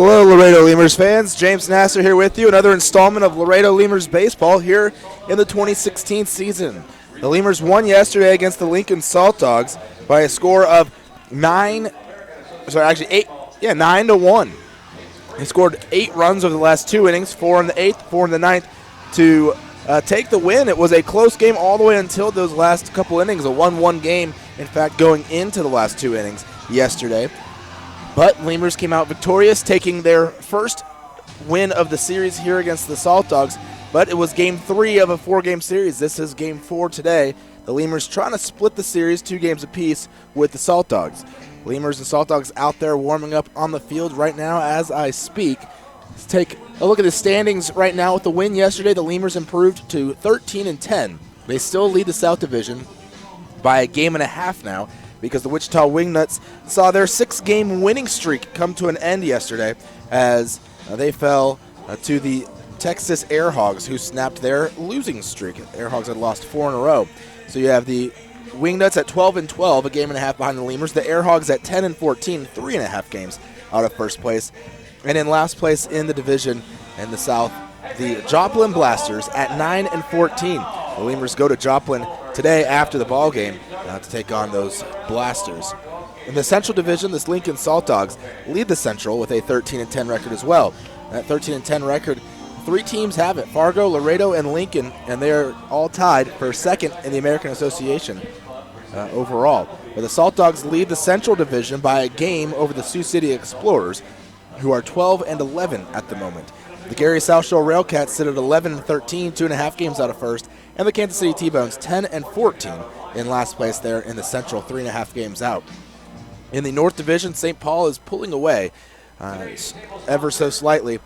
Hello, Laredo Lemurs fans. James Nasser here with you. Another installment of Laredo Lemurs baseball here in the 2016 season. The Lemurs won yesterday against the Lincoln Saltdogs by a score of 9 to 1. They scored 8 runs over the last 2 innings, 4 in the 8th, 4 in the 9th, to take the win. It was a close game all the way until those last couple innings, a 1-1 game, in fact, going into the last 2 innings yesterday. But Lemurs came out victorious, taking their first win of the series here against the Saltdogs. But it was Game 3 of a 4-game series. This is Game 4 today. The Lemurs trying to split the series 2 games apiece with the Saltdogs. Lemurs and Saltdogs out there warming up on the field right now as I speak. Let's take a look at the standings right now. With the win yesterday, the Lemurs improved to 13-10. They still lead the South Division by a game and a half now, because the Wichita Wingnuts saw their 6-game winning streak come to an end yesterday as they fell to the Texas Airhogs, who snapped their losing streak. Airhogs had lost 4 in a row. So you have the Wingnuts at 12-12, a game and a half behind the Lemurs. The Airhogs at 10-14, 3.5 games out of first place. And in last place in the division in the South, the Joplin Blasters at 9-14. The Lemurs go to Joplin today after the ball game to take on those Blasters. In the Central Division, the Lincoln Saltdogs lead the Central with a 13-10 record as well. That 13-10 record, 3 teams have it: Fargo, Laredo, and Lincoln, and they're all tied for second in the American Association overall. But the Saltdogs lead the Central Division by a game over the Sioux City Explorers, who are 12-11 at the moment. The Gary South Shore Railcats sit at 11-13, 2.5 games out of first, and the Kansas City T-Bones 10-14 in last place there in the Central, 3.5 games out. In the North Division, St. Paul is pulling away ever so slightly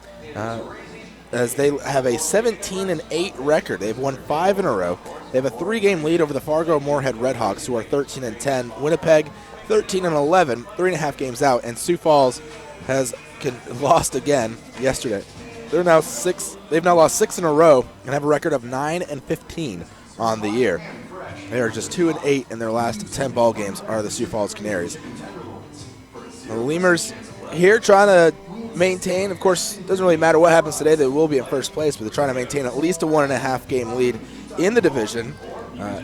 as they have a 17-8 record. They've won 5 in a row. They have a 3-game lead over the Fargo Moorhead Redhawks, who are 13-10. Winnipeg 13-11, 3.5 games out, and Sioux Falls has lost again yesterday. They've now lost 6 in a row and have a record of 9-15 on the year. They are just 2-8 in their last 10 ball games, are the Sioux Falls Canaries. The Lemurs here trying to maintain, of course, it doesn't really matter what happens today, they will be in first place, but they're trying to maintain at least a 1.5 game lead in the division.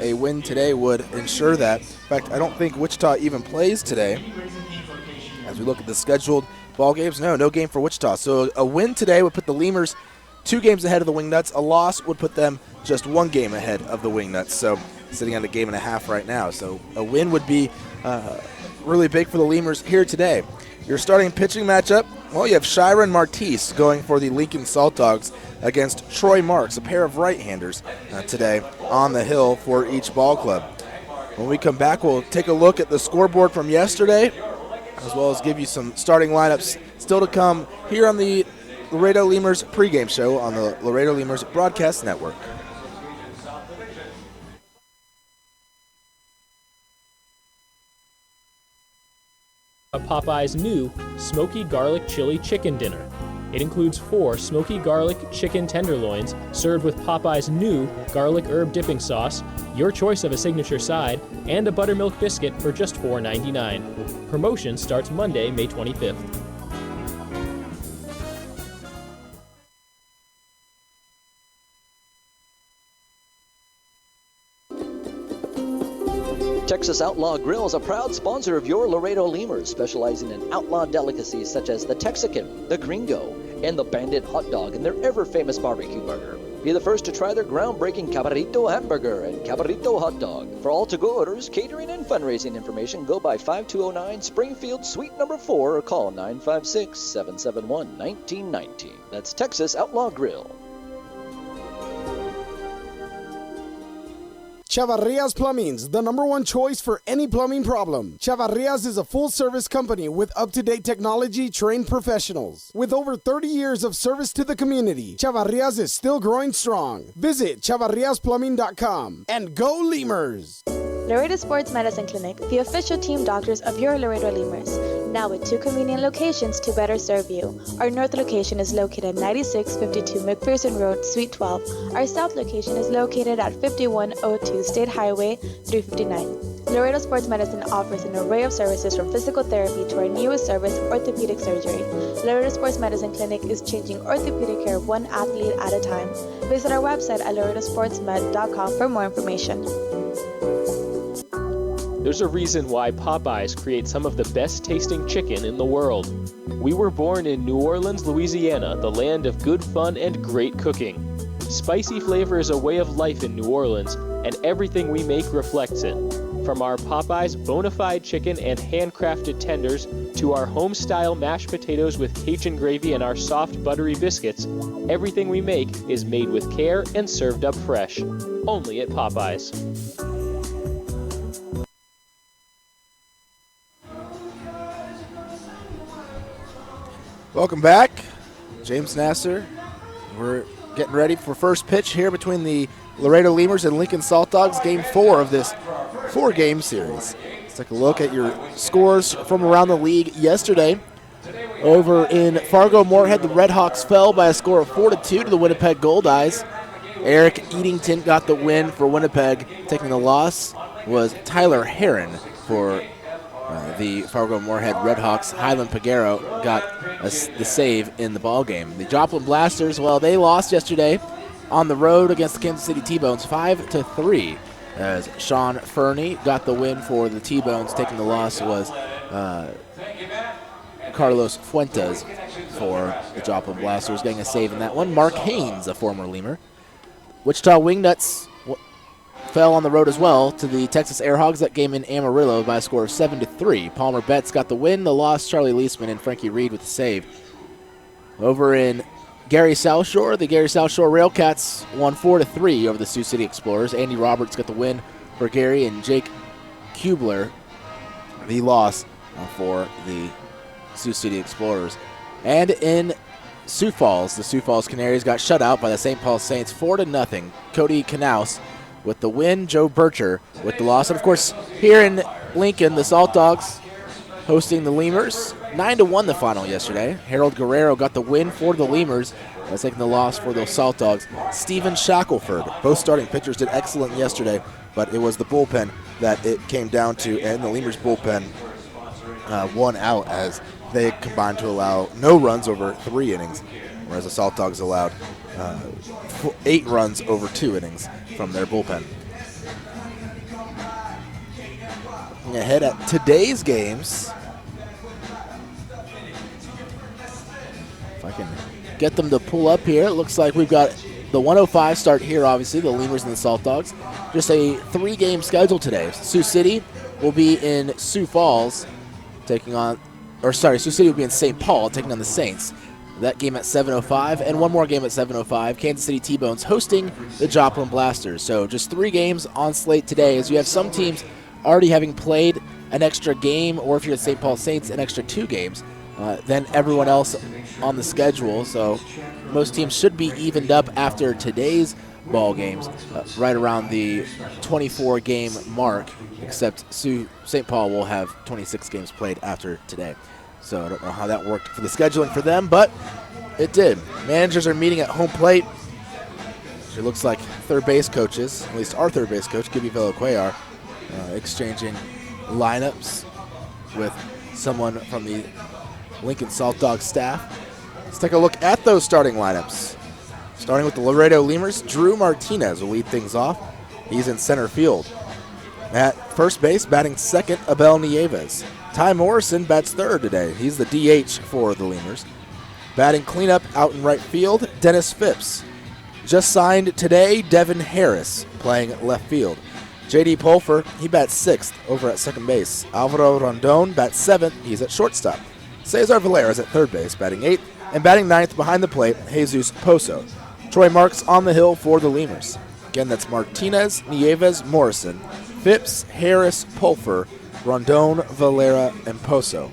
A win today would ensure that. In fact, I don't think Wichita even plays today. As we look at the scheduled ball games, no game for Wichita. So a win today would put the Lemurs 2 games ahead of the Wingnuts. A loss would put them just 1 game ahead of the Wingnuts. So sitting on a game and a half right now. So a win would be really big for the Lemurs here today. Your starting pitching matchup, well, you have Shiron Martise going for the Lincoln Saltdogs against Troy Marks, a pair of right-handers today on the hill for each ball club. When we come back, we'll take a look at the scoreboard from yesterday, as well as give you some starting lineups still to come here on the Laredo Lemurs pregame show on the Laredo Lemurs Broadcast Network. Popeye's new Smoky Garlic Chili Chicken Dinner. It includes 4 smoky garlic chicken tenderloins served with Popeye's new garlic herb dipping sauce, your choice of a signature side, and a buttermilk biscuit for just $4.99. Promotion starts Monday, May 25th. Texas Outlaw Grill is a proud sponsor of your Laredo Lemurs, specializing in outlaw delicacies such as the Texican, the Gringo, and the Bandit hot dog and their ever-famous barbecue burger. Be the first to try their groundbreaking Cabrito hamburger and Cabrito hot dog. For all to-go orders, catering, and fundraising information, go by 5209 Springfield Suite number 4 or call 956-771-1919. That's Texas Outlaw Grill. Chavarrias Plumbing's the #1 choice for any plumbing problem. Chavarrias is a full-service company with up-to-date technology, trained professionals. With over 30 years of service to the community, Chavarrias is still growing strong. Visit chavarriasplumbing.com and go Lemurs! Laredo Sports Medicine Clinic, the official team doctors of your Laredo Lemurs. Now with 2 convenient locations to better serve you. Our north location is located at 9652 McPherson Road, Suite 12. Our south location is located at 5102 State Highway 359. Laredo Sports Medicine offers an array of services from physical therapy to our newest service, orthopedic surgery. Laredo Sports Medicine Clinic is changing orthopedic care one athlete at a time. Visit our website at laredosportsmed.com for more information. There's a reason why Popeyes creates some of the best tasting chicken in the world. We were born in New Orleans, Louisiana, the land of good fun and great cooking. Spicy flavor is a way of life in New Orleans, and everything we make reflects it. From our Popeyes bona fide chicken and handcrafted tenders to our home-style mashed potatoes with Cajun gravy and our soft buttery biscuits, everything we make is made with care and served up fresh. Only at Popeyes. Welcome back. James Nasser. We're getting ready for first pitch here between the Laredo Lemurs and Lincoln Saltdogs, game 4 of this 4-game series. Let's take a look at your scores from around the league yesterday. Over in Fargo-Moorhead, the Redhawks fell by a score of 4-2 to the Winnipeg Goldeyes. Eric Eatington got the win for Winnipeg. Taking the loss was Tyler Herron for the Fargo-Moorhead Redhawks. Highland Pagero got the save in the ballgame. The Joplin Blasters, well, they lost yesterday on the road against the Kansas City T-Bones 5-3. As Sean Fernie got the win for the T-Bones. Taking the loss was Carlos Fuentes for the Joplin Blasters, getting a save in that one. Mark Haynes, a former Lemur. Wichita Wingnuts fell on the road as well to the Texas Air Hogs. That game in Amarillo by a score of 7-3. Palmer Betts got the win. The loss, Charlie Leisman and Frankie Reed with the save. Over in Gary South Shore, the Gary South Shore Railcats won 4-3 over the Sioux City Explorers. Andy Roberts got the win for Gary, and Jake Kubler the loss for the Sioux City Explorers. And in Sioux Falls, the Sioux Falls Canaries got shut out by the St. Paul Saints 4-0. Cody Knaus with the win, Joe Bircher with the loss. And of course, here in Lincoln, the Saltdogs hosting the Lemurs. 9-1 the final yesterday. Harold Guerrero got the win for the Lemurs. That's taking the loss for those Saltdogs. Stephen Shackelford, both starting pitchers did excellent yesterday, but it was the bullpen that it came down to, and the Lemurs bullpen won out as they combined to allow no runs over 3 innings, whereas the Saltdogs allowed 8 runs over 2 innings from their bullpen. Looking ahead at today's games, if I can get them to pull up here, it looks like we've got the 105 start here, obviously, the Lemurs and the Saltdogs. Just a 3-game schedule today. Sioux City will be in Sioux Falls taking on, Sioux City will be in St. Paul taking on the Saints. That game at 7:05, and one more game at 7:05. Kansas City T-Bones hosting the Joplin Blasters. So just 3 games on slate today, as you have some teams already having played an extra game, or if you're the St. Paul Saints, an extra 2 games than everyone else on the schedule. So most teams should be evened up after today's ball games, right around the 24-game mark, except St. Paul will have 26 games played after today. So I don't know how that worked for the scheduling for them, but it did. Managers are meeting at home plate. It looks like third base coaches, at least our third base coach, Gibby Veloquay, exchanging lineups with someone from the Lincoln Saltdogs staff. Let's take a look at those starting lineups. Starting with the Laredo Lemurs, Drew Martinez will lead things off. He's in center field. At first base, batting second, Abel Nieves. Ty Morrison bats third today. He's the DH for the Lemurs. Batting cleanup out in right field, Dennis Phipps. Just signed today, Devin Harris playing left field. J.D. Pulfer, he bats sixth over at second base. Alvaro Rondon bats seventh. He's at shortstop. Cesar Valera is at third base, batting eighth. And batting ninth behind the plate, Jesus Pozo. Troy Marks on the hill for the Lemurs. Again, that's Martinez, Nieves, Morrison, Phipps, Harris, Pulfer, Rondon, Valera, and Pozo.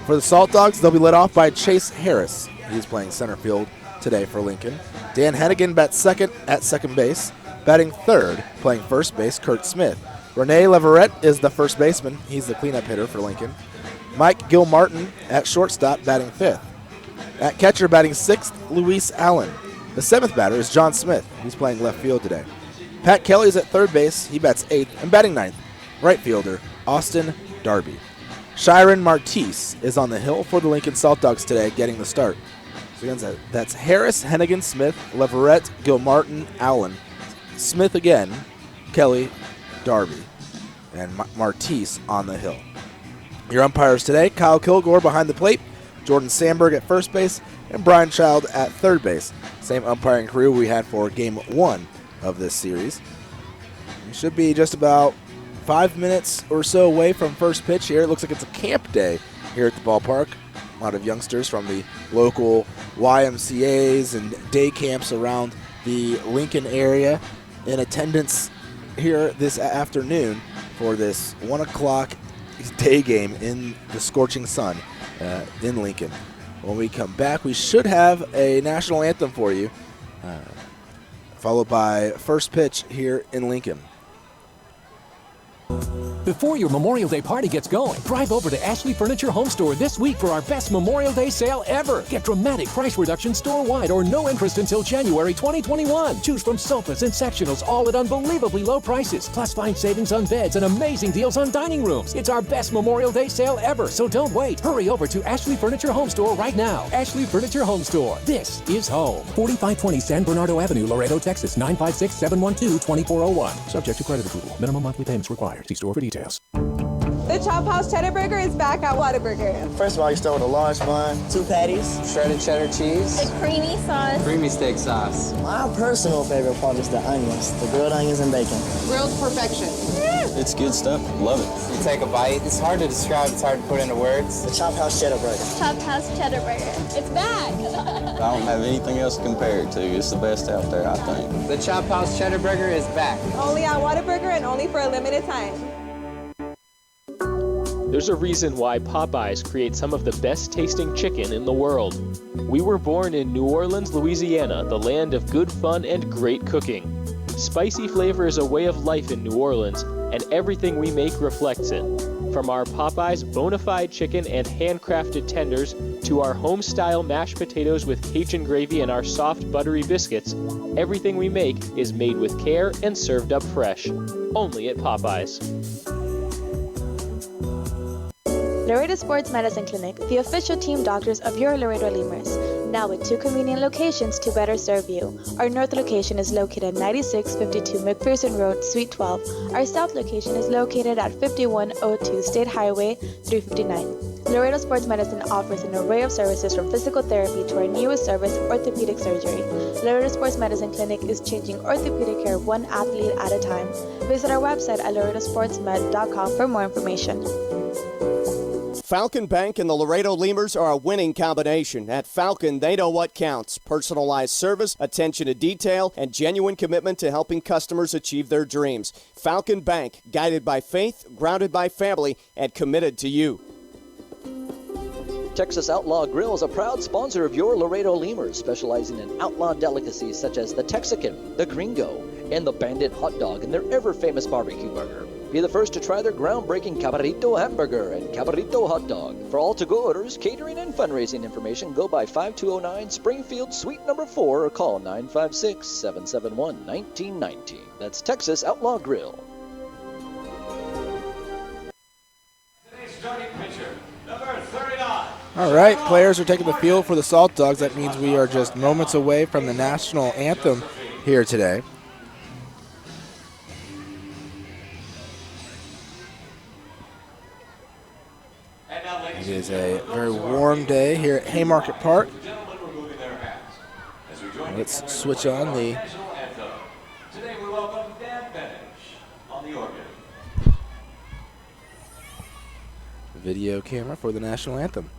For the Saltdogs, they'll be led off by Chase Harris. He's playing center field today for Lincoln. Dan Hennigan bats second at second base. Batting third, playing first base, Kurt Smith. Rene Leverett is the first baseman. He's the cleanup hitter for Lincoln. Mike Gilmartin at shortstop, batting fifth. At catcher, batting sixth, Luis Allen. The seventh batter is John Smith. He's playing left field today. Pat Kelly is at third base. He bats eighth. And batting ninth, right fielder Austin Darby. Shiren Martise is on the hill for the Lincoln Saltdogs today, getting the start. So again, that's Harris, Hennigan, Smith, Leverett, Gilmartin, Allen, Smith again, Kelly, Darby, and Martise on the hill. Your umpires today: Kyle Kilgore behind the plate, Jordan Sandberg at first base, and Brian Child at third base. Same umpiring crew we had for Game 1 of this series. We should be just about 5 minutes or so away from first pitch here. It looks like it's a camp day here at the ballpark. A lot of youngsters from the local YMCAs and day camps around the Lincoln area in attendance here this afternoon for this 1 o'clock day game in the scorching sun in Lincoln. When we come back, we should have a national anthem for you, followed by first pitch here in Lincoln. Before your Memorial Day party gets going, drive over to Ashley Furniture Home Store this week for our best Memorial Day sale ever. Get dramatic price reduction store-wide or no interest until January 2021. Choose from sofas and sectionals, all at unbelievably low prices. Plus, find savings on beds and amazing deals on dining rooms. It's our best Memorial Day sale ever, so don't wait. Hurry over to Ashley Furniture Home Store right now. Ashley Furniture Home Store. This is home. 4520 San Bernardo Avenue, Laredo, Texas, 956-712-2401. Subject to credit approval. Minimum monthly payments required. See store for details. The Chop House Cheddar Burger is back at Whataburger. First of all, you start with a large bun, 2 patties, shredded cheddar cheese, a creamy sauce, creamy steak sauce. My personal favorite part is the onions, the grilled onions and bacon. Grilled perfection. It's good stuff. Love it. You take a bite. It's hard to describe. It's hard to put into words. The Chop House Cheddar Burger. Chop House Cheddar Burger. It's back. I don't have anything else to compare it to. It's the best out there, I think. The Chop House Cheddar Burger is back. Only at Whataburger and only for a limited time. There's a reason why Popeyes creates some of the best tasting chicken in the world. We were born in New Orleans, Louisiana, the land of good fun and great cooking. Spicy flavor is a way of life in New Orleans, and everything we make reflects it. From our Popeyes bona fide chicken and handcrafted tenders to our home-style mashed potatoes with Cajun gravy and our soft, buttery biscuits, everything we make is made with care and served up fresh. Only at Popeyes. Laredo Sports Medicine Clinic, the official team doctors of your Laredo Lemurs, now with 2 convenient locations to better serve you. Our north location is located at 9652 McPherson Road, Suite 12. Our south location is located at 5102 State Highway 359. Laredo Sports Medicine offers an array of services from physical therapy to our newest service, orthopedic surgery. Laredo Sports Medicine Clinic is changing orthopedic care one athlete at a time. Visit our website at laredosportsmed.com for more information. Falcon Bank and the Laredo Lemurs are a winning combination. At Falcon, they know what counts: personalized service, attention to detail, and genuine commitment to helping customers achieve their dreams. Falcon Bank, guided by faith, grounded by family, and committed to you. Texas Outlaw Grill is a proud sponsor of your Laredo Lemurs, specializing in outlaw delicacies such as the Texican, the Gringo, and the Bandit Hot Dog and their ever-famous barbecue burger. Be the first to try their groundbreaking Cabrito Hamburger and Cabrito Hot Dog. For all to-go orders, catering, and fundraising information, go by 5209 Springfield Suite number 4 or call 956-771-1919. That's Texas Outlaw Grill. Today's starting pitcher, number 39. All right, players are taking the field for the Saltdogs. That means we are just moments away from the national anthem here today. It is a very warm day here at Haymarket Park. Let's switch on the Today we welcome Dan Benish on the organ. video camera for the national anthem.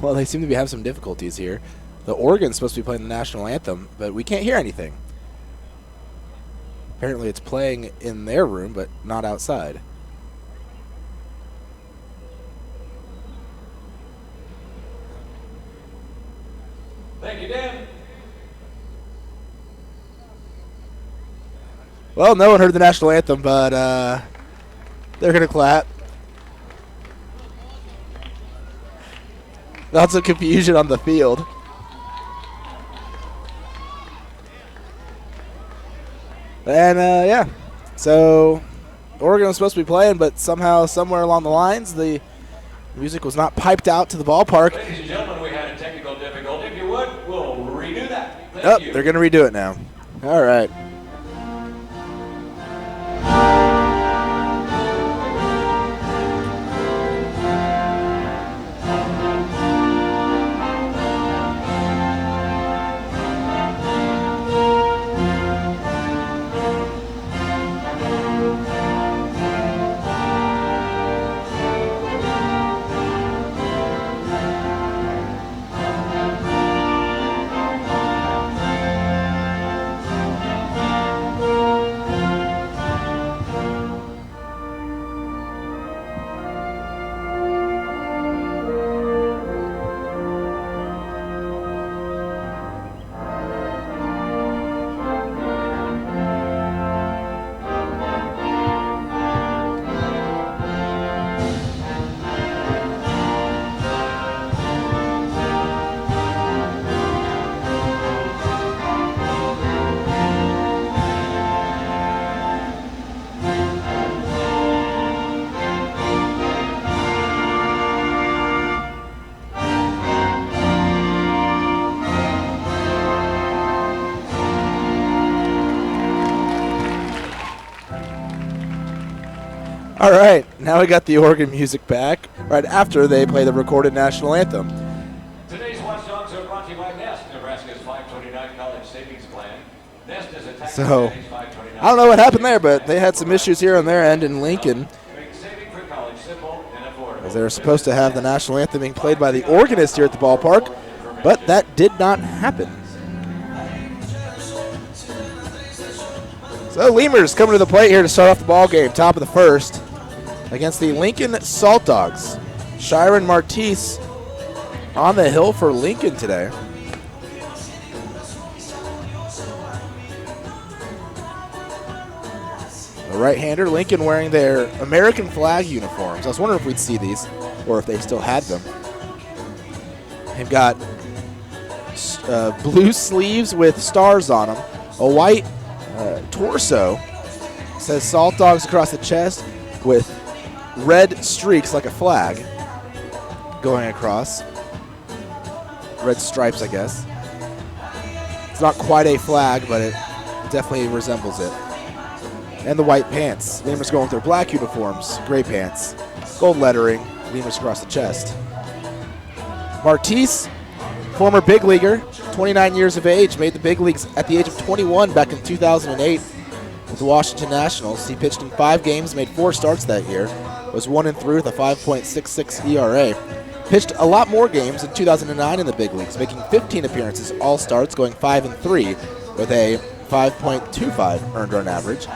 Well, they seem to be having some difficulties here. The organ's supposed to be playing the national anthem, but we can't hear anything. Apparently it's playing in their room, but not outside. Thank you, Dan. Well, no one heard the national anthem, but they're going to clap. Lots of confusion on the field. And, yeah, so Oregon was supposed to be playing, but somehow, somewhere along the lines, the music was not piped out to the ballpark. Ladies and gentlemen, we had a technical difficulty. If you would, we'll redo that. Thank you. They're going to redo it now. All right. All right, now we got the organ music back right after they play the recorded national anthem. Today's Watchdogs are brought to you by Nest, Nebraska's 529 College Savings Plan. Nest is a tax So, advantage 529. I don't know what happened there, but they had some issues here on their end in Lincoln, Make saving for college simple and affordable. as they were supposed to have the national anthem being played by the organist here at the ballpark, but that did not happen. So Lemurs coming to the plate here to start off the ball game, top of the first, against the Lincoln Saltdogs. Shiren Martise on the hill for Lincoln today. The right-hander, Lincoln wearing their American flag uniforms. I was wondering if we'd see these or if they still had them. They've got blue sleeves with stars on them, a white torso, says Saltdogs across the chest with red streaks like a flag going across. Red stripes, I guess. It's not quite a flag, but it definitely resembles it. And the white pants. Lemurs going with their black uniforms, gray pants, gold lettering, Lemurs across the chest. Martise, former big leaguer, 29 years of age, made the big leagues at the age of 21 back in 2008 with the Washington Nationals. He pitched in 5 games, made 4 starts that year, was 1-3 with a 5.66 ERA. Pitched a lot more games in 2009 in the big leagues, making 15 appearances, all starts, going 5-3 with a 5.25 earned run average.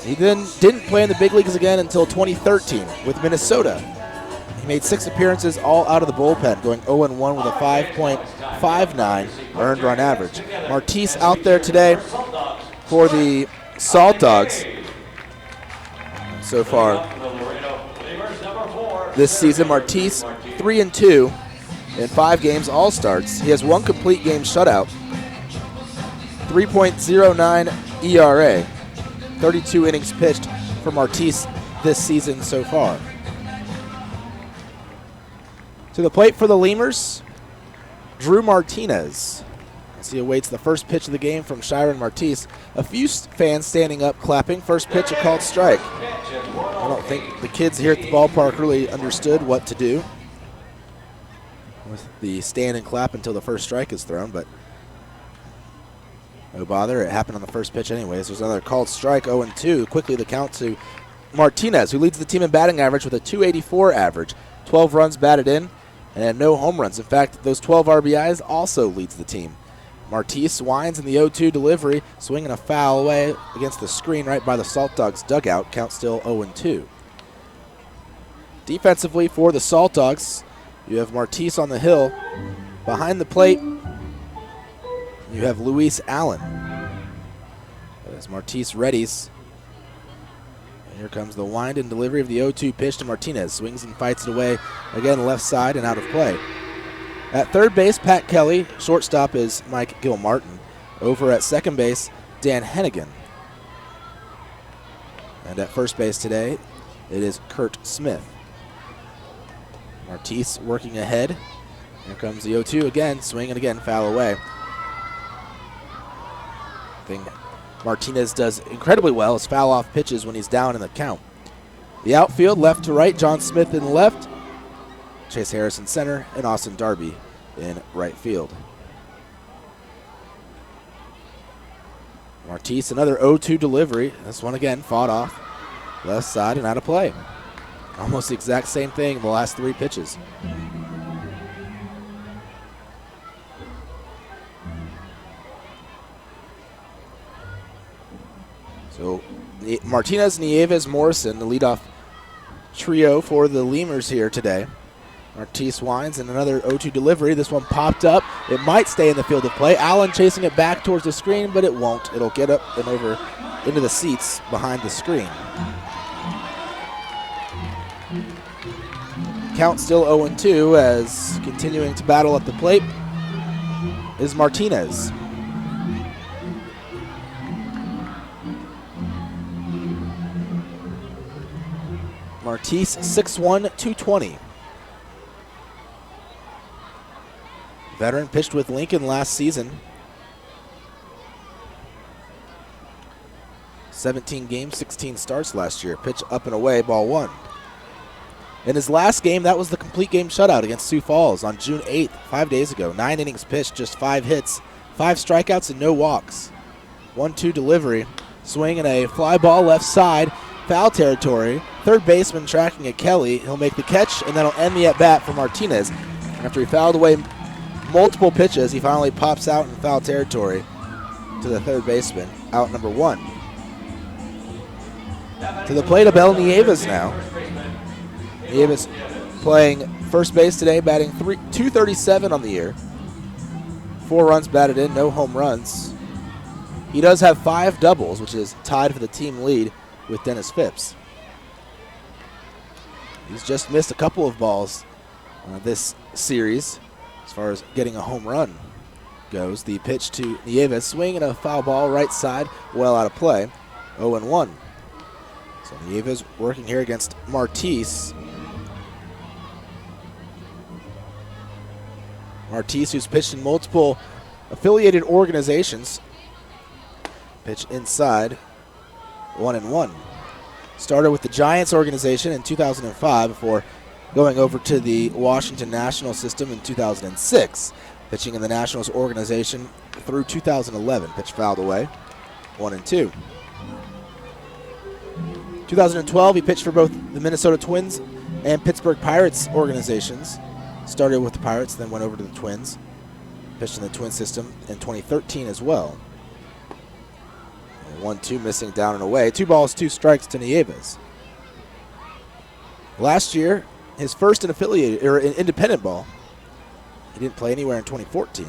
He then didn't play in the big leagues again until 2013 with Minnesota. He made 6 appearances, all out of the bullpen, going 0-1 with a 5.59 earned run average. Martise out there today for the Saltdogs so far this season. Martise 3-2 in 5 games, all starts. He has 1 complete game shutout, 3.09 ERA, 32 innings pitched for Martise this season so far. To the plate for the Lemurs, Drew Martinez, as he awaits the first pitch of the game from Shiren Martise. A few fans standing up clapping. First pitch, a called strike. I don't think the kids here at the ballpark really understood what to do with the stand and clap until the first strike is thrown, but no bother. It happened on the first pitch anyways. There's another called strike, 0-2. Quickly the count to Martinez, who leads the team in batting average with a .284 average. 12 runs batted in. and no home runs. In fact, those 12 RBIs also leads the team. Martise winds in the 0-2 delivery, swinging a foul away against the screen right by the Saltdogs dugout. Count still 0-2. Defensively for the Saltdogs, you have Martise on the hill. Behind the plate, you have Luis Allen. As Martise readies. And here comes the wind and delivery of the 0-2 pitch to Martinez. Swings and fights it away. Again, left side and out of play. At third base, Pat Kelly. Shortstop is Mike Gilmartin. Over at second base, Dan Hennigan. And at first base today, it is Kurt Smith. Martise working ahead. Here comes the 0-2 again. Swing and again, foul away. Thing Martinez does incredibly well is foul off pitches when he's down in the count. The outfield, left to right, John Smith in left. Chase Harrison center, and Austin Darby in right field. Martise, another 0-2 delivery. This one again fought off. Left side and out of play. Almost the exact same thing in the last 3 pitches. So Martinez, Nieves, Morrison, the leadoff trio for the Lemurs here today. Martise winds and another 0-2 delivery. This one popped up. It might stay in the field of play. Allen chasing it back towards the screen, but it won't. It'll get up and over into the seats behind the screen. Count still 0-2 as continuing to battle at the plate is Martinez. Martise, 6'1", 220. Veteran, pitched with Lincoln last season. 17 games, 16 starts last year. Pitch up and away, ball 1. In his last game, that was the complete game shutout against Sioux Falls on June 8th, 5 days ago. 9 innings pitched, just 5 hits, 5 strikeouts, and no walks. 1-2 delivery. Swing and a fly ball left side. Foul territory. Third baseman tracking at Kelly. He'll make the catch, and that'll end the at-bat for Martinez. After he fouled away multiple pitches, he finally pops out in foul territory to the third baseman, out number 1. To the plate, Abel Nieves now. Nieves playing first base today, batting .237 on the year. 4 runs batted in, no home runs. He does have 5 doubles, which is tied for the team lead with Dennis Phipps. He's just missed a couple of balls this series as far as getting a home run goes. The pitch to Nieves, swing and a foul ball right side, well out of play, 0-1. So Nieves working here against Martise. Martise, who's pitched in multiple affiliated organizations. Pitch inside, 1-1. Started with the Giants organization in 2005 before going over to the Washington National system in 2006. Pitching in the Nationals organization through 2011. Pitch fouled away, 1-2. 2012, he pitched for both the Minnesota Twins and Pittsburgh Pirates organizations. Started with the Pirates, then went over to the Twins. Pitched in the Twin system in 2013 as well. 1-2 missing down and away. 2 balls, 2 strikes to Nieves. Last year, his first in affiliated or in independent ball. He didn't play anywhere in 2014.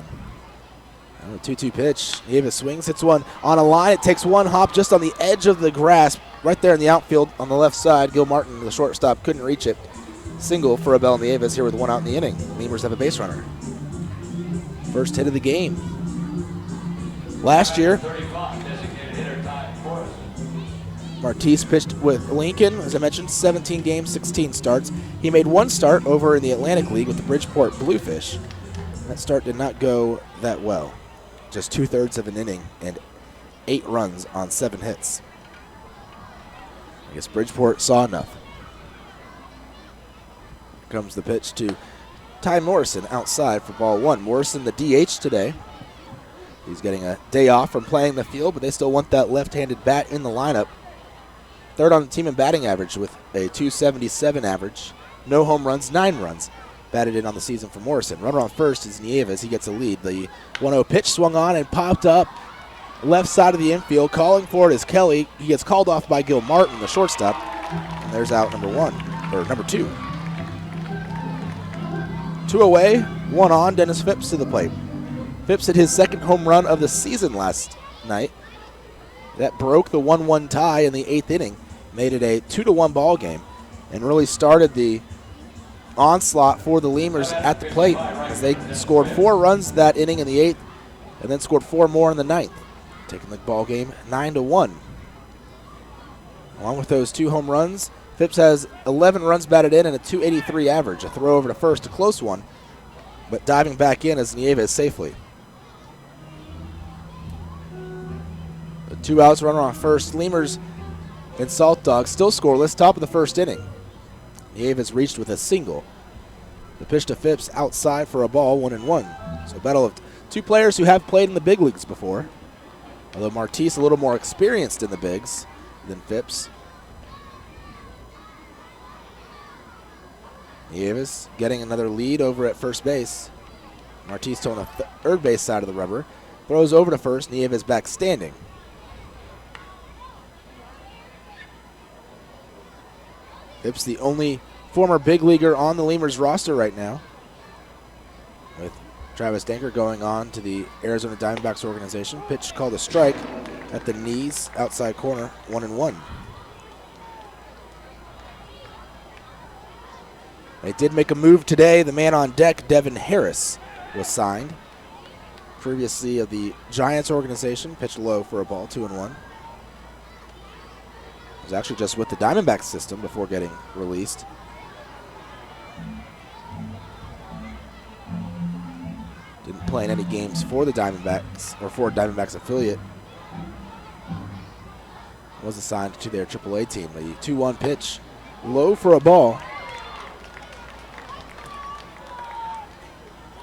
2-2 pitch. Nieves swings, hits one on a line. It takes one hop just on the edge of the grass, right there in the outfield on the left side. Gil Martin, the shortstop, couldn't reach it. Single for Abel Nieves here with 1 out in the inning. Lemurs have a base runner. First hit of the game. Last year, Martise pitched with Lincoln, as I mentioned, 17 games, 16 starts. He made 1 start over in the Atlantic League with the Bridgeport Bluefish. That start did not go that well. Just 2/3 of an inning and 8 runs on 7 hits. I guess Bridgeport saw enough. Here comes the pitch to Ty Morrison outside for ball 1. Morrison, the DH today. He's getting a day off from playing the field, but they still want that left-handed bat in the lineup. 3rd on the team in batting average with a .277 average. No home runs, 9 runs. batted in on the season for Morrison. Runner on first is Nieves. He gets a lead. The 1-0 pitch swung on and popped up left side of the infield. Calling for it is Kelly. He gets called off by Gil Martin, the shortstop. And there's out number 2. 2 away, 1 on. Dennis Phipps to the plate. Phipps hit his second home run of the season last night. That broke the 1-1 tie in the 8th inning, made it a 2-1 ball game, and really started the onslaught for the Lemurs at the plate as they scored 4 runs that inning in the 8th and then scored 4 more in the 9th, taking the ball game 9-1. Along with those 2 home runs, Phipps has 11 runs batted in and a .283 average. A throw over to first, a close one, but diving back in as Nieves safely. The 2 outs, runner on first. Lemurs and Saltdogs still scoreless, top of the first inning. Nieves reached with a single. The pitch to Phipps outside for a ball, 1-1. So a battle of 2 players who have played in the big leagues before. Although Martis a little more experienced in the bigs than Phipps. Nieves getting another lead over at first base. Martis on the third base side of the rubber. Throws over to first. Nieves back standing. Phipps the only former big leaguer on the Lemurs roster right now, with Travis Danker going on to the Arizona Diamondbacks organization. Pitch called a strike at the knees, outside corner, 1-1. They did make a move today. The man on deck, Devin Harris, was signed. Previously of the Giants organization, pitched low for a ball, 2-1. Was actually just with the Diamondbacks system before getting released. Didn't play in any games for the Diamondbacks or for a Diamondbacks affiliate. Was assigned to their AAA team. The 2-1 pitch, low for a ball.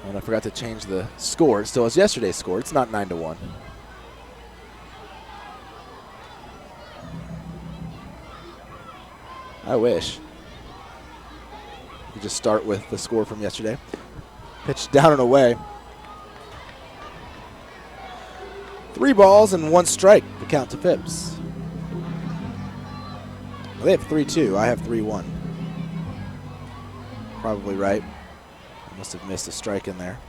And I forgot to change the score. It still is yesterday's score. It's not 9-1. I wish. You just start with the score from yesterday. Pitch down and away. 3 balls and 1 strike to count to Phipps. Well, they have 3-2. I have 3-1. Probably right. I must have missed a strike in there.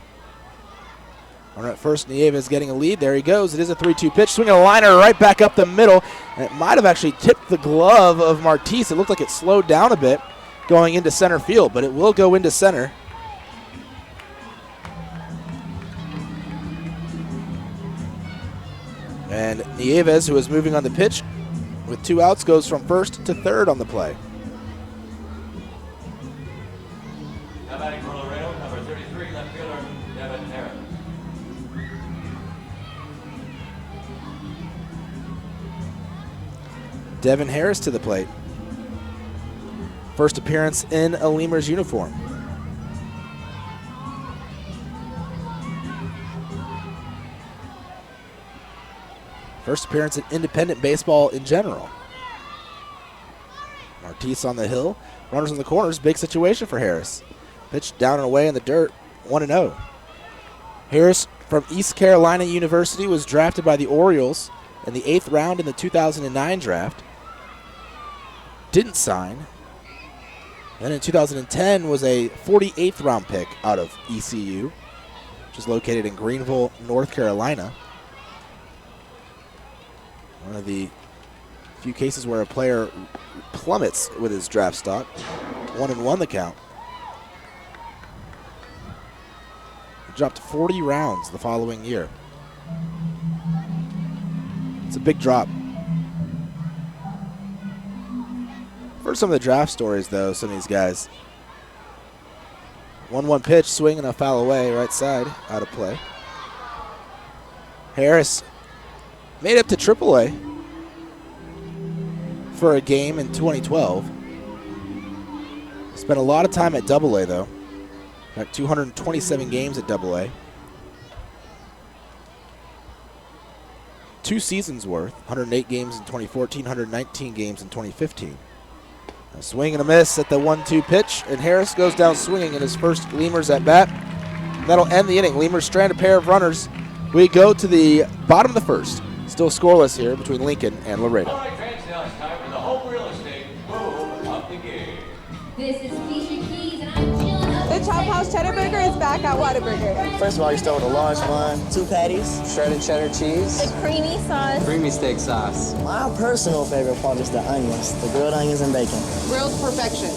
Runner at first, Nieves getting a lead. There he goes. It is a 3-2 pitch. Swinging a liner right back up the middle. And it might have actually tipped the glove of Martis. It looked like it slowed down a bit going into center field, but it will go into center. And Nieves, who is moving on the pitch with 2 outs, goes from first to third on the play. Now batting for Laredo, number 33, left fielder, Devin Harris. Devin Harris to the plate. First appearance in a Lemurs uniform. First appearance in independent baseball in general. Martis on the hill. Runners in the corners. Big situation for Harris. Pitch down and away in the dirt. 1-0. Harris from East Carolina University was drafted by the Orioles in the 8th round in the 2009 draft. Didn't sign. Then in 2010 was a 48th round pick out of ECU, which is located in Greenville, North Carolina. One of the few cases where a player plummets with his draft stock. 1-1 the count. He dropped 40 rounds the following year. It's a big drop. For some of the draft stories, though, some of these guys. 1-1 pitch, swing and a foul away, right side, out of play. Harris made up to AAA for a game in 2012. Spent a lot of time at AA, though. Got 227 games at AA. 2 seasons worth, 108 games in 2014, 119 games in 2015. A swing and a miss at the 1-2 pitch, and Harris goes down swinging in his first Lemurs at bat. That'll end the inning. Lemurs strand a pair of runners. We go to the bottom of the first. Still scoreless here between Lincoln and Laredo. All right, fans, now it's time for the home real estate boom of the game. This is Keisha Keys, and I'm chilling up. The Chop House Cheddar Burger is back at Whataburger. First of all, you start with a large bun, 2 patties, shredded cheddar cheese, The creamy sauce. Creamy steak sauce. my personal favorite part is the onions, the grilled onions and bacon. Grilled perfection.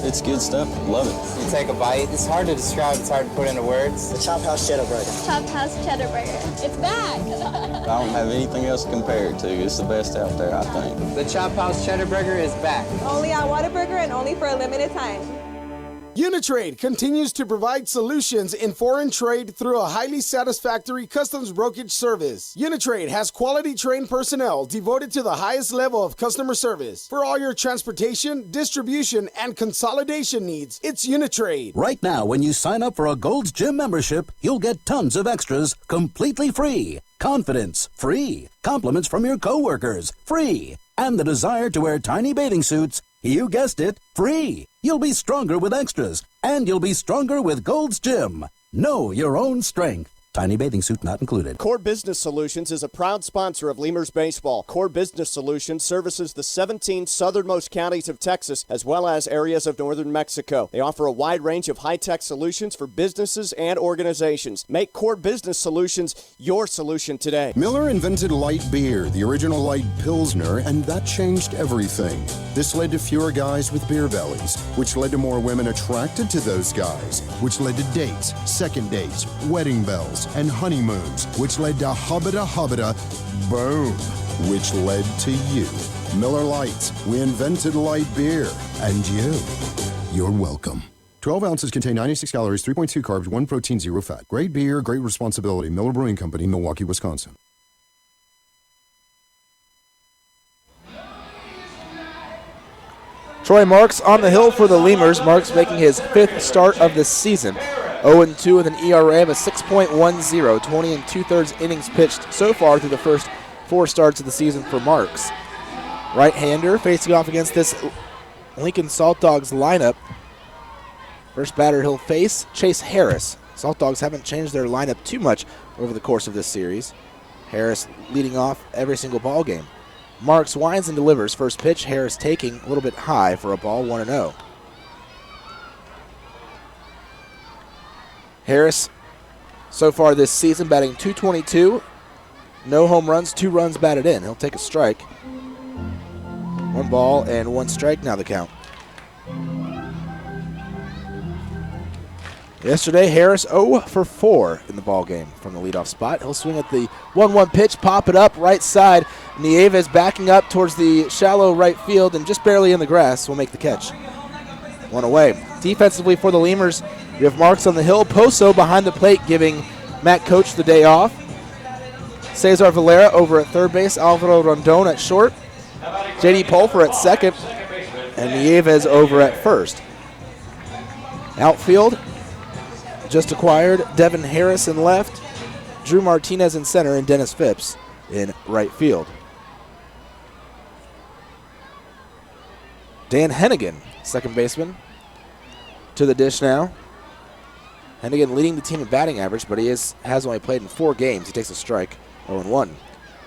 It's good stuff. Love it. You take a bite. It's hard to describe. It's hard to put into words. The Chop House Cheddar Burger. Chop House Cheddar Burger. It's back. I don't have anything else to compare it to. It's the best out there, I think. The Chop House Cheddar Burger is back. Only at Whataburger and only for a limited time. Uni-Trade continues to provide solutions in foreign trade through a highly satisfactory customs brokerage service. Uni-Trade has quality trained personnel devoted to the highest level of customer service. For all your transportation, distribution, and consolidation needs, it's Uni-Trade. Right now, when you sign up for a Gold's Gym membership, you'll get tons of extras completely free. Confidence, free. Compliments from your coworkers, free. And the desire to wear tiny bathing suits, you guessed it, free. You'll be stronger with extras, and you'll be stronger with Gold's Gym. Know your own strength. Tiny bathing suit not included. Core Business Solutions is a proud sponsor of Lemurs Baseball. Core Business Solutions services the 17 southernmost counties of Texas as well as areas of northern Mexico. They offer a wide range of high-tech solutions for businesses and organizations. Make Core Business Solutions your solution today. Miller invented light beer, the original light Pilsner, and that changed everything. This led to fewer guys with beer bellies, which led to more women attracted to those guys, which led to dates, second dates, wedding bells, and honeymoons, which led to hubbada, boom, which led to you. Miller Lights, we invented light beer, and you're welcome. 12 ounces contain 96 calories, 3.2 carbs, 1 protein, 0 fat. Great beer, great responsibility. Miller Brewing Company, Milwaukee, Wisconsin. Troy Marks on the hill for the Lemurs. Marks making his 5th start of the season. 0-2 with an ERA of a 6.10, 20 2/3 innings pitched so far through the first 4 starts of the season for Marks. Right-hander facing off against this Lincoln Saltdogs lineup. First batter he'll face, Chase Harris. Saltdogs haven't changed their lineup too much over the course of this series. Harris leading off every single ball game. Marks winds and delivers. First pitch, Harris taking a little bit high for a ball, 1-0. Harris, so far this season, batting .222. No home runs, 2 runs batted in. He'll take a strike. 1 ball and 1 strike now the count. Yesterday, Harris 0 for 4 in the ball game from the leadoff spot. He'll swing at the 1-1 pitch, pop it up right side. Nieves backing up towards the shallow right field and just barely in the grass will make the catch. 1 away. Defensively for the Lemurs, we have Marks on the hill. Poso behind the plate giving Matt Coach the day off. Cesar Valera over at third base. Alvaro Rondon at short. J.D. Pulfer at second. And Nieves over at first. Outfield, just acquired Devin Harris in left. Drew Martinez in center and Dennis Phipps in right field. Dan Hennigan, second baseman, to the dish now. Hennigan leading the team in batting average, but he has only played in 4 games. He takes a strike, 0-1.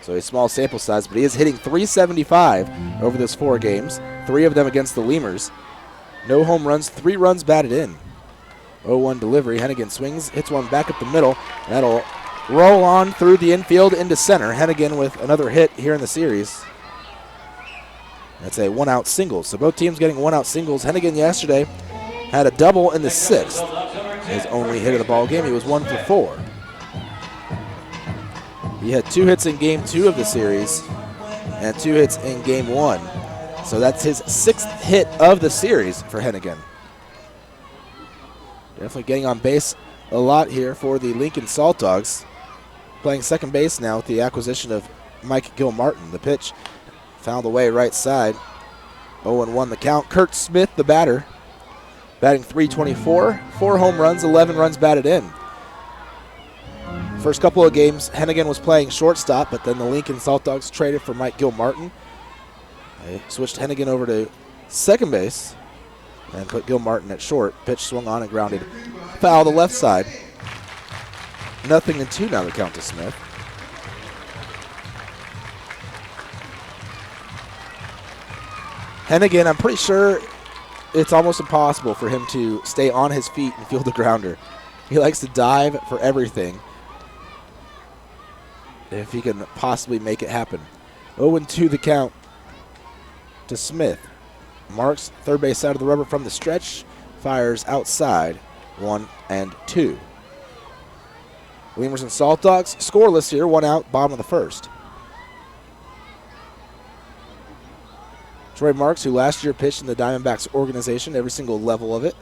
So a small sample size, but he is hitting .375 over those 4 games, 3 of them against the Lemurs. No home runs, 3 runs batted in. 0-1 delivery. Hennigan swings, hits one back up the middle. That'll roll on through the infield into center. Hennigan with another hit here in the series. That's a 1-out single. So both teams getting 1-out singles. Hennigan yesterday had a double in the 6th. His only hit of the ball game. He was 1 for 4. He had 2 hits in game 2 of the series and 2 hits in game 1. So that's his 6th hit of the series for Hennigan. Definitely getting on base a lot here for the Lincoln Saltdogs. Playing second base now with the acquisition of Mike Gilmartin. The pitch found the way right side. 0-1 the count. Kurt Smith, the batter, batting .324. 4 home runs, 11 runs batted in. First couple of games, Hennigan was playing shortstop, but then the Lincoln Saltdogs traded for Mike Gilmartin. They switched Hennigan over to second base and put Gil Martin at short. Pitch swung on and grounded. Foul the left side. 0-2 now the count to Smith. Hennigan, I'm pretty sure it's almost impossible for him to stay on his feet and field the grounder. He likes to dive for everything if he can possibly make it happen. 0-2 the count to Smith. Marks third base side of the rubber from the stretch. Fires outside. 1-2. Lemurs and Saltdogs scoreless here. 1 out, bottom of the first. Troy Marks, who last year pitched in the Diamondbacks organization, every single level of it,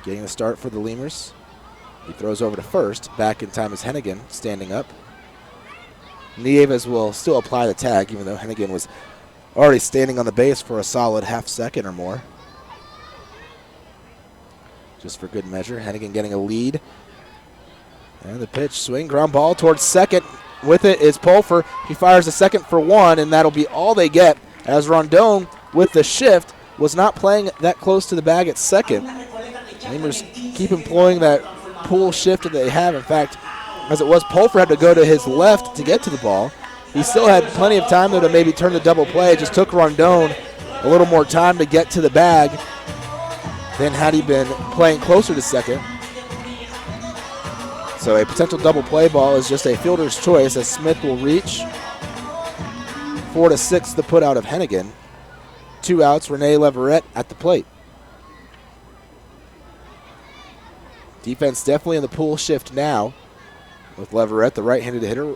getting the start for the Lemurs. He throws over to first. Back in time is Hennigan standing up. Nieves will still apply the tag, even though Hennigan was already standing on the base for a solid half second or more. Just for good measure. Hennigan getting a lead. And the pitch, swing, ground ball towards second. With it is Pulfer. He fires a second for 1, and that'll be all they get, as Rondon, with the shift, was not playing that close to the bag at second. Lemurs keep employing that pull shift that they have. In fact, as it was, Pulfer had to go to his left to get to the ball. He still had plenty of time, though, to maybe turn the double play. It just took Rondon a little more time to get to the bag than had he been playing closer to second. So a potential double play ball is just a fielder's choice, as Smith will reach. 4-6 the put out of Hennigan. 2 outs, Rene Leverett at the plate. Defense definitely in the pull shift now with Leverett, the right-handed hitter.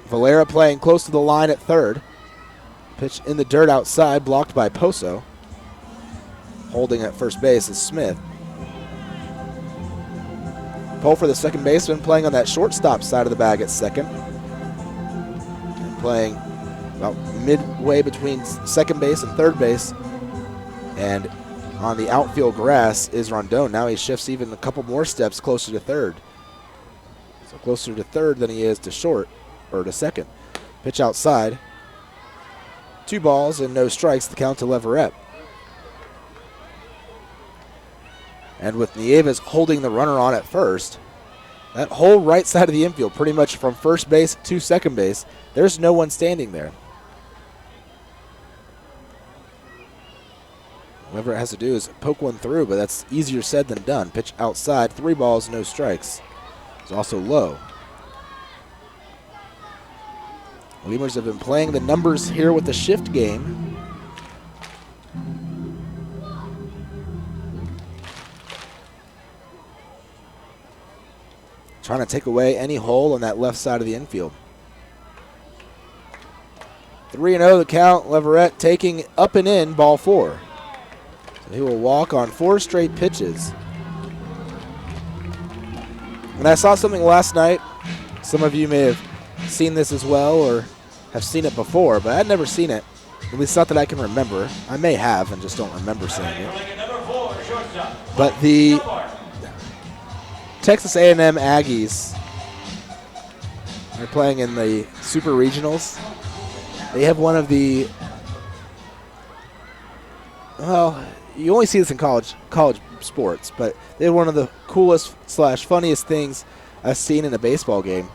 Valera playing close to the line at third. Pitch in the dirt outside, blocked by Poso. Holding at first base is Smith. Pulfer, the second baseman, playing on that shortstop side of the bag at second. And playing about midway between second base and third base. And on the outfield grass is Rondon. Now he shifts even a couple more steps closer to third. So closer to third than he is to short, or to second. Pitch outside. 2 balls and no strikes, the count to Leverett. And with Nieves holding the runner on at first, that whole right side of the infield, pretty much from first base to second base, there's no one standing there. Whatever it has to do is poke one through, but that's easier said than done. Pitch outside, 3 balls, no strikes. It's also low. Lemurs have been playing the numbers here with the shift game. Trying to take away any hole on that left side of the infield. 3-0 the count. Leverett taking up and in, ball 4. So he will walk on 4 straight pitches. And I saw something last night. Some of you may have seen this as well or have seen it before, but I'd never seen it. At least not that I can remember. I may have and just don't remember seeing it. But the Texas A&M Aggies are playing in the Super Regionals. They have one of the, well, you only see this in college sports, but they have one of the coolest / funniest things I've seen in a baseball game.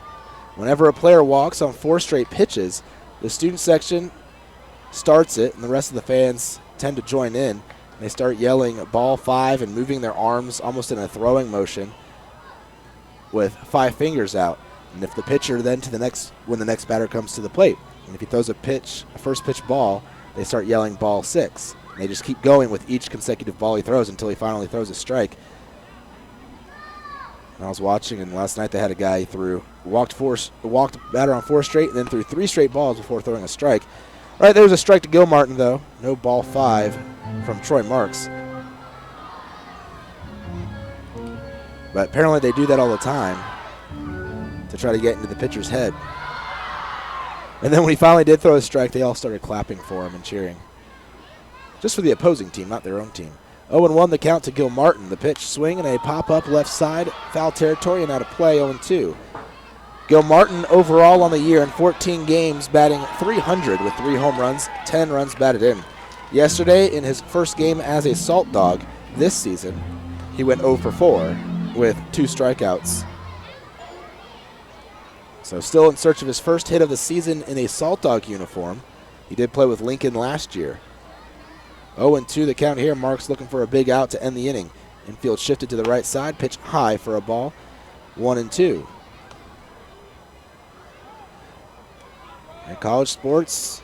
Whenever a player walks on 4 straight pitches, the student section starts it, and the rest of the fans tend to join in. They start yelling ball 5 and moving their arms almost in a throwing motion with 5 fingers out. And if the pitcher then when the next batter comes to the plate, and if he throws a first pitch ball, they start yelling ball 6. And they just keep going with each consecutive ball he throws until he finally throws a strike. And I was watching, and last night they had a guy walked batter on 4 straight, and then threw 3 straight balls before throwing a strike. All right, there was a strike to Gil Martin, though. No ball 5 from Troy Marks. But apparently they do that all the time to try to get into the pitcher's head. And then when he finally did throw a strike, they all started clapping for him and cheering. Just for the opposing team, not their own team. 0-1 the count to Gil Martin. The pitch, swing, and a pop-up left side, foul territory, and out of play, 0-2. Gil Martin overall on the year in 14 games, batting .300 with 3 home runs, 10 runs batted in. Yesterday, in his first game as a Saltdog this season, he went 0 for 4 with 2 strikeouts. So still in search of his first hit of the season in a Saltdog uniform. He did play with Lincoln last year. 0-2 the count here. Marks looking for a big out to end the inning. Infield shifted to the right side, pitch high for a ball. 1-2. In college sports,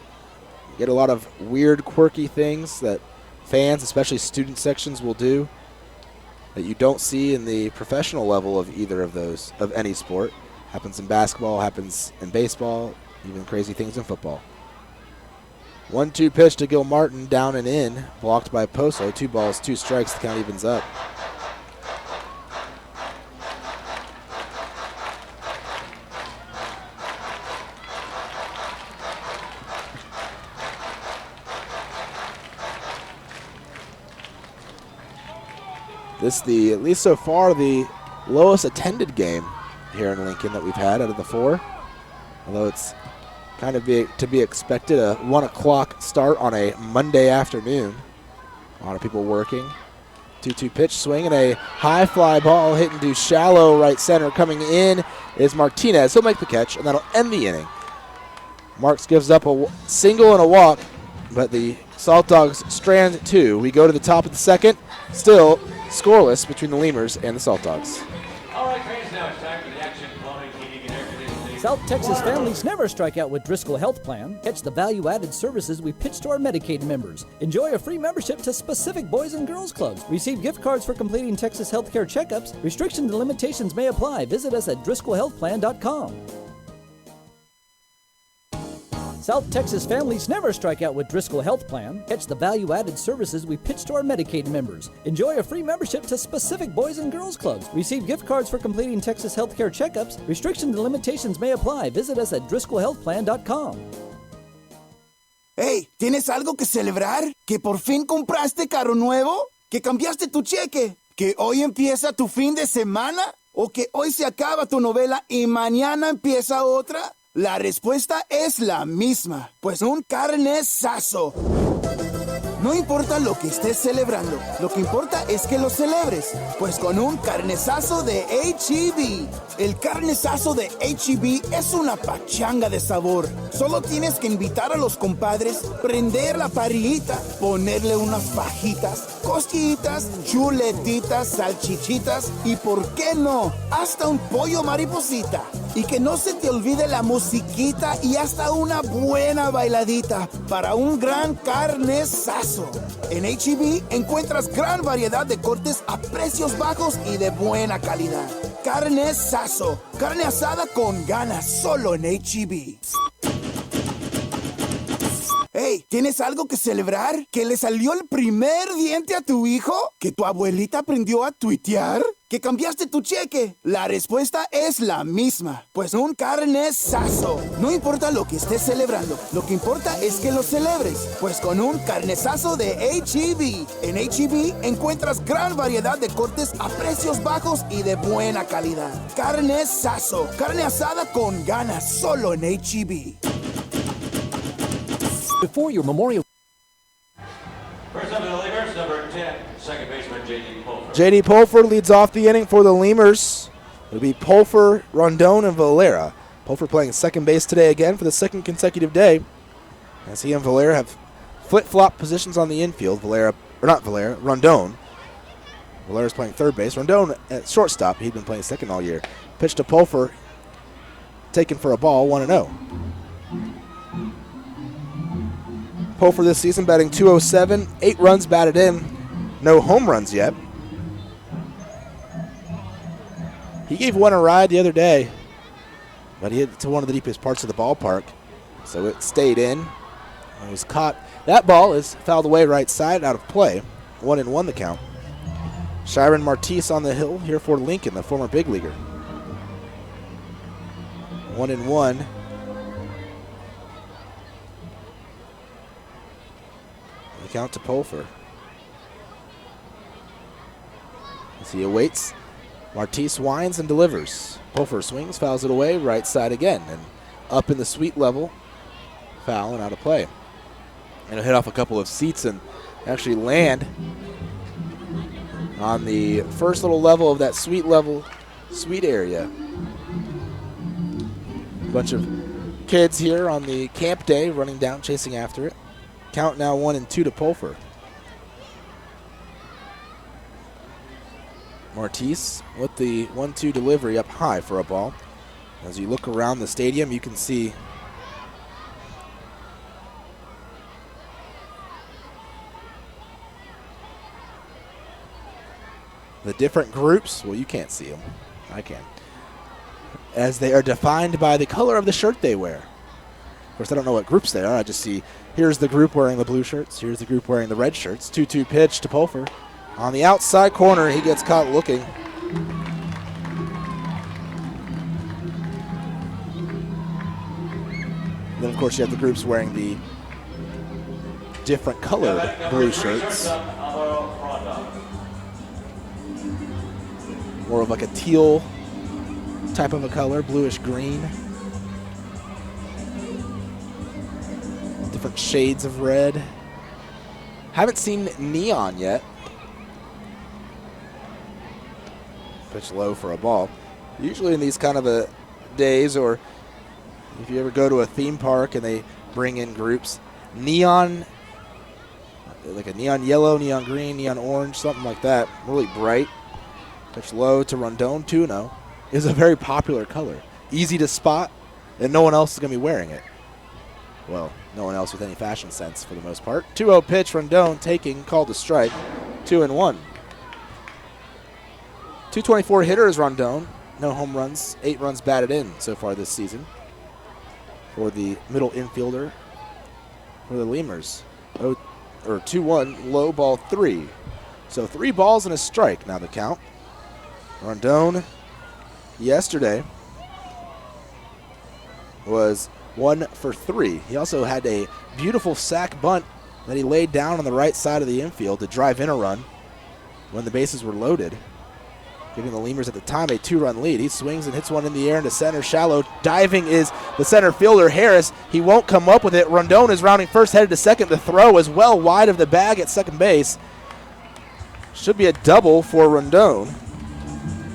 you get a lot of weird, quirky things that fans, especially student sections, will do that you don't see in the professional level of either of those, of any sport. Happens in basketball, happens in baseball, even crazy things in football. 1-2 pitch to Gil Martin, down and in, blocked by Poso. 2 balls, 2 strikes, the count evens up. This is at least so far, the lowest attended game here in Lincoln that we've had out of the 4. Although it's kind of to be expected, a 1 o'clock start on a Monday afternoon. A lot of people working. 2-2 pitch swing and a high fly ball hit into shallow right center. Coming in is Martinez. He'll make the catch, and that'll end the inning. Marks gives up a single and a walk, but the Saltdogs strand 2. We go to the top of the second. Still scoreless between the Lemurs and the Saltdogs. All right, fans, now it's time for the action. Plumbing, heating, and air conditioning. South Texas families never strike out with Driscoll Health Plan. Catch the value-added services we pitch to our Medicaid members. Enjoy a free membership to specific boys and girls clubs. Receive gift cards for completing Texas healthcare checkups. Restrictions and limitations may apply. Visit us at DriscollHealthPlan.com. South Texas families never strike out with Driscoll Health Plan. Catch the value-added services we pitch to our Medicaid members. Enjoy a free membership to specific boys and girls clubs. Receive gift cards for completing Texas healthcare checkups. Restrictions and limitations may apply. Visit us at DriscollHealthPlan.com. Hey, ¿tienes algo que celebrar? ¿Que por fin compraste carro nuevo? ¿Que cambiaste tu cheque? ¿Que hoy empieza tu fin de semana? ¿O que hoy se acaba tu novela y mañana empieza otra? La respuesta es la misma, pues un carnesazo. No importa lo que estés celebrando, lo que importa es que lo celebres, pues con un carnesazo de H-E-B. El carnesazo de H-E-B es una pachanga de sabor. Solo tienes que invitar a los compadres, prender la parrillita, ponerle unas fajitas, costillitas, chuletitas, salchichitas y, ¿por qué no?, hasta un pollo mariposita. Y que no se te olvide la musiquita y hasta una buena bailadita para un gran carnesazo. En H-E-B encuentras gran variedad de cortes a precios bajos y de buena calidad. Carnesazo, carne asada con ganas, solo en H-E-B. Hey, ¿tienes algo que celebrar? ¿Que le salió el primer diente a tu hijo? ¿Que tu abuelita aprendió a tuitear? ¿Que cambiaste tu cheque? La respuesta es la misma, pues un carnesazo. No importa lo que estés celebrando, lo que importa es que lo celebres, pues con un carnesazo de H-E-B. En H-E-B encuentras gran variedad de cortes a precios bajos y de buena calidad. Carnesazo, carne asada con ganas, solo en H-E-B. Before your Memorial. First up in the Lemurs, number 10, second baseman J.D. Pulford. J.D. Pulford leads off the inning for the Lemurs. It'll be Pulford, Rondon, and Valera. Pulford playing second base today again for the second consecutive day, as he and Valera have flip-flop positions on the infield. Rondon. Valera's playing third base. Rondon at shortstop. He'd been playing second all year. Pitch to Pulford, taken for a ball, 1-0. Pulford this season batting .207, 8 runs batted in, no home runs yet. He gave one a ride the other day, but he hit it to one of the deepest parts of the ballpark, so it stayed in. It was caught. That ball is fouled away right side, out of play. 1-1 the count. Shiren Martis on the hill here for Lincoln, the former big leaguer. 1-1. Count to Pulford. As he awaits, Martis winds and delivers. Pulford swings, fouls it away, right side again, and up in the sweet level, foul and out of play. And hit off a couple of seats and actually land on the first little level of that suite area. A bunch of kids here on the camp day running down, chasing after it. Count now 1-2 to Pulfer. Martise with the 1-2 delivery up high for a ball. As you look around the stadium, you can see the different groups. Well, you can't see them. I can. As they are defined by the color of the shirt they wear. Of course, I don't know what groups they are. I just see here's the group wearing the blue shirts. Here's the group wearing the red shirts. 2-2 pitch to Pulfer. On the outside corner, he gets caught looking. Then, of course, you have the groups wearing the different colored blue shirts. More of like a teal type of a color, bluish green. Different shades of red. Haven't seen neon yet. Pitch low for a ball. Usually in these kind of days, or if you ever go to a theme park and they bring in groups, neon, like a neon yellow, neon green, neon orange, something like that, really bright. Pitch low to Rondon, 2-0, is a very popular color. Easy to spot, and no one else is going to be wearing it. Well, no one else with any fashion sense for the most part. 2-0 pitch, Rondon taking, called a strike, 2-1. 224 hitter is Rondon. No home runs, 8 runs batted in so far this season for the middle infielder for the Lemurs. 2-1, low ball 3. So 3 balls and a strike now the count. Rondon yesterday was 1 for 3. He also had a beautiful sac bunt that he laid down on the right side of the infield to drive in a run when the bases were loaded, giving the Lemurs at the time a 2-run lead. He swings and hits one in the air into center, shallow. Diving is the center fielder, Harris. He won't come up with it. Rondon is rounding first, headed to second. The throw is well wide of the bag at second base. Should be a double for Rondon.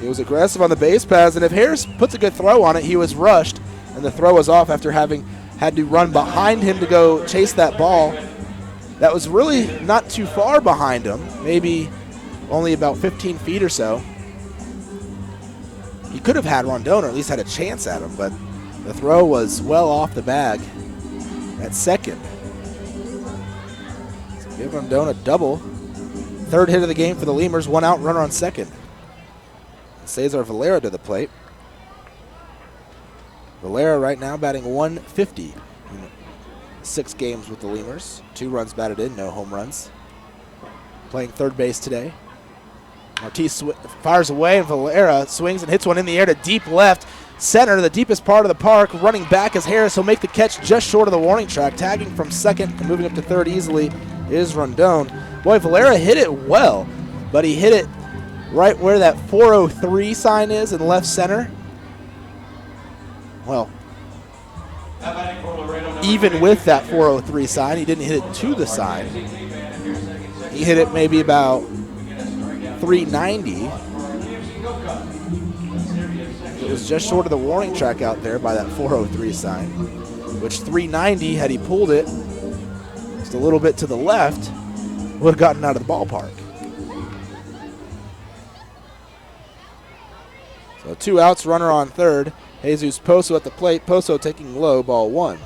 He was aggressive on the base paths, and if Harris puts a good throw on it, he was rushed, and the throw was off after having had to run behind him to go chase that ball. That was really not too far behind him, maybe only about 15 feet or so. He could have had Rondon, or at least had a chance at him, but the throw was well off the bag at second. So give Rondon a double. Third hit of the game for the Lemurs, 1 out, runner on second. Cesar Valera to the plate. Valera right now batting 150 in 6 games with the Lemurs. 2 runs batted in, no home runs. Playing third base today. Martise fires away, and Valera swings and hits one in the air to deep left center, the deepest part of the park. Running back as Harris will make the catch just short of the warning track. Tagging from second and moving up to third easily is Rondon. Boy, Valera hit it well, but he hit it right where that 403 sign is in left center. Well, even with that 403 sign, he didn't hit it to the sign. He hit it maybe about 390. It was just short of the warning track out there by that 403 sign, which 390, had he pulled it just a little bit to the left, would have gotten out of the ballpark. So 2 outs, runner on third. Jesus Poso at the plate. Poso taking low, ball 1.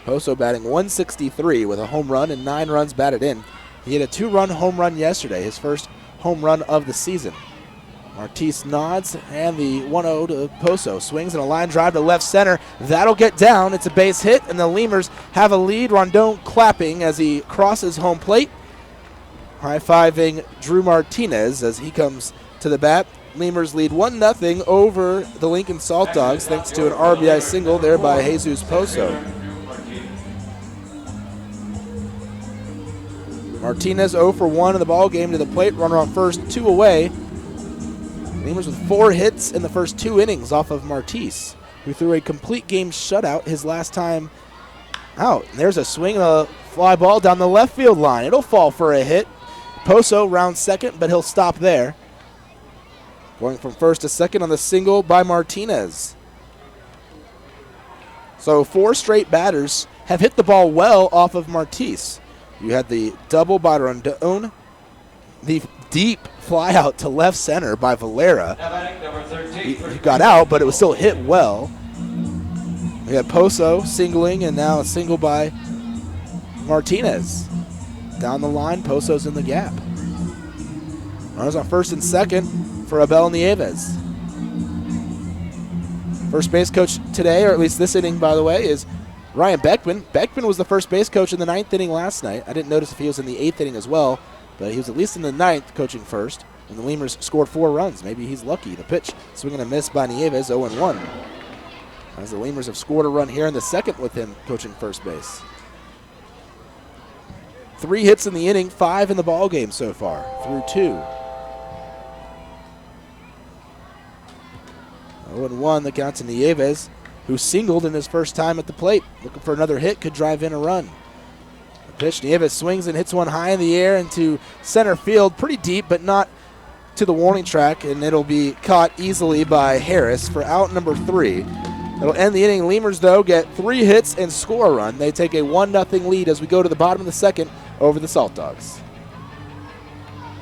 Poso batting 163 with a home run and 9 runs batted in. He hit a 2-run home run yesterday, his first home run of the season. Martise nods, and the 1-0 to Poso. Swings and a line drive to left center. That'll get down. It's a base hit, and the Lemurs have a lead. Rondon clapping as he crosses home plate. High-fiving Drew Martinez as he comes to the bat. Lemurs lead 1-0 over the Lincoln Saltdogs thanks to an RBI single there by Jesus Poso. Martinez 0 for 1 in the ball game to the plate. Runner on first, 2 away. Lemurs with 4 hits in the first 2 innings off of Martise, who threw a complete game shutout his last time Out. And there's a swing, a fly ball down the left field line. It'll fall for a hit. Poso rounds second, but he'll stop there. Going from first to second on the single by Martinez. So 4 straight batters have hit the ball well off of Martis. You had the double by Rondon, the deep fly out to left center by Valera. He got out, but it was still hit well. We had Poso singling, and now a single by Martinez. Down the line, Poso's in the gap. Runners on first and second for Abel Nieves. First base coach today, or at least this inning, by the way, is Ryan Beckman. Beckman was the first base coach in the 9th inning last night. I didn't notice if he was in the 8th inning as well, but he was at least in the 9th coaching first, and the Lemurs scored 4 runs. Maybe he's lucky. The pitch, swing and a miss by Nieves, 0-1. As the Lemurs have scored a run here in the second with him coaching first base. 3 hits in the inning, 5 in the ball game so far, through 2. 0-1, the count to Nieves, who singled in his first time at the plate. Looking for another hit, could drive in a run. The pitch, Nieves swings and hits one high in the air into center field, pretty deep, but not to the warning track, and it'll be caught easily by Harris for out number 3. It'll end the inning. Lemurs, though, get 3 hits and score a run. They take a 1-0 lead as we go to the bottom of the second over the Saltdogs.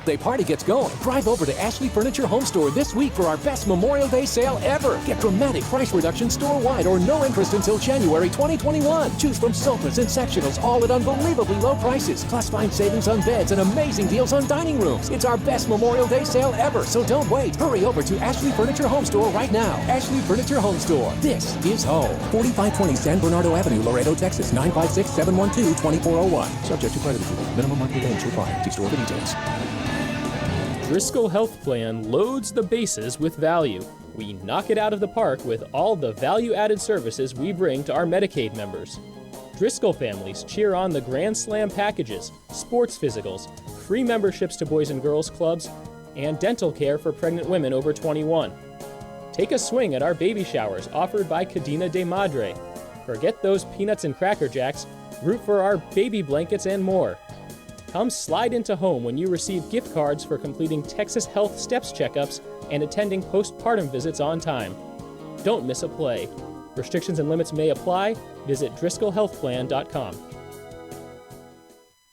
Day party gets going. Drive over to Ashley Furniture Home Store this week for our best Memorial Day sale ever. Get dramatic price reduction store-wide or no interest until January 2021. Choose from sofas and sectionals, all at unbelievably low prices. Plus find savings on beds and amazing deals on dining rooms. It's our best Memorial Day sale ever, so don't wait. Hurry over to Ashley Furniture Home Store right now. Ashley Furniture Home Store. This is home. 4520 San Bernardo Avenue, Laredo, Texas. 956-712-2401. Subject to credit approval. Minimum monthly payments required. See store for details. Driscoll Health Plan loads the bases with value. We knock it out of the park with all the value-added services we bring to our Medicaid members. Driscoll families cheer on the Grand Slam packages, sports physicals, free memberships to Boys and Girls Clubs, and dental care for pregnant women over 21. Take a swing at our baby showers offered by Cadena de Madre. Forget those peanuts and Cracker Jacks, root for our baby blankets and more. Come slide into home when you receive gift cards for completing Texas Health Steps checkups and attending postpartum visits on time. Don't miss a play. Restrictions and limits may apply. Visit DriscollHealthPlan.com.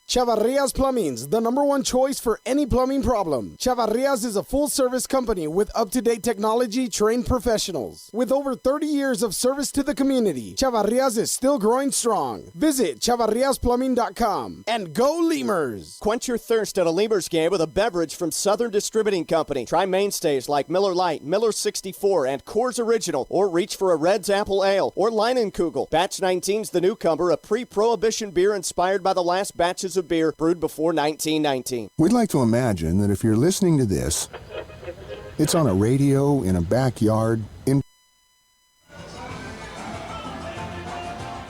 Chavarrias Plumbing's the #1 choice for any plumbing problem. Chavarrias is a full-service company with up-to-date technology, trained professionals. With over 30 years of service to the community, Chavarrias is still growing strong. Visit chavarriasplumbing.com and go Lemurs! Quench your thirst at a Lemurs game with a beverage from Southern Distributing Company. Try mainstays like Miller Lite, Miller 64, and Coors Original, or reach for a Red's Apple Ale or Leinenkugel. Batch 19's the newcomer, a pre-prohibition beer inspired by the last batches of beer brewed before 1919. We'd like to imagine that if you're listening to this, it's on a radio in a backyard in.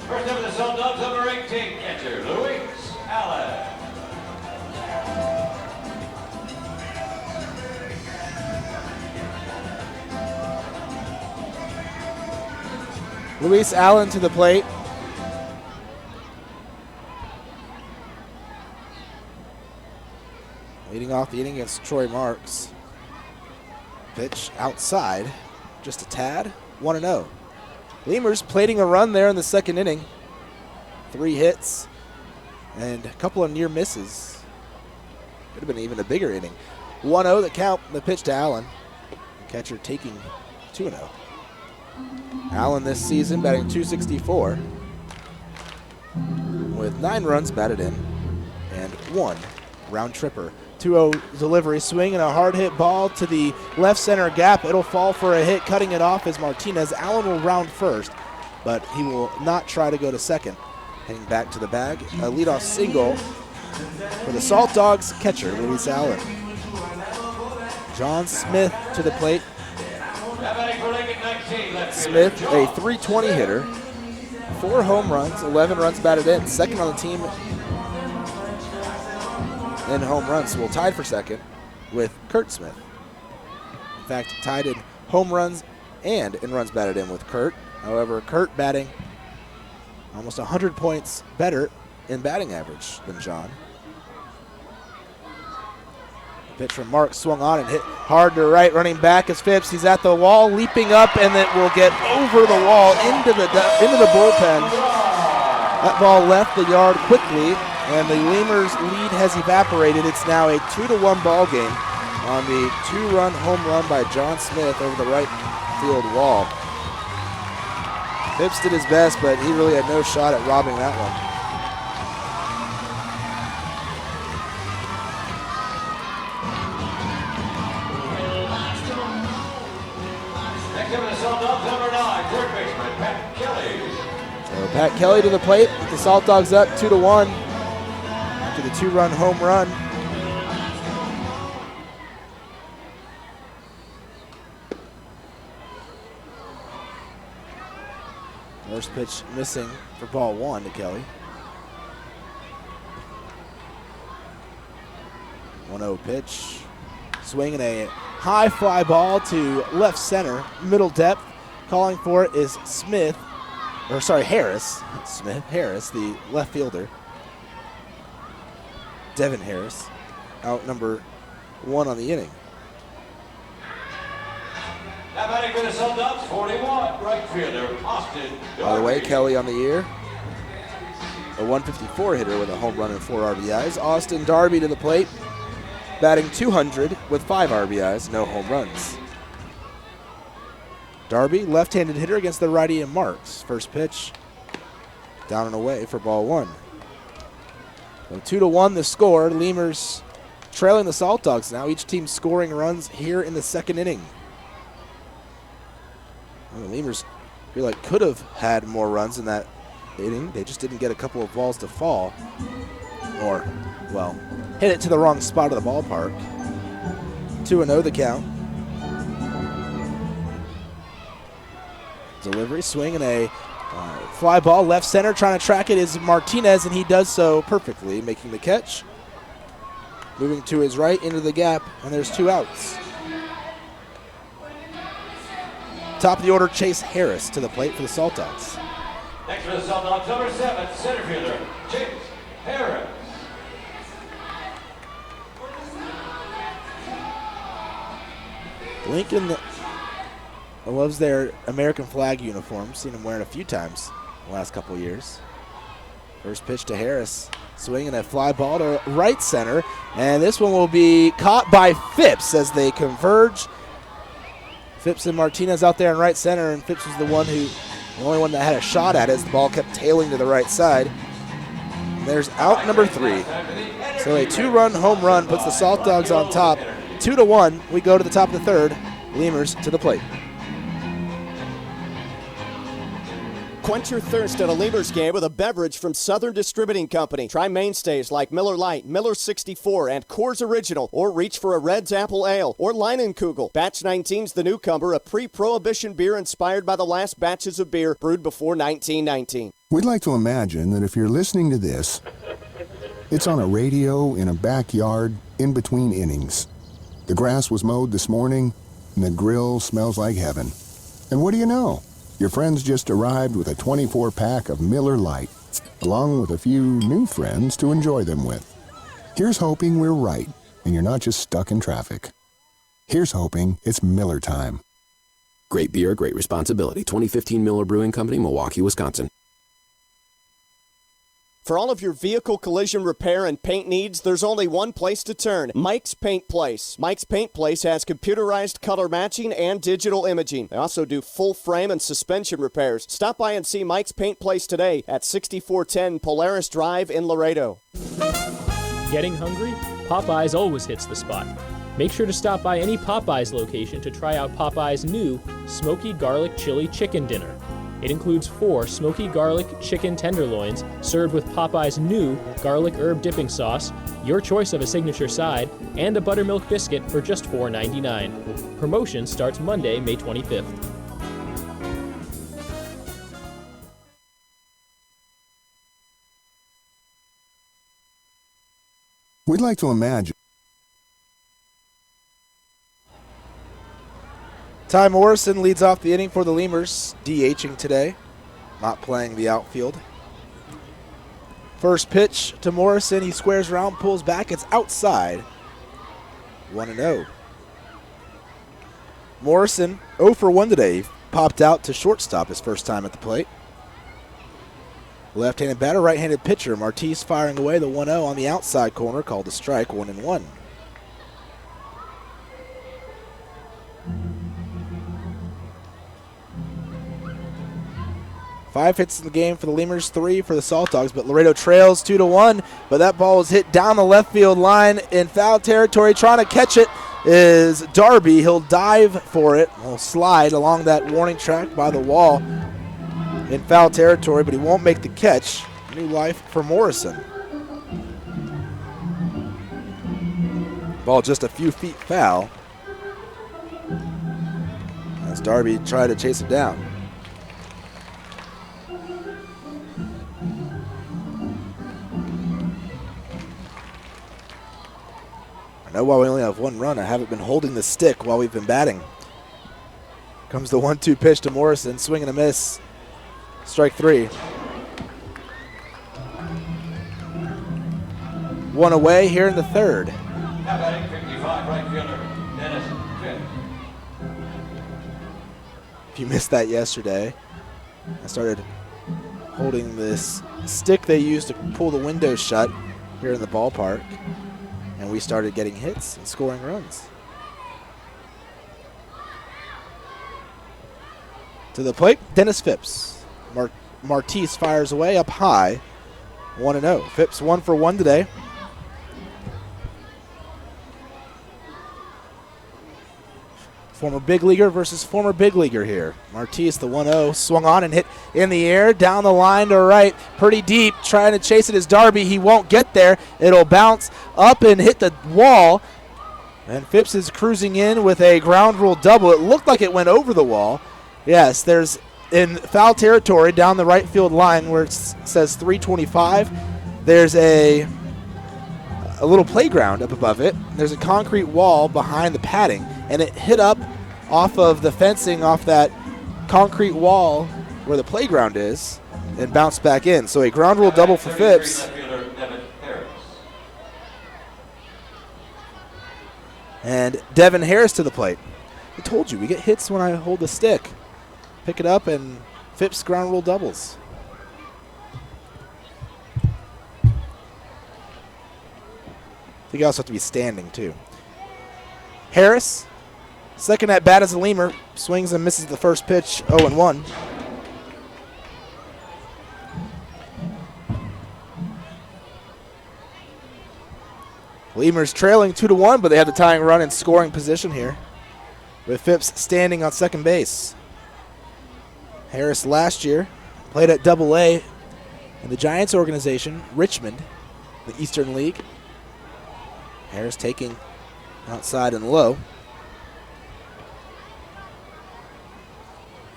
First up, the Saltdogs, number 18, catcher Luis Allen. Luis Allen to the plate. Leading off the inning against Troy Marks. Pitch outside, just a tad, 1-0. Lemurs plating a run there in the second inning. 3 hits and a couple of near misses. Could have been even a bigger inning. 1-0 the count, the pitch to Allen. The catcher taking 2-0. Allen this season batting .264 with 9 runs batted in and 1 round tripper. 2-0 delivery, swing and a hard hit ball to the left center gap. It'll fall for a hit, cutting it off is Martinez. Allen will round first, but he will not try to go to second. Heading back to the bag, a leadoff single for the Saltdogs catcher, Luis Allen. John Smith to the plate. Smith, a .320 hitter, 4 home runs, 11 runs batted in, second on the team in home runs. Well, tied for second with Kurt Smith. In fact, tied in home runs and in runs batted in with Kurt. However, Kurt batting almost 100 points better in batting average than John. The pitch from Mark swung on and hit hard to right, running back is Phipps. He's at the wall, leaping up, and it will get over the wall into the bullpen. That ball left the yard quickly, and the Lemurs' lead has evaporated. It's now a 2-1 ball game on the 2-run home run by John Smith over the right field wall. Phipps did his best, but he really had no shot at robbing that one. Next up, the Saltdogs, number 9, third baseman Pat Kelly. So Pat Kelly to the plate with the Saltdogs up 2-1 after the 2-run home run. First pitch missing for ball 1 to Kelly. 1-0 pitch. Swinging a high fly ball to left center, middle depth. Calling for it is Harris. Smith, Harris, the left fielder. Devin Harris, out number 1 on the inning. Now batting for the Saltdogs, 41, right fielder Austin Darby. By the way, Kelly on the year, a 154 hitter with a home run and 4 RBIs. Austin Darby to the plate, batting 200 with 5 RBIs, no home runs. Darby, left-handed hitter against the righty and Marks. First pitch, down and away for ball 1. So 2-1 the score. Lemurs trailing the Saltdogs now. Each team scoring runs here in the second inning. Well, the Lemurs feel like could have had more runs in that inning. They just didn't get a couple of balls to fall. Or, well, hit it to the wrong spot of the ballpark. 2-0 the count. Delivery, swing, and a fly ball left center. Trying to track it is Martinez, and he does so perfectly, making the catch. Moving to his right into the gap, and there's 2 outs. Top of the order, Chase Harris to the plate for the Saltdogs. Next for the Saltdogs, number 7, center fielder Chase Harris. Lincoln loves their American flag uniforms. Seen them wearing a few times the last couple of years. First pitch to Harris. Swinging a fly ball to right center. And this one will be caught by Phipps as they converge. Phipps and Martinez out there in right center, and Phipps was the only one that had a shot at it as the ball kept tailing to the right side. And there's out number 3. So a 2-run home run puts the Saltdogs on top. 2-1, we go to the top of the third. Lemurs to the plate. Quench your thirst at a Lemurs game with a beverage from Southern Distributing Company. Try mainstays like Miller Lite, Miller 64, and Coors Original, or reach for a Red's Apple Ale or Leinenkugel. Batch 19's the newcomer, a pre-prohibition beer inspired by the last batches of beer brewed before 1919. We'd like to imagine that if you're listening to this, it's on a radio in a backyard in between innings. The grass was mowed this morning, and the grill smells like heaven. And what do you know? Your friends just arrived with a 24-pack of Miller Lite, along with a few new friends to enjoy them with. Here's hoping we're right, and you're not just stuck in traffic. Here's hoping it's Miller time. Great beer, great responsibility. 2015 Miller Brewing Company, Milwaukee, Wisconsin. For all of your vehicle collision repair and paint needs, there's only one place to turn, Mike's Paint Place. Mike's Paint Place has computerized color matching and digital imaging. They also do full frame and suspension repairs. Stop by and see Mike's Paint Place today at 6410 Polaris Drive in Laredo. Getting hungry? Popeyes always hits the spot. Make sure to stop by any Popeyes location to try out Popeyes' new Smoky Garlic Chili Chicken Dinner. It includes 4 smoky garlic chicken tenderloins served with Popeye's new garlic herb dipping sauce, your choice of a signature side, and a buttermilk biscuit for just $4.99. Promotion starts Monday, May 25th. We'd like to imagine. Ty Morrison leads off the inning for the Lemurs, DHing today, not playing the outfield. First pitch to Morrison. He squares around, pulls back. It's outside. 1-0. Morrison 0 for 1 today. He popped out to shortstop his first time at the plate. Left-handed batter, right-handed pitcher. Martise firing away the 1-0 on the outside corner, called a strike, 1-1. Five hits in the game for the Lemurs, 3 for the Saltdogs, but Laredo trails 2-1. But that ball was hit down the left field line in foul territory. Trying to catch it is Darby. He'll dive for it. He'll slide along that warning track by the wall in foul territory, but he won't make the catch. New life for Morrison. Ball just a few feet foul as Darby tried to chase it down. I know while we only have 1 run, I haven't been holding the stick while we've been batting. Comes the 1-2 pitch to Morrison, swing and a miss. Strike 3. 1 away here in the third. Now batting 55, right fielder Dennis Fifth. If you missed that yesterday, I started holding this stick they use to pull the windows shut here in the ballpark, and we started getting hits and scoring runs. To the plate, Dennis Phipps. Martise fires away up high, 1-0. Phipps 1 for 1 today. Former big leaguer versus former big leaguer here. Martise, the 1-0, swung on and hit in the air, down the line to right, pretty deep, trying to chase it is Darby. He won't get there. It'll bounce up and hit the wall. And Phipps is cruising in with a ground rule double. It looked like it went over the wall. Yes, there's in foul territory down the right field line where it says 325. There's a little playground up above it. There's a concrete wall behind the padding, and it hit up off of the fencing off that concrete wall where the playground is and bounced back in. So a ground rule double for Phipps. And Devin Harris to the plate. I told you, we get hits when I hold the stick. Pick it up, and Phipps ground rule doubles. I think you also have to be standing, too. Harris, second at bat as a Lemur, swings and misses the first pitch, 0-1. Lemurs trailing 2-1, but they have the tying run in scoring position here, with Phipps standing on second base. Harris last year played at Double-A in the Giants organization, Richmond, the Eastern League. Harris taking outside and low.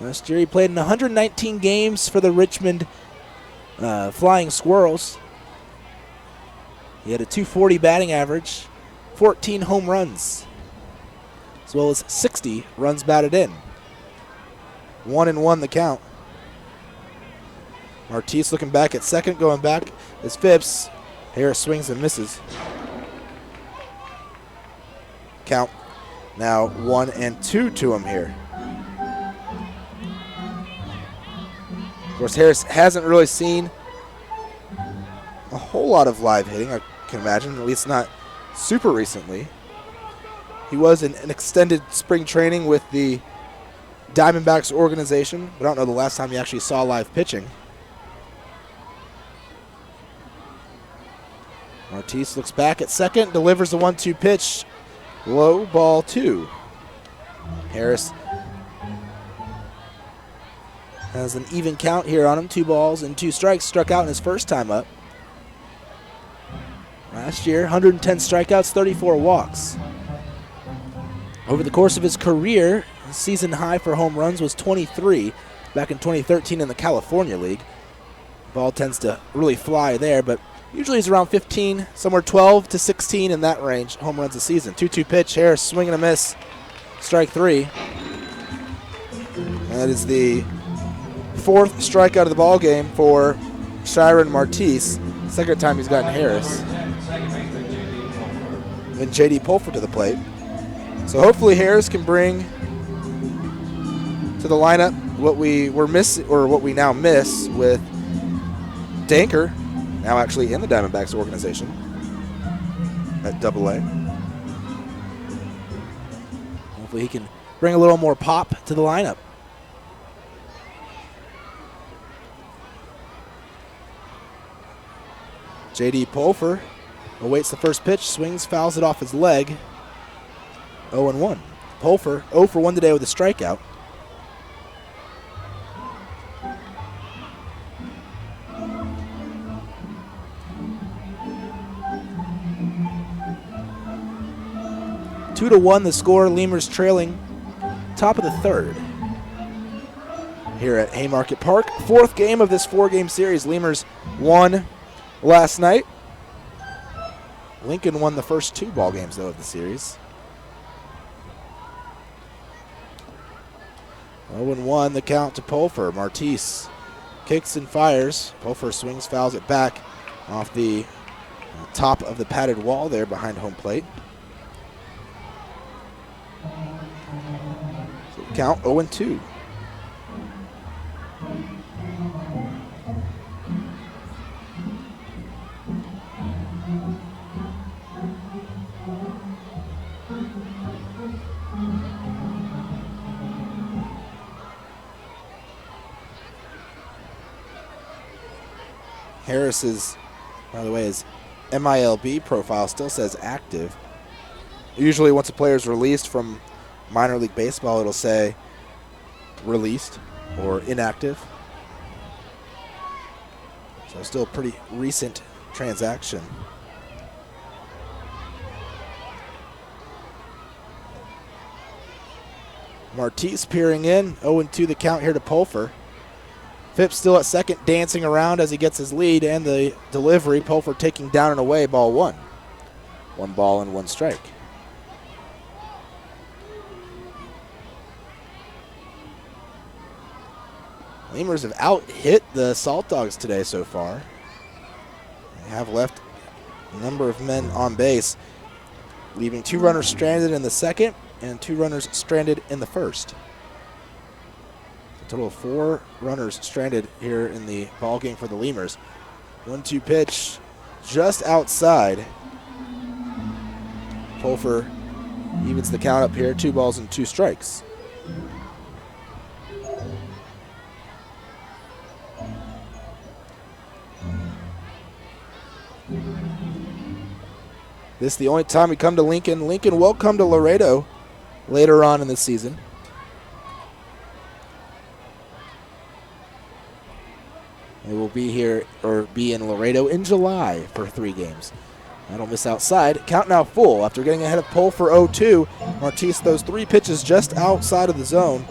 Last year he played in 119 games for the Richmond Flying Squirrels. He had a .240 batting average, 14 home runs, as well as 60 runs batted in. 1-1 the count. Martise looking back at second, going back is Phipps. Harris swings and misses. Count now 1-2 to him here. Of course, Harris hasn't really seen a whole lot of live hitting, I can imagine, at least not super recently. He was in an extended spring training with the Diamondbacks organization, but I don't know the last time he actually saw live pitching. Martise looks back at second, delivers the 1-2 pitch. Low, ball 2. Harris has an even count here on him. 2 balls and 2 strikes. Struck out in his first time up. Last year, 110 strikeouts, 34 walks. Over the course of his career, his season high for home runs was 23 back in 2013 in the California League. Ball tends to really fly there, but usually he's around 15, somewhere 12 to 16 in that range, home runs a season. 2-2 pitch, Harris swing and a miss, strike 3. That is the 4th strikeout of the ball game for Shiren Martise. Second time he's gotten Harris. And J.D. Pulford to the plate. So hopefully Harris can bring to the lineup what we were missing, or what we now miss with Danker, now actually in the Diamondbacks organization at AA. Hopefully he can bring a little more pop to the lineup. J.D. Pulford awaits the first pitch, swings, fouls it off his leg. 0-1. Pulford 0 for 1 today with a strikeout. Two to 1 the score. Lemurs trailing top of the third here at Haymarket Park. Fourth game of this 4-game series. Lemurs won last night. Lincoln won the first 2 ball games though of the series. 0-1 the count to Pulford. Martise kicks and fires. Pulford swings, fouls it back off the top of the padded wall there behind home plate. So count 0-2. Harris's, by the way, his MILB profile still says active. Usually once a player is released from minor league baseball, it'll say released or inactive. So still a pretty recent transaction. Martise peering in, 0-2 the count here to Pulford. Phipps still at second, dancing around as he gets his lead, and the delivery, Pulford taking down and away, ball 1. 1 ball and 1 strike. Lemurs have out-hit the Saltdogs today so far. They have left a number of men on base, leaving 2 runners stranded in the second and 2 runners stranded in the first. A total of 4 runners stranded here in the ball game for the Lemurs. 1-2 pitch just outside. Pulford evens the count up here, 2 balls and 2 strikes. This is the only time we come to Lincoln. Lincoln will come to Laredo later on in the season. They will be here, or be in Laredo in July for 3 games. That'll miss outside. Count now full after getting ahead of Pulford 0-2. Martise those 3 pitches just outside of the zone.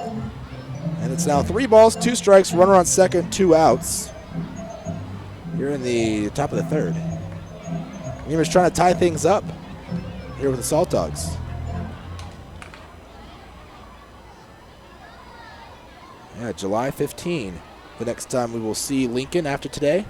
And it's now 3 balls, 2 strikes, runner on second, 2 outs. Here in the top of the third. Lemurs trying to tie things up here with the Saltdogs. Yeah, July 15. The next time we will see Lincoln after today.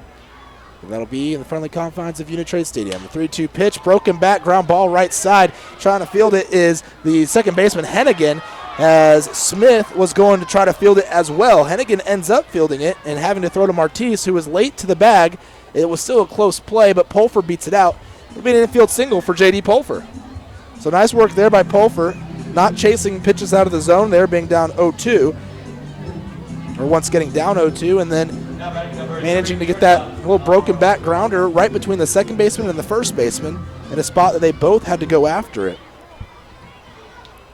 And that'll be in the friendly confines of Uni-Trade Stadium. The 3-2 pitch, broken back, ground ball right side. Trying to field it is the second baseman, Hennigan, as Smith was going to try to field it as well. Hennigan ends up fielding it and having to throw to Martise, who was late to the bag. It was still a close play, but Pulford beats it out. It'll be an infield single for J.D. Pulford. So nice work there by Pulford, not chasing pitches out of the zone there, being down 0-2. Or once getting down 0-2, and then managing to get that little broken back grounder right between the second baseman and the first baseman in a spot that they both had to go after it.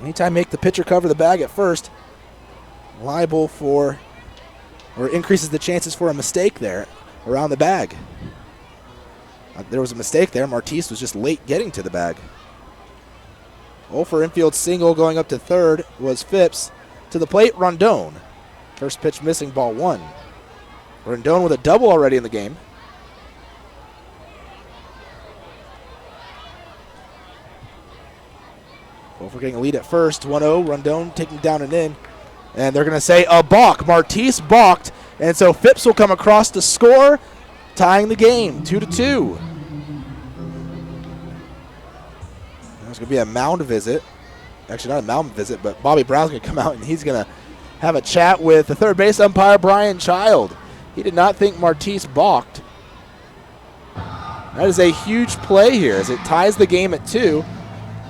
Anytime make the pitcher cover the bag at first, liable for, or increases the chances for a mistake there around the bag. There was a mistake there. Martise was just late getting to the bag. 0 for infield single going up to third was Phipps. To the plate, Rondon. First pitch missing, ball 1. Rondon with a double already in the game. Pulford getting a lead at first, 1-0. Rondon taking down and in. And they're going to say a balk. Martise balked. And so Phipps will come across to score tying the game, 2-2. There's going to be a mound visit. Actually, not a mound visit, but Bobby Brown's going to come out and he's going to have a chat with the third base umpire, Brian Child. He did not think Martise balked. That is a huge play here as it ties the game at 2.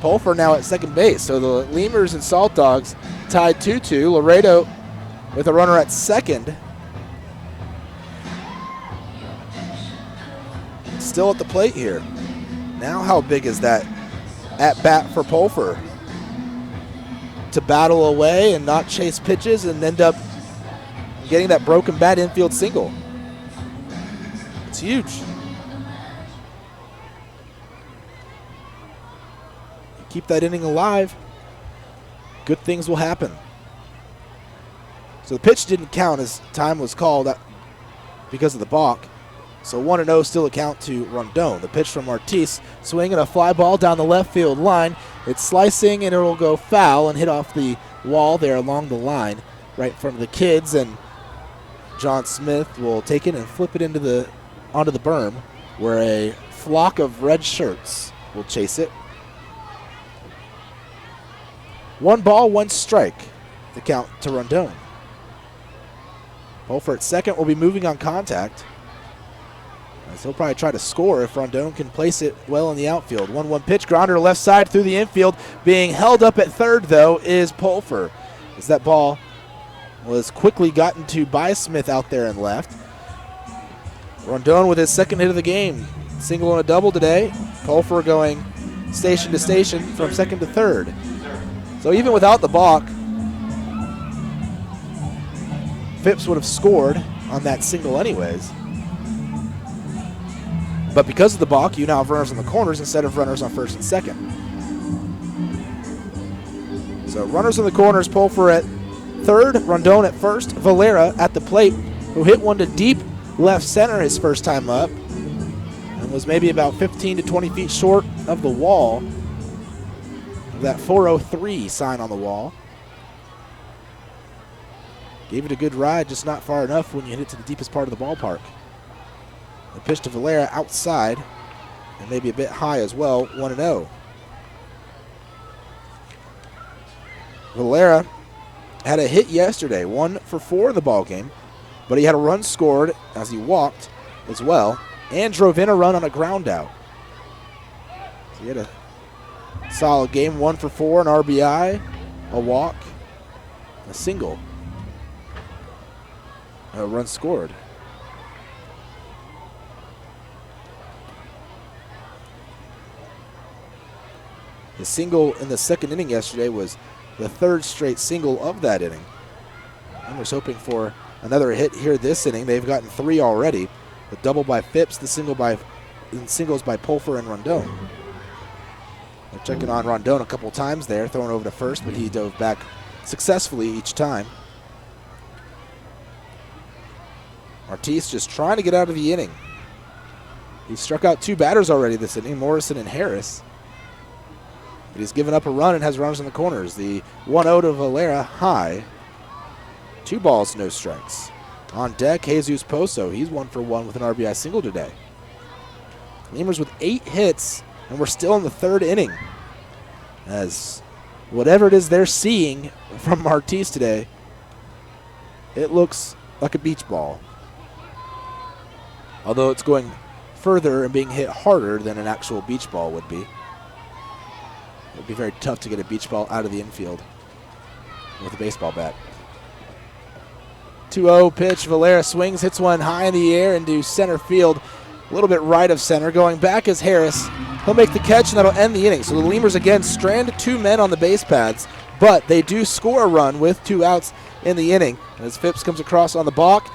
Pulfer now at second base. So the Lemurs and Saltdogs tied 2-2. Laredo with a runner at second. Still at the plate here. Now how big is that at bat for Pulfer? To battle away and not chase pitches and end up getting that broken bat infield single. It's huge. Keep that inning alive, good things will happen. So the pitch didn't count as time was called because of the balk. So 1-0 still a count to Rondon. The pitch from Martise, swinging a fly ball down the left field line. It's slicing and it will go foul and hit off the wall there along the line right in front of the kids. And John Smith will take it and flip it onto the berm where a flock of red shirts will chase it. 1 ball, 1 strike, the count to Rondon. Pulfer at second will be moving on contact. As he'll probably try to score if Rondon can place it well in the outfield. 1-1 pitch, grounder left side through the infield. Being held up at third, though, is Pulfer. As that ball was quickly gotten to by Smith out there and left. Rondon with his second hit of the game. Single and a double today. Pulfer going station to station from second to third. So even without the balk, Phipps would have scored on that single anyways. But because of the balk, you now have runners on the corners instead of runners on first and second. So runners on the corners, Pulfer at third, Rondon at first, Valera at the plate, who hit one to deep left center his first time up and was maybe about 15 to 20 feet short of the wall. That 403 sign on the wall. Gave it a good ride, just not far enough when you hit it to the deepest part of the ballpark. The pitch to Valera outside, and maybe a bit high as well, 1-0. Valera had a hit yesterday, 1 for 4 in the ball game, but he had a run scored as he walked as well, and drove in a run on a ground out. So he had a solid game, 1 for 4, an RBI, a walk, a single, a run scored. The single in the second inning yesterday was the third straight single of that inning. And we're hoping for another hit here this inning. They've gotten 3 already. The double by Phipps, the singles by Pulfer and Rondon. They're checking on Rondon a couple times there, throwing over to first, but he dove back successfully each time. Martise just trying to get out of the inning. He struck out 2 batters already this inning, Morrison and Harris. But he's given up a run and has runners in the corners. The 1-0 to Valera high. 2 balls, no strikes. On deck, Jesus Poso. He's 1 for 1 with an RBI single today. Lemurs with 8 hits, and we're still in the third inning. As whatever it is they're seeing from Martise today, it looks like a beach ball. Although it's going further and being hit harder than an actual beach ball would be. It would be very tough to get a beach ball out of the infield with a baseball bat. 2-0 pitch. Valera swings, hits one high in the air into center field. A little bit right of center. Going back is Harris. He'll make the catch, and that'll end the inning. So the Lemurs again strand 2 men on the base paths, but they do score a run with 2 outs in the inning. As Phipps comes across on the balk,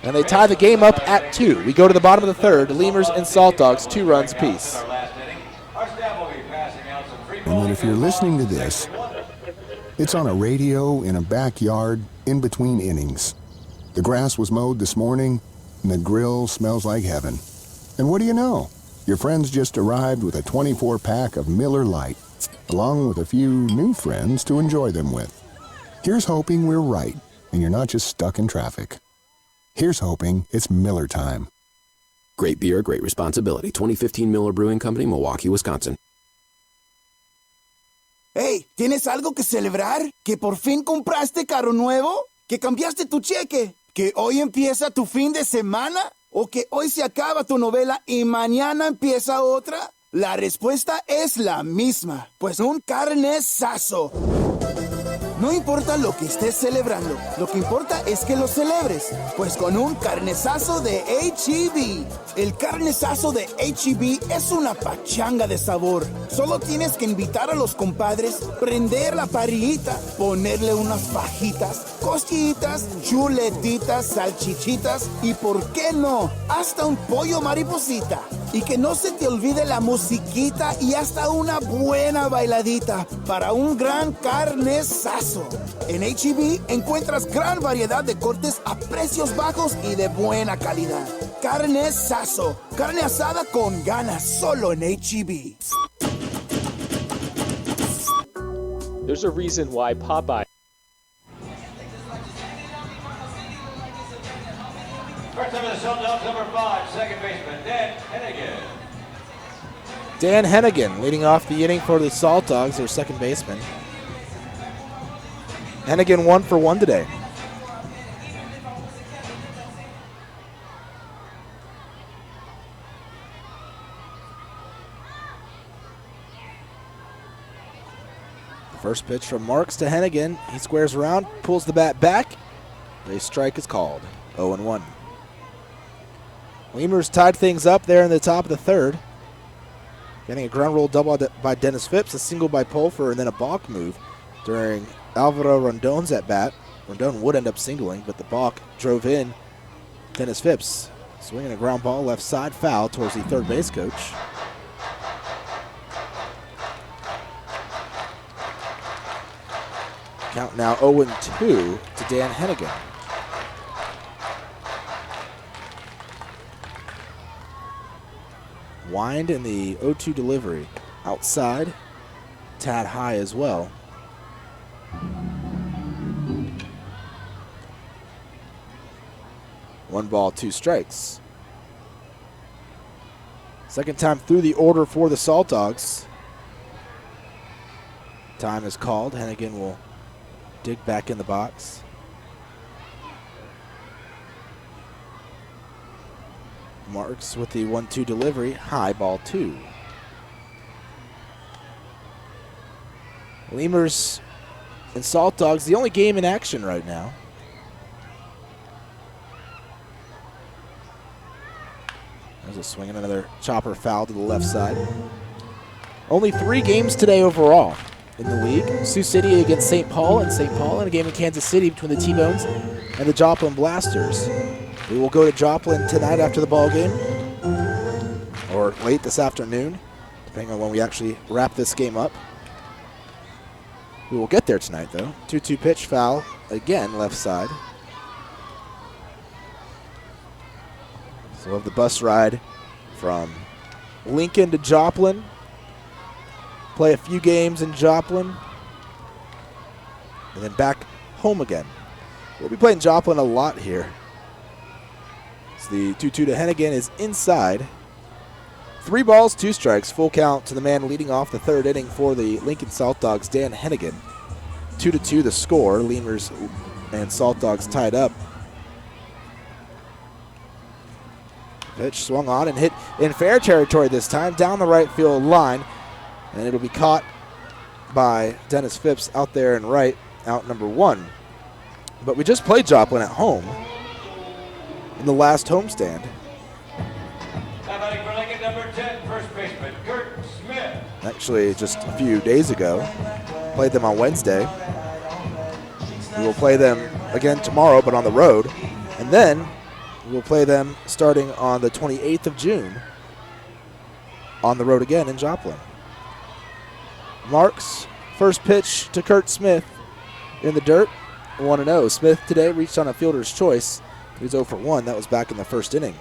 and they tie the game up at 2. We go to the bottom of the third. Lemurs and Saltdogs, 2 runs apiece. And then if you're listening to this, it's on a radio in a backyard in between innings. The grass was mowed this morning, and the grill smells like heaven. And what do you know? Your friends just arrived with a 24-pack of Miller Lite, along with a few new friends to enjoy them with. Here's hoping we're right, and you're not just stuck in traffic. Here's hoping it's Miller time. Great beer, great responsibility. 2015 Miller Brewing Company, Milwaukee, Wisconsin. Hey, ¿tienes algo que celebrar? ¿Que por fin compraste carro nuevo? ¿Que cambiaste tu cheque? ¿Que hoy empieza tu fin de semana? ¿O que hoy se acaba tu novela y mañana empieza otra? La respuesta es la misma, pues un carnesazo. No importa lo que estés celebrando, lo que importa es que lo celebres, pues con un carnesazo de H-E-B. El carnesazo de H-E-B es una pachanga de sabor. Solo tienes que invitar a los compadres, prender la parrillita, ponerle unas fajitas, costillitas, chuletitas, salchichitas y, ¿por qué no?, hasta un pollo mariposita. Y que no se te olvide la musiquita y hasta una buena bailadita para un gran carnesazo. En H-E-B encuentras gran variedad de cortes a precios bajos y de buena calidad. Carnesazo, carne asada con ganas, solo en H-E-B. There's a reason why Popeye. First time of the Saltdogs, number 5, second baseman, Dan Hennigan. Dan Hennigan leading off the inning for the Saltdogs, their second baseman. Hennigan 1 for 1 today. First pitch from Marks to Hennigan. He squares around, pulls the bat back. A strike is called. 0-1. Lemurs tied things up there in the top of the third. Getting a ground roll double by Dennis Phipps, a single by Pulfer, and then a balk move during Alvaro Rondon's at bat. Rondon would end up singling, but the balk drove in Dennis Phipps. Swinging a ground ball left side, foul towards the third base coach. Count now 0-2 to Dan Hennigan. Wind in the 0-2 delivery. Outside, tad high as well. One ball, two strikes. Second time through the order for the Saltdogs. Time is called. Hennigan will dig back in the box. Marks with the 1-2 delivery. High ball 2. Lemurs and Saltdogs, the only game in action right now. There's a swing and another chopper foul to the left side. Only 3 games today overall in the league. Sioux City against St. Paul, and a game in Kansas City between the T-Bones and the Joplin Blasters. We will go to Joplin tonight after the ball game, or late this afternoon, depending on when we actually wrap this game up. We will get there tonight, though. 2-2 pitch, foul, again, left side. So we'll have the bus ride from Lincoln to Joplin. Play a few games in Joplin, and then back home again. We'll be playing Joplin a lot here. So the 2-2 to Hennigan is inside. 3 balls, 2 strikes. Full count to the man leading off the third inning for the Lincoln Saltdogs, Dan Hennigan. 2-2 the score. Lemurs and Saltdogs tied up. Pitch swung on and hit in fair territory this time, down the right field line. And it'll be caught by Dennis Phipps out there in right, out number 1. But we just played Joplin at home in the last homestand. Batting for Lincoln, number 10, first baseman, Kurt Smith. Actually, just a few days ago. Played them on Wednesday. We will play them again tomorrow, but on the road. And then we will play them starting on the 28th of June on the road again in Joplin. Marks, first pitch to Kurt Smith in the dirt, 1-0. Smith today reached on a fielder's choice. He was 0 for 1. That was back in the first inning.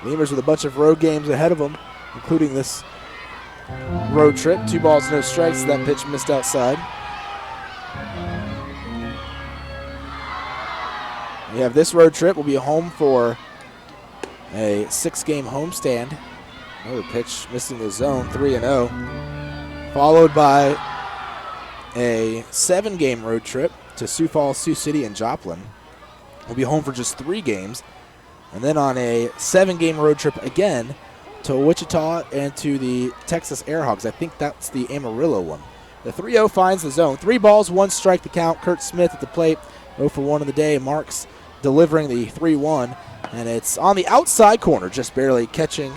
Lemurs with a bunch of road games ahead of them, including this road trip. 2 balls, no strikes. That pitch missed outside. We have this road trip. We'll be home for a 6-game homestand. Another pitch missing the zone, 3-0. Followed by a 7-game road trip to Sioux Falls, Sioux City, and Joplin. We'll be home for just 3 games. And then on a 7-game road trip again to Wichita and to the Texas Airhogs. I think that's the Amarillo one. The 3-0 finds the zone. 3 balls, 1 strike to count. Kurt Smith at the plate, 0 for 1 of the day. Marks delivering the 3-1. And it's on the outside corner, just barely catching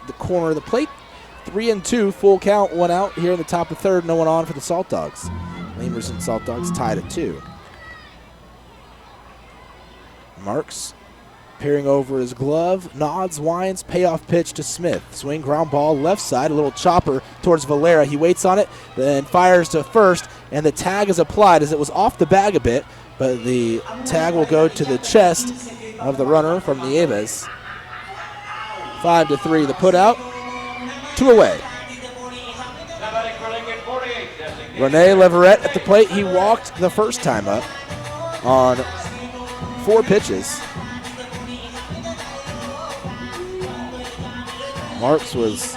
the corner of the plate. 3-2, full count, 1 out here in the top of third. No one on for the Saltdogs. Lemurs and Saltdogs tied at 2. Marks peering over his glove, nods, winds, payoff pitch to Smith. Swing, ground ball, left side, a little chopper towards Valera. He waits on it, then fires to first, and the tag is applied as it was off the bag a bit, but the tag will go to the chest of the runner from Nieves. 5-3 the put out. 2 away. Rene Leverett at the plate. He walked the first time up on 4 pitches. Marks was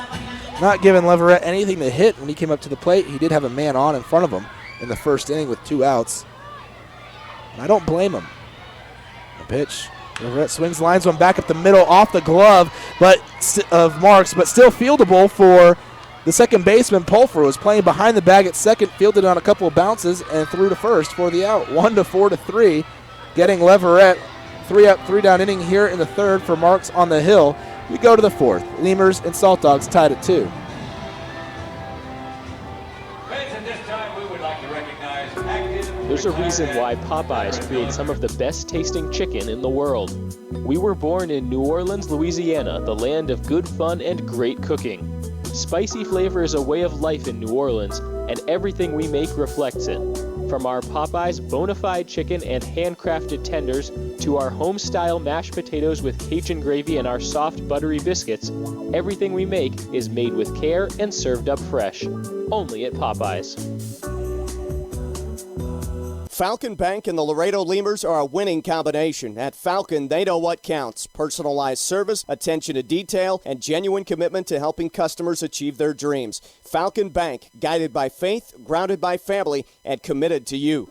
not giving Leverett anything to hit when he came up to the plate. He did have a man on in front of him in the first inning with 2 outs. And I don't blame him. The pitch. Leverett swings, lines one back up the middle off the glove of Marks, but still fieldable for the second baseman. Pulfer was playing behind the bag at second, fielded on a couple of bounces, and threw to first for the out. 1-4-3, getting Leverett 3 up, 3 down inning here in the third for Marks on the hill. We go to the fourth. Lemurs and Saltdogs tied at 2. There's a reason why Popeyes create some of the best tasting chicken in the world. We were born in New Orleans, Louisiana, the land of good fun and great cooking. Spicy flavor is a way of life in New Orleans, and everything we make reflects it. From our Popeyes bona fide chicken and handcrafted tenders to our home-style mashed potatoes with Cajun gravy and our soft buttery biscuits, everything we make is made with care and served up fresh. Only at Popeyes. Falcon Bank and the Laredo Lemurs are a winning combination. At Falcon, they know what counts. Personalized service, attention to detail, and genuine commitment to helping customers achieve their dreams. Falcon Bank, guided by faith, grounded by family, and committed to you.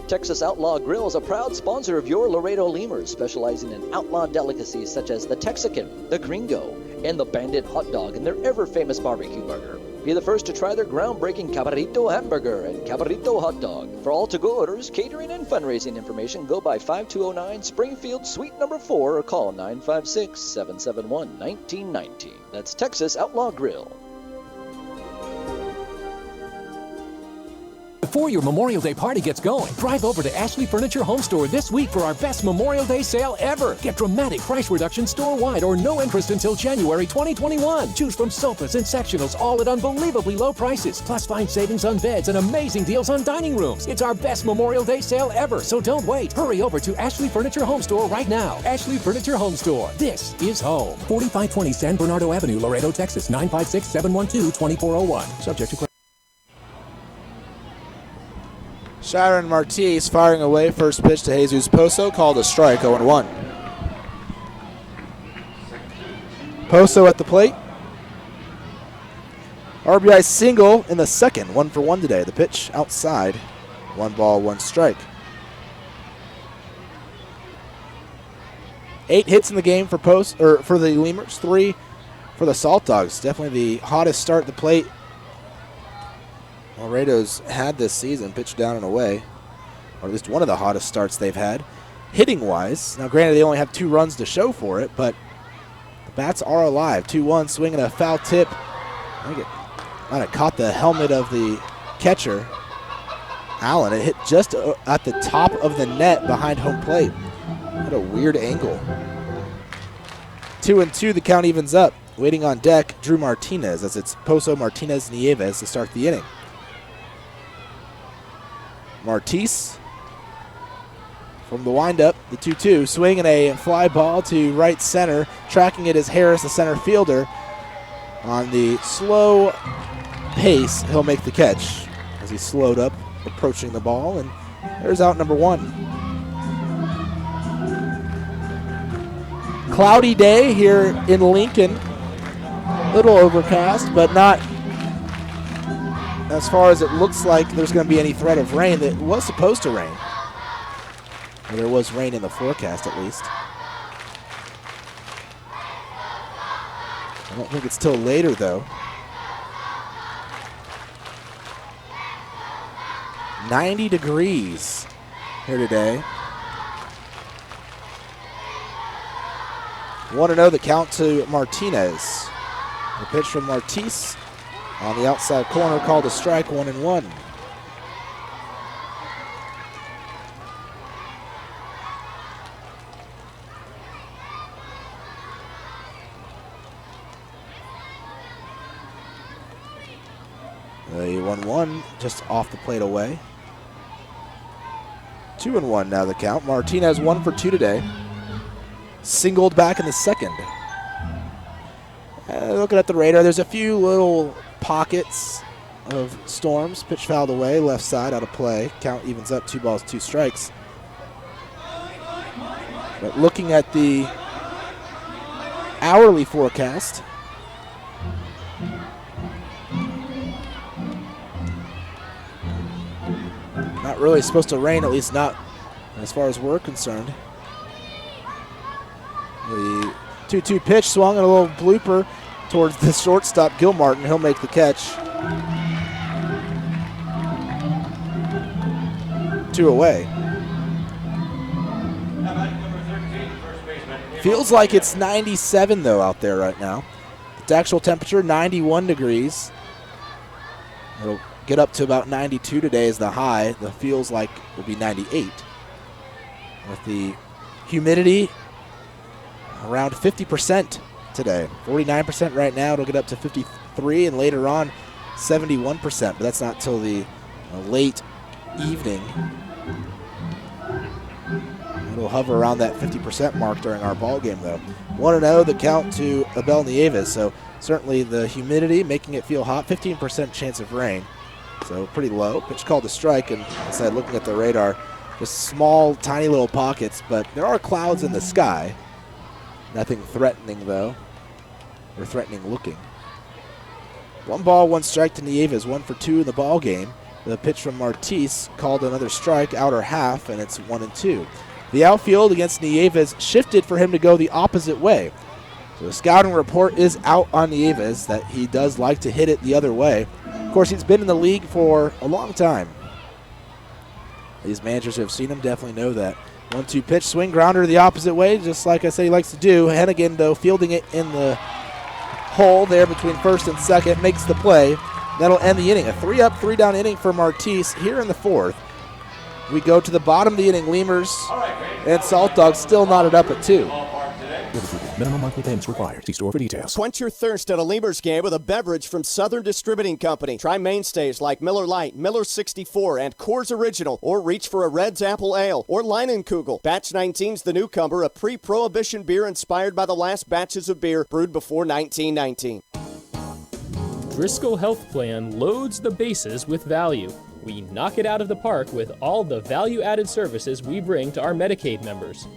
Texas Outlaw Grill is a proud sponsor of your Laredo Lemurs, specializing in outlaw delicacies such as the Texican, the Gringo, and the Bandit hot dog and their ever-famous barbecue burger. Be the first to try their groundbreaking Cabrito hamburger and Cabrito hot dog. For all to-go orders, catering, and fundraising information, go by 5209 Springfield Suite number 4 or call 956-771-1919. That's Texas Outlaw Grill. Before your Memorial Day party gets going, drive over to Ashley Furniture Home Store this week for our best Memorial Day sale ever. Get dramatic price reduction store-wide or no interest until January 2021. Choose from sofas and sectionals, all at unbelievably low prices. Plus, find savings on beds and amazing deals on dining rooms. It's our best Memorial Day sale ever, so don't wait. Hurry over to Ashley Furniture Home Store right now. Ashley Furniture Home Store. This is home. 4520 San Bernardo Avenue, Laredo, Texas. 956-712-2401. Subject to Sharon Martiz firing away. First pitch to Jesus Poso, called a strike, 0-1. Poso at the plate. RBI single in the second, 1 for 1 today. The pitch outside, 1 ball, 1 strike. 8 hits in the game for the Lemurs, 3 for the Saltdogs. Definitely the hottest start at the plate Laredo's had this season, pitched down and away, or at least one of the hottest starts they've had, hitting-wise. Now, granted, they only have 2 runs to show for it, but the bats are alive. 2-1, swinging a foul tip. I think it might have caught the helmet of the catcher, Allen. It hit just at the top of the net behind home plate. What a weird angle. 2-2, the count evens up. Waiting on deck, Drew Martinez, as it's Poso, Martinez, Nieves to start the inning. Martiz from the windup, the 2-2, swinging a fly ball to right center. Tracking it is Harris, the center fielder. On the slow pace, he'll make the catch as he slowed up, approaching the ball, and there's out number 1. cloudy day here in Lincoln. Little overcast, but not as far as it looks like there's going to be any threat of rain. It was supposed to rain. Or there was rain in the forecast, at least. I don't think it's till later, though. 90 degrees here today. 1-0 the count to Martinez. The pitch from Martise on the outside corner, called a strike, 1-1. The 1-1 just off the plate away. 2-1 now the count. Martinez 1 for 2 today. Singled back in the second. Looking at the radar, there's a few little pockets of storms. Pitch fouled away, left side out of play. Count evens up, 2 balls, 2 strikes. But looking at the hourly forecast, not really supposed to rain, at least not as far as we're concerned. The 2-2 pitch swung and a little blooper towards the shortstop, Gilmartin. He'll make the catch. 2 away. Feels like it's 97, though, out there right now. The actual temperature, 91 degrees. It'll get up to about 92 today as the high. The feels like will be 98. With the humidity around 50% today. 49% right now. It'll get up to 53, and later on 71%. But that's not till the late evening. It'll hover around that 50% mark during our ball game, though. 1-0 the count to Abel Nieves. So certainly the humidity making it feel hot. 15% chance of rain. So pretty low. Pitch called a strike, and as I said, looking at the radar, just small, tiny little pockets, but there are clouds in the sky. Nothing threatening, though, or threatening looking. 1 ball, 1 strike to Nieves, 1 for 2 in the ball game. The pitch from Martise called another strike, outer half, and it's 1-2. The outfield against Nieves shifted for him to go the opposite way. So the scouting report is out on Nieves that he does like to hit it the other way. Of course, he's been in the league for a long time. These managers who have seen him definitely know that. 1-2 pitch, swing grounder the opposite way, just like I said he likes to do. Hennigan, though, fielding it in the hole there between first and second, makes the play. That'll end the inning. A 3-up, 3-down inning for Martise here in the 4th. We go to the bottom of the inning. Lemurs and Saltdogs still knotted up at 2. Minimum monthly payments required. See store for details. Quench your thirst at a Lemurs game with a beverage from Southern Distributing Company. Try mainstays like Miller Lite, Miller 64, and Coors Original, or reach for a Red's Apple Ale or Leinenkugel. Batch 19's the newcomer, a pre-prohibition beer inspired by the last batches of beer brewed before 1919. Driscoll Health Plan loads the bases with value. We knock it out of the park with all the value-added services we bring to our Medicaid members.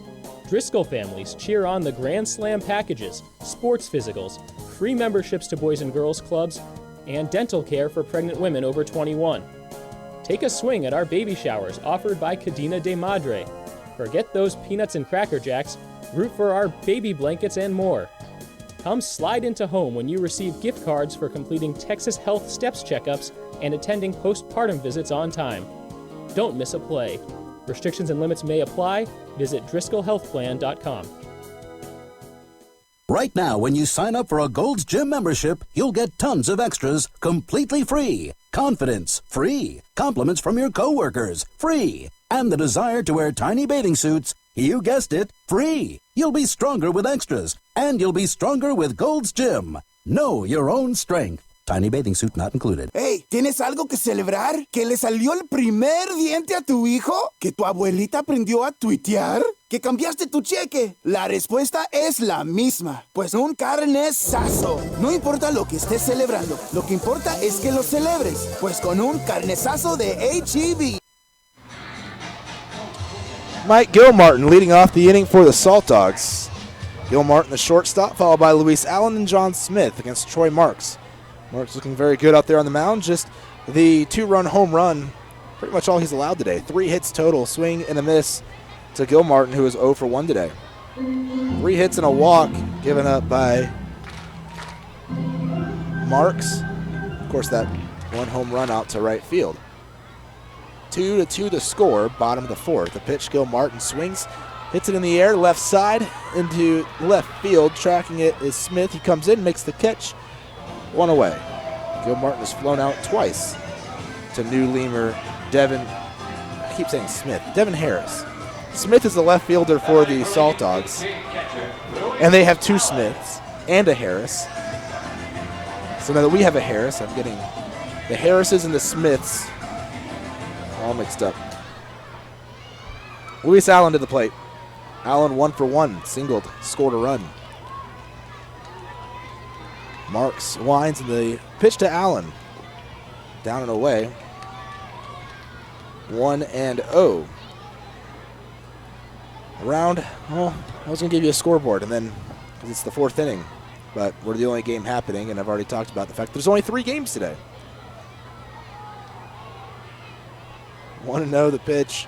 Driscoll families cheer on the Grand Slam packages, sports physicals, free memberships to Boys and Girls Clubs, and dental care for pregnant women over 21. Take a swing at our baby showers offered by Cadena de Madre. Forget those peanuts and Cracker Jacks, root for our baby blankets and more. Come slide into home when you receive gift cards for completing Texas Health Steps checkups and attending postpartum visits on time. Don't miss a play. Restrictions and limits may apply. Visit DriscollHealthPlan.com. Right now, when you sign up for a Gold's Gym membership, you'll get tons of extras completely free. Confidence, free. Compliments from your coworkers, free. And the desire to wear tiny bathing suits, you guessed it, free. You'll be stronger with extras, and you'll be stronger with Gold's Gym. Know your own strength. Tiny bathing suit not included. Hey, ¿tienes algo que celebrar? ¿Que le salió el primer diente a tu hijo? ¿Que tu abuelita aprendió a tuitear? ¿Que cambiaste tu cheque? La respuesta es la misma. Pues un carnesazo. No importa lo que estés celebrando, lo que importa es que lo celebres. Pues con un carnesazo de H-E-B. Mike Gilmartin leading off the inning for the Saltdogs. Gil Martin, the shortstop, followed by Luis Allen and John Smith against Troy Marks. Marks looking very good out there on the mound. Just the 2-run home run, pretty much all he's allowed today. 3 hits total, swing and a miss to Gil Martin, who is 0 for 1 today. 3 hits and a walk given up by Marks. Of course, that 1 home run out to right field. 2-2 the score, bottom of the 4th. The pitch, Gil Martin swings, hits it in the air, left side into left field. Tracking it is Smith. He comes in, makes the catch, 1 away. Gil Martin has flown out twice to new Lemur Devin. I keep saying Smith. Devin Harris. Smith is the left fielder for the Saltdogs, and they have 2 Smiths and a Harris. So now that we have a Harris, I'm getting the Harrises and the Smiths all mixed up. Luis Allen to the plate. Allen 1 for 1, singled, scored a run. Marks winds in the pitch to Allen. Down and away. 1-0. Around, well, I was going to give you a scoreboard, and then, because it's the 4th inning, but we're the only game happening, and I've already talked about the fact there's only 3 games today. 1-0 the pitch.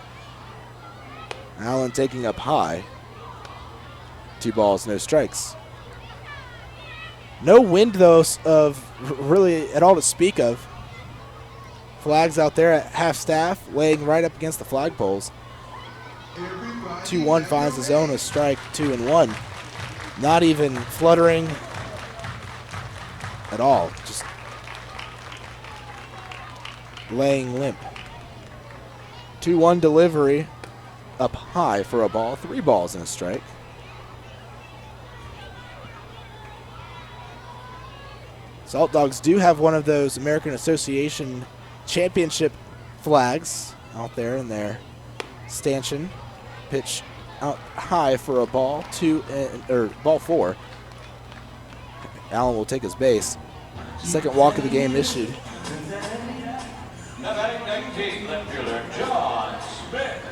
Allen taking up high. 2 balls, no strikes. No wind, though, of really at all to speak of. Flags out there at half staff, laying right up against the flagpoles. 2-1 finds the zone, a strike, 2-1. Not even fluttering at all, just laying limp. 2-1 delivery up high for a ball, 3 balls and a strike. Saltdogs do have one of those American Association Championship flags out there in their stanchion. Pitch out high for a ball, ball 4. Allen will take his base. Second walk of the game issued. Now batting 19, left fielder John Smith.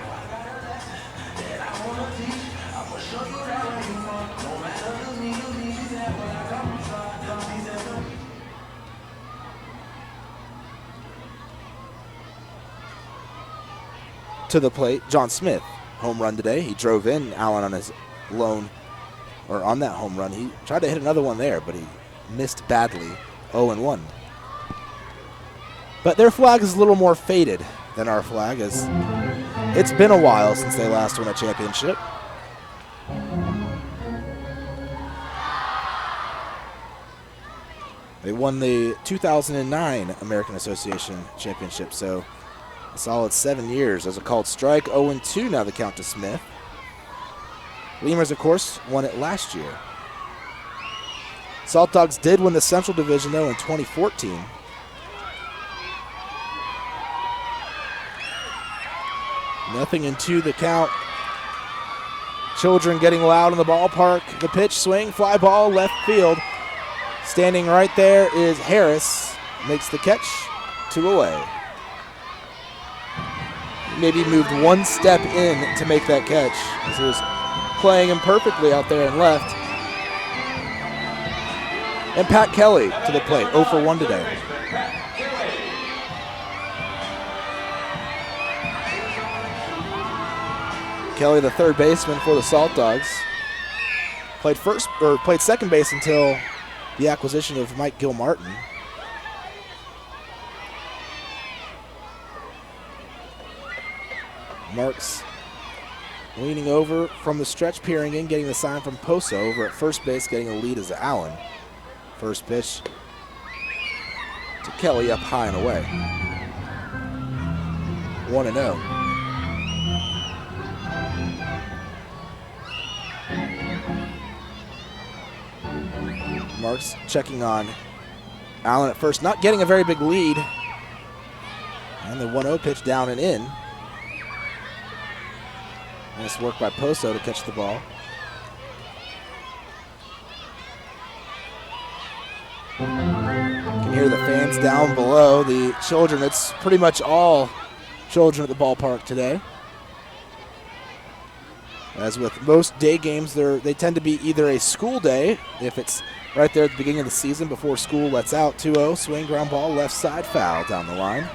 To the plate, John Smith. Home run today. He drove in Allen on his lone, or on that home run. He tried to hit another one there, but he missed badly. 0-1. But their flag is a little more faded than our flag, as it's been a while since they last won a championship. They won the 2009 American Association Championship, so a solid 7 years. As a called strike, 0-2 now the count to Smith. Lemurs, of course, won it last year. Saltdogs did win the Central Division, though, in 2014. Nothing in 2 the count. Children getting loud in the ballpark. The pitch, swing, fly ball, left field. Standing right there is Harris. Makes the catch, 2 away. Maybe moved 1 step in to make that catch, as he was playing him perfectly out there and left. And Pat Kelly to the plate, 0 for 1 today. Kelly, the third baseman for the Saltdogs, played second base until the acquisition of Mike Gilmartin. Marks leaning over from the stretch, peering in, getting the sign from Poso over at first base, getting a lead as Allen. First pitch to Kelly, up high and away. 1-0. Marks checking on Allen at first, not getting a very big lead. And the 1-0 pitch down and in. Nice work by Poso to catch the ball. You can hear the fans down below, the children. It's pretty much all children at the ballpark today. As with most day games, they tend to be either a school day, if it's right there at the beginning of the season before school lets out. 2-0, swing, ground ball, left side, foul down the line.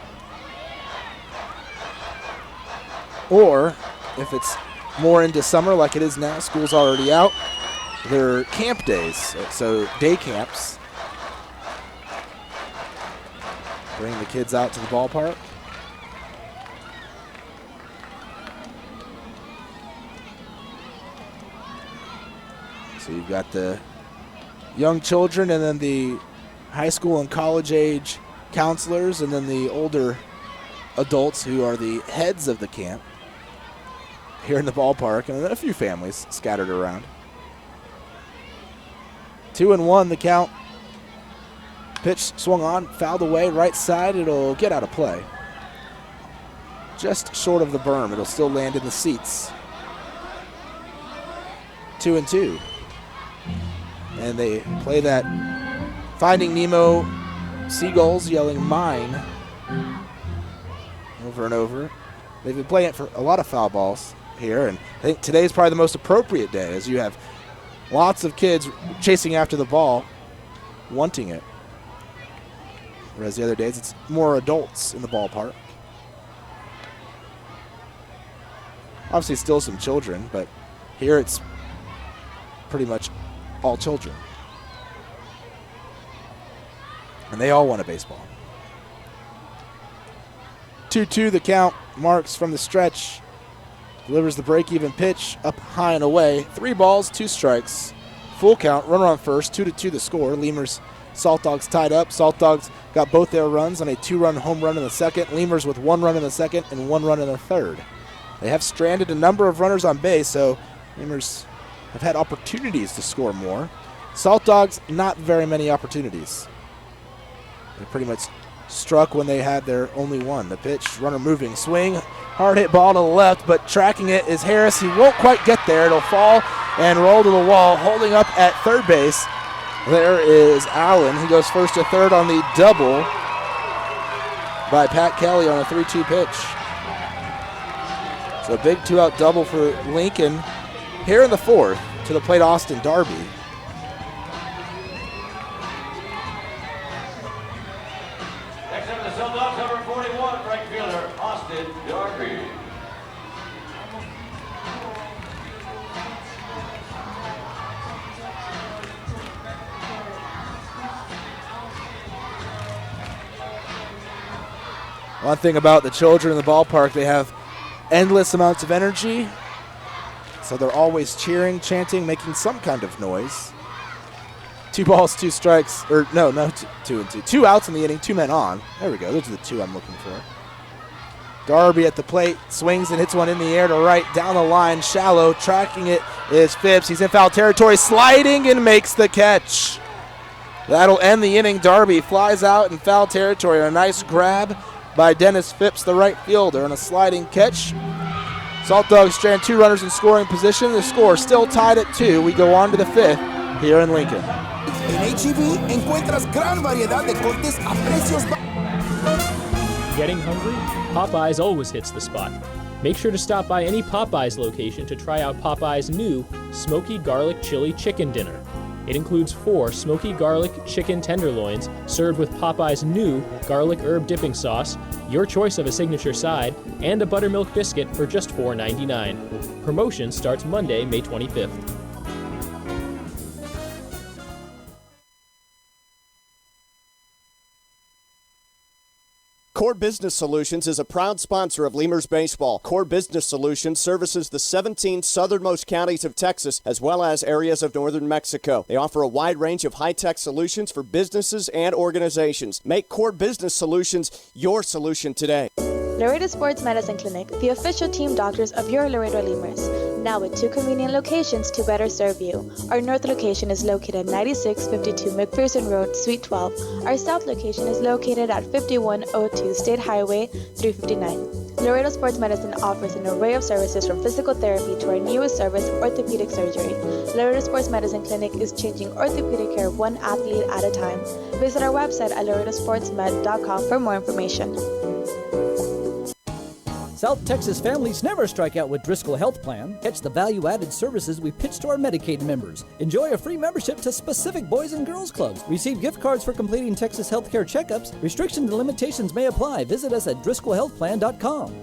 Or if it's more into summer like it is now, school's already out, they're camp days, so day camps. Bring the kids out to the ballpark. So you've got the young children and then the high school and college age counselors and then the older adults who are the heads of the camp here in the ballpark, and then a few families scattered around. 2-1 the count. Pitch swung on, fouled away, right side. It'll get out of play. Just short of the berm. It'll still land in the seats. 2-2. And they play that Finding Nemo seagulls yelling mine over and over. They've been playing it for a lot of foul balls here, and I think today's probably the most appropriate day as you have lots of kids chasing after the ball, wanting it. Whereas the other days it's more adults in the ballpark. Obviously still some children, but here it's pretty much all children. And they all want a baseball. 2-2 the count. Marks from the stretch. Delivers the break-even pitch up high and away. 3 balls, 2 strikes. Full count, runner on first, 2-2 the score. Lemurs, Saltdogs tied up. Saltdogs got both their runs on a 2-run home run in the second. Lemurs with 1 run in the second and 1 run in the third. They have stranded a number of runners on base, so Lemurs have had opportunities to score more. Saltdogs, not very many opportunities. They pretty much struck when they had their only one. The pitch, runner moving, swing, hard hit ball to the left, but tracking it is Harris. He won't quite get there. It'll fall and roll to the wall. Holding up at third base, there is Allen. He goes first to third on the double by Pat Kelly on a 3-2 pitch. So a big 2-out double for Lincoln. Here in the fourth, to the plate, Austin Darby. Next up, the Saltdogs, number 41, right fielder, Austin Darby. One thing about the children in the ballpark, they have endless amounts of energy. So they're always cheering, chanting, making some kind of noise. 2 balls, 2 strikes, or no, 2-2. 2 outs in the inning, 2 men on. There we go, those are the 2 I'm looking for. Darby at the plate, swings and hits one in the air to right, down the line, shallow. Tracking it is Phipps. He's in foul territory, sliding and makes the catch. That'll end the inning. Darby flies out in foul territory. A nice grab by Dennis Phipps, the right fielder, and a sliding catch. Saltdogs strand 2 runners in scoring position. The score still tied at 2. We go on to the 5th here in Lincoln. En H-E-B encuentras gran variedad de cortes a precios Getting hungry? Popeyes always hits the spot. Make sure to stop by any Popeyes location to try out Popeyes' new Smoky Garlic Chili Chicken Dinner. It includes 4 smoky garlic chicken tenderloins served with Popeyes' new garlic herb dipping sauce, your choice of a signature side, and a buttermilk biscuit for just $4.99. Promotion starts Monday, May 25th. Core Business Solutions is a proud sponsor of Lemurs Baseball. Core Business Solutions services the 17 southernmost counties of Texas as well as areas of northern Mexico. They offer a wide range of high-tech solutions for businesses and organizations. Make Core Business Solutions your solution today. Laredo Sports Medicine Clinic, the official team doctors of your Laredo Lemurs. Now with 2 convenient locations to better serve you. Our north location is located at 9652 McPherson Road, Suite 12. Our south location is located at 5102 State Highway 359. Laredo Sports Medicine offers an array of services from physical therapy to our newest service, orthopedic surgery. Laredo Sports Medicine Clinic is changing orthopedic care one athlete at a time. Visit our website at laredosportsmed.com for more information. South Texas families never strike out with Driscoll Health Plan. Catch the value-added services we pitch to our Medicaid members. Enjoy a free membership to specific boys and girls clubs. Receive gift cards for completing Texas healthcare checkups. Restrictions and limitations may apply. Visit us at DriscollHealthPlan.com.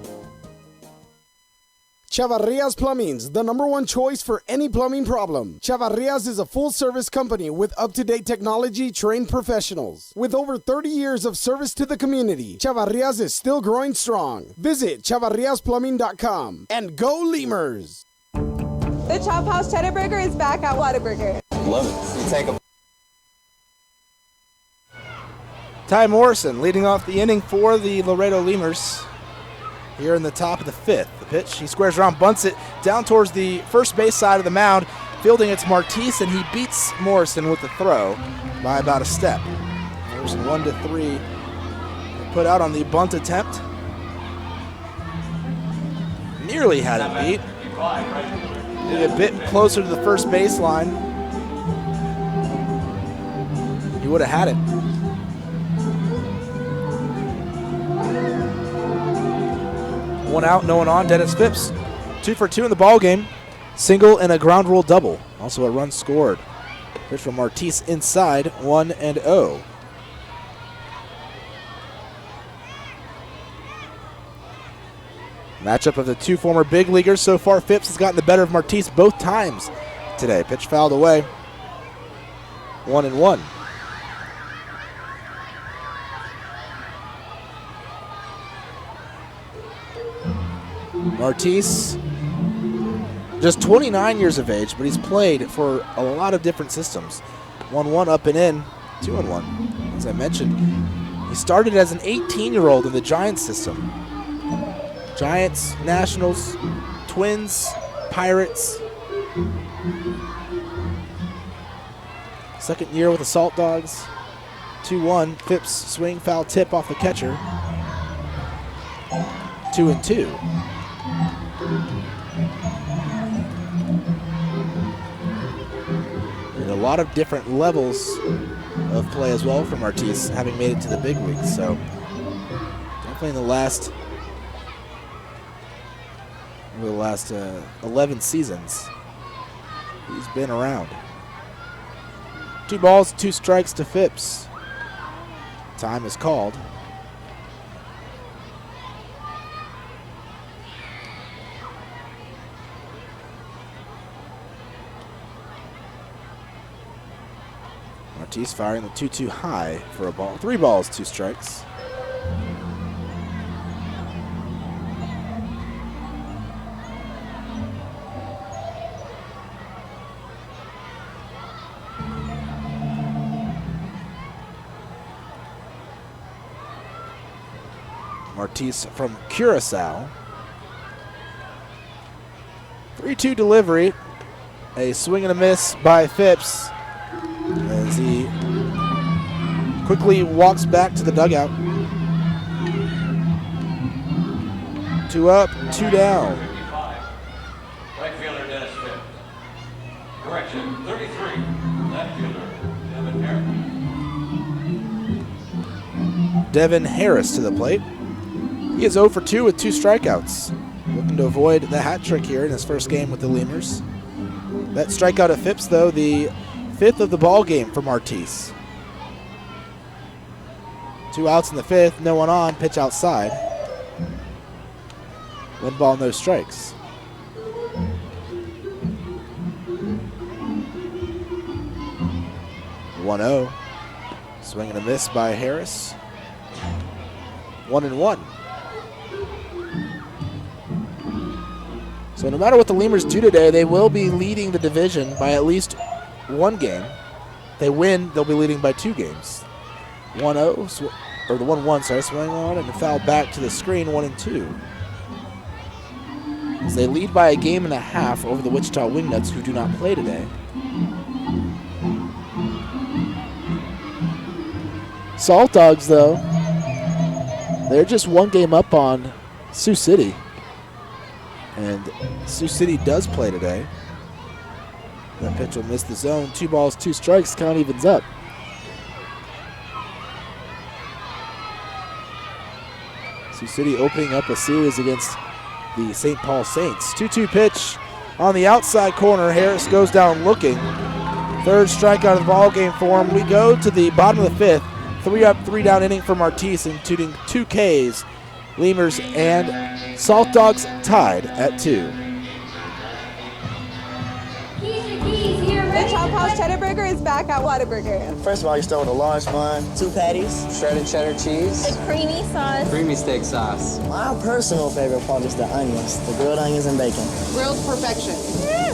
Chavarrias Plumbing's the #1 choice for any plumbing problem. Chavarrias is a full-service company with up-to-date technology, trained professionals. With over 30 years of service to the community, Chavarrias is still growing strong. Visit chavarriasplumbing.com and go Lemurs! The Chop House Cheddar Burger is back at Whataburger. Love it. You take a Ty Morrison leading off the inning for the Laredo Lemurs. Here in the top of the 5th. The pitch, he squares around, bunts it down towards the first base side of the mound. Fielding it's Martise, and he beats Morrison with the throw by about a step. Morrison 1-3. Put out on the bunt attempt. Nearly had it beat. A bit closer to the first baseline. He would have had it. One out, no one on. Dennis Phipps, 2 for 2 in the ball game. Single and a ground rule double. Also a run scored. Pitch from Martise inside, 1-0. Matchup of the two former big leaguers. So far, Phipps has gotten the better of Martise both times today. Pitch fouled away. 1-1. Martise, just 29 years of age, but he's played for a lot of different systems. 1-1 up and in, 2-1. As I mentioned, he started as an 18-year-old in the Giants system. Giants, Nationals, Twins, Pirates. Second year with the Saltdogs. 2-1, Phipps swing, foul tip off the catcher. 2-2. And a lot of different levels of play as well from Martise, having made it to the big leagues. So definitely in the last 11 seasons, he's been around. 2 balls, 2 strikes to Phipps. Time is called. Martise firing the 2-2 high for a ball. 3 balls, 2 strikes. Martise from Curacao. 3-2 delivery. A swing and a miss by Phipps as he quickly walks back to the dugout. 2 up, 2 down. Right fielder Dennis Phipps. Correction, 33. Left fielder Devin Harris. Devin Harris to the plate. He is 0 for 2 with 2 strikeouts. Looking to avoid the hat trick here in his first game with the Lemurs. That strikeout of Phipps, though, the 5th of the ball game for Martise. 2 outs in the 5th, no one on, pitch outside. 1 ball, no strikes. (1-0). Swing and a miss by Harris. 1-1. So no matter what the Lemurs do today, they will be leading the division by at least 1 game. If they win, they'll be leading by 2 games. 1-0, or the 1-1, sorry, swing on and foul back to the screen, 1-2. As they lead by a game and a half over the Wichita Wingnuts, who do not play today. Saltdogs, though, they're just 1 game up on Sioux City. And Sioux City does play today. That pitch will miss the zone. 2 balls, 2 strikes. Count evens up. Sioux City opening up a series against the St. Paul Saints. 2-2 pitch on the outside corner. Harris goes down looking. Third strikeout of the ball game for him. We go to the bottom of the fifth. 3 up, 3 down inning for Martise, including 2 Ks. Lemurs and Saltdogs tied at 2. The Chop House Cheddar Burger is back at Whataburger. First of all, you start with a large bun, 2 patties, shredded cheddar cheese, The creamy sauce. creamy steak sauce. My personal favorite part is the onions, the grilled onions and bacon. Grilled perfection.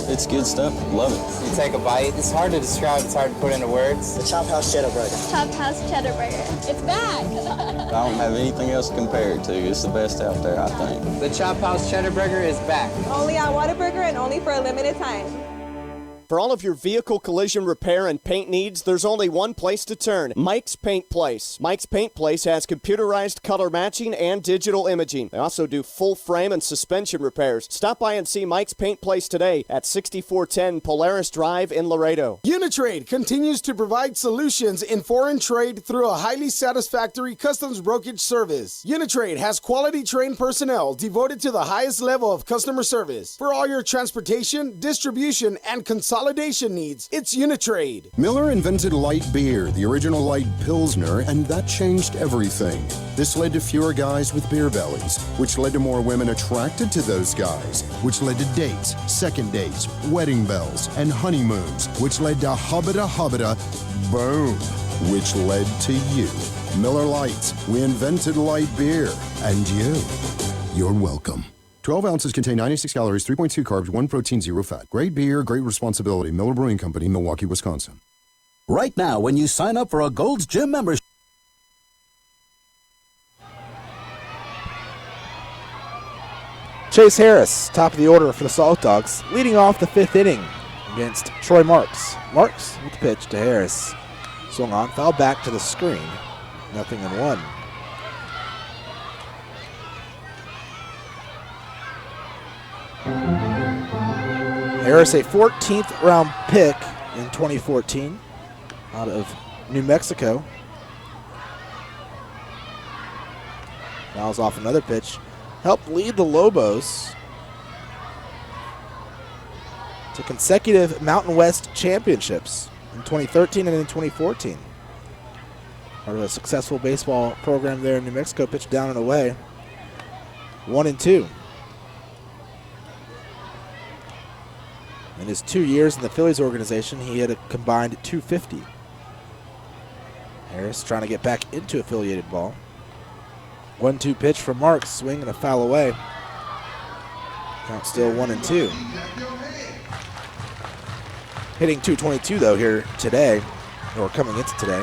It's good stuff. Love it. You take a bite. It's hard to describe. It's hard to put into words. The Chop House Cheddar Burger. Chop House Cheddar Burger. It's back. I don't have anything else to compare it to. It's the best out there, I think. The Chop House Cheddar Burger is back. Only at Whataburger and only for a limited time. For all of your vehicle collision repair and paint needs, there's only one place to turn, Mike's Paint Place. Mike's Paint Place has computerized color matching and digital imaging. They also do full frame and suspension repairs. Stop by and see Mike's Paint Place today at 6410 Polaris Drive in Laredo. Uni-Trade continues to provide solutions in foreign trade through a highly satisfactory customs brokerage service. Uni-Trade has quality trained personnel devoted to the highest level of customer service. For all your transportation, distribution, and consolidation needs, it's Uni-Trade. Miller invented light beer, the original light Pilsner, and that changed everything. This led to fewer guys with beer bellies, which led to more women attracted to those guys, which led to dates, second dates, wedding bells, and honeymoons, which led to hubbada, boom, which led to you. Miller Lite, we invented light beer, and you're welcome. 12 ounces contain 96 calories, 3.2 carbs, 1 protein, 0 fat. Great beer, great responsibility. Miller Brewing Company, Milwaukee, Wisconsin. Right now, when you sign up for a Gold's Gym membership. Chase Harris, top of the order for the Saltdogs, leading off the 5th inning against Troy Marks. Marks with the pitch to Harris. Swung on, foul back to the screen. 0-1. Harris, a 14th round pick in 2014 out of New Mexico. Fouls off another pitch. Helped lead the Lobos to consecutive Mountain West championships in 2013 and in 2014. Part of a successful baseball program there in New Mexico. Pitched down and away. 1-2. In his 2 years in the Phillies organization, he had a combined .250. Harris trying to get back into affiliated ball. 1-2 pitch from Marks, swing and a foul away. Count still 1-2. Hitting .222 though here today, or coming into today.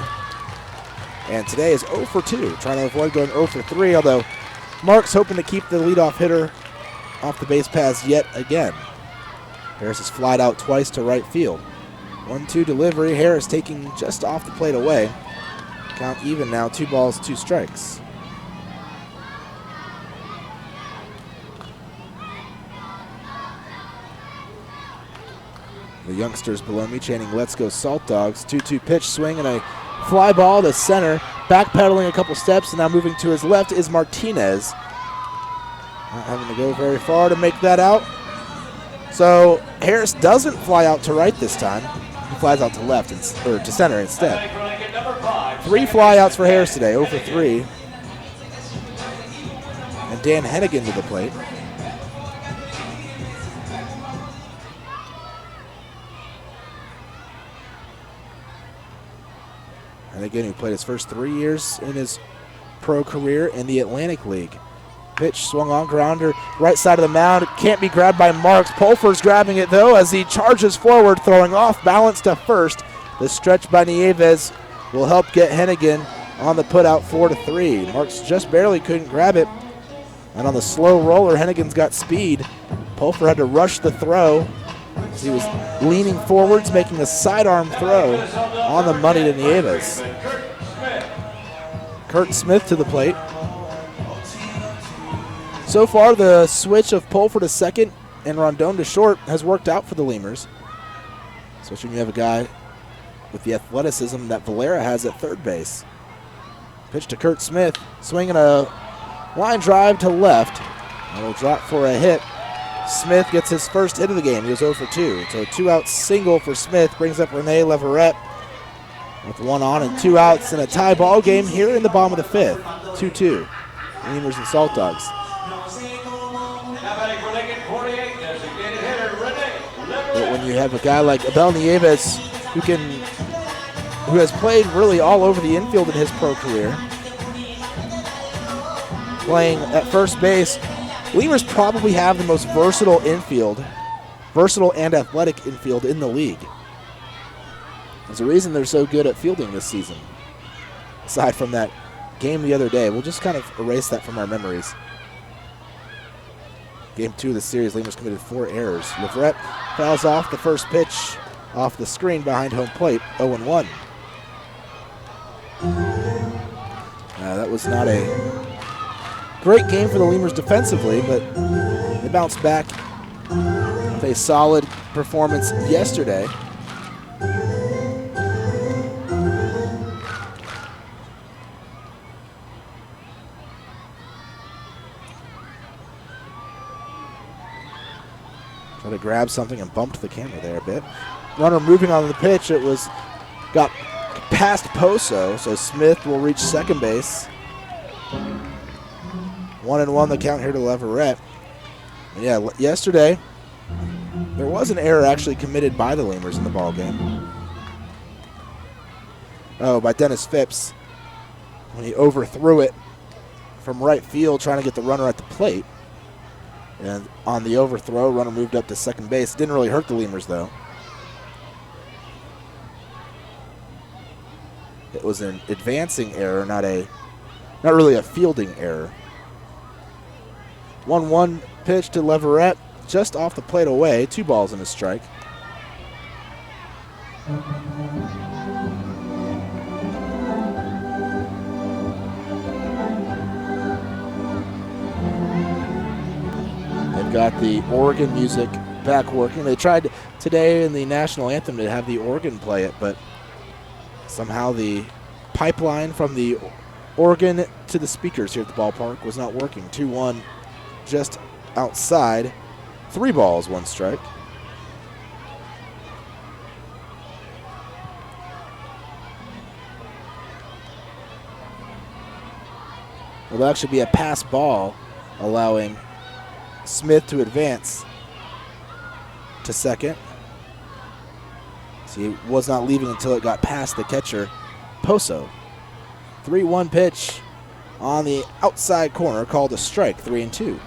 And today is 0 for 2, trying to avoid going 0 for 3, although Marks hoping to keep the leadoff hitter off the base paths yet again. Harris has flied out twice to right field. 1-2 delivery. Harris taking just off the plate away. Count even now, 2 balls, 2 strikes. The youngsters below me chanting, "Let's go Saltdogs." 2-2 pitch, swing and a fly ball to center. Backpedaling a couple steps and now moving to his left is Martinez. Not having to go very far to make that out. So Harris doesn't fly out to right this time. He flies out to left, or to center instead. 3 flyouts for Harris today, 0 for 3. And Dan Hennigan to the plate. Hennigan, who played his first 3 years in his pro career in the Atlantic League. Pitch swung on, grounder, right side of the mound. Can't be grabbed by Marks. Pulfer's grabbing it, though, as he charges forward, throwing off balance to first. The stretch by Nieves will help get Hennigan on the putout 4-3. Marks just barely couldn't grab it. And on the slow roller, Hennigan's got speed. Pulfer had to rush the throw as he was leaning forwards, making a sidearm throw on the money to Nieves. Kurt Smith to the plate. So far, the switch of Pulfer to second and Rondon to short has worked out for the Lemurs. Especially when you have a guy with the athleticism that Valera has at third base. Pitch to Kurt Smith, swinging a Line drive to left. It'll drop for a hit. Smith gets his first hit of the game. He was 0 for 2. So a 2-out single for Smith brings up Rene Leverett with 1 on and 2 outs in a tie ball game here in the bottom of the 5th. 2-2. Lemurs and Saltdogs. But when you have a guy like Abel Nieves who has played really all over the infield in his pro career, playing at first base, Lemurs probably have the most versatile and athletic infield in the league. There's a reason they're so good at fielding this season. Aside from that game the other day, we'll just kind of erase that from our memories. Game 2 of the series, Lemurs committed 4 errors. Leverett fouls off the first pitch off the screen behind home plate, 0-1. That was not a great game for the Lemurs defensively, but they bounced back with a solid performance yesterday. Tried to grab something and bumped the camera there a bit. Runner moving on the pitch. It got past Poso, so Smith will reach second base. 1-1 the count here to Leverett. And yeah, yesterday there was an error actually committed by the Lemurs in the ball game. Oh, by Dennis Phipps when he overthrew it from right field trying to get the runner at the plate. And on the overthrow, runner moved up to second base. Didn't really hurt the Lemurs though. It was an advancing error, not really a fielding error. 1-1 pitch to Leverett, just off the plate away. 2 balls and a strike. They've got the organ music back working. They tried today in the national anthem to have the organ play it, but somehow the pipeline from the organ to the speakers here at the ballpark was not working. 2-1 just outside. 3 balls, 1 strike. It'll actually be a pass ball, allowing Smith to advance to second. So he was not leaving until it got past the catcher, Poso. 3-1 pitch on the outside corner, called a strike, 3-2.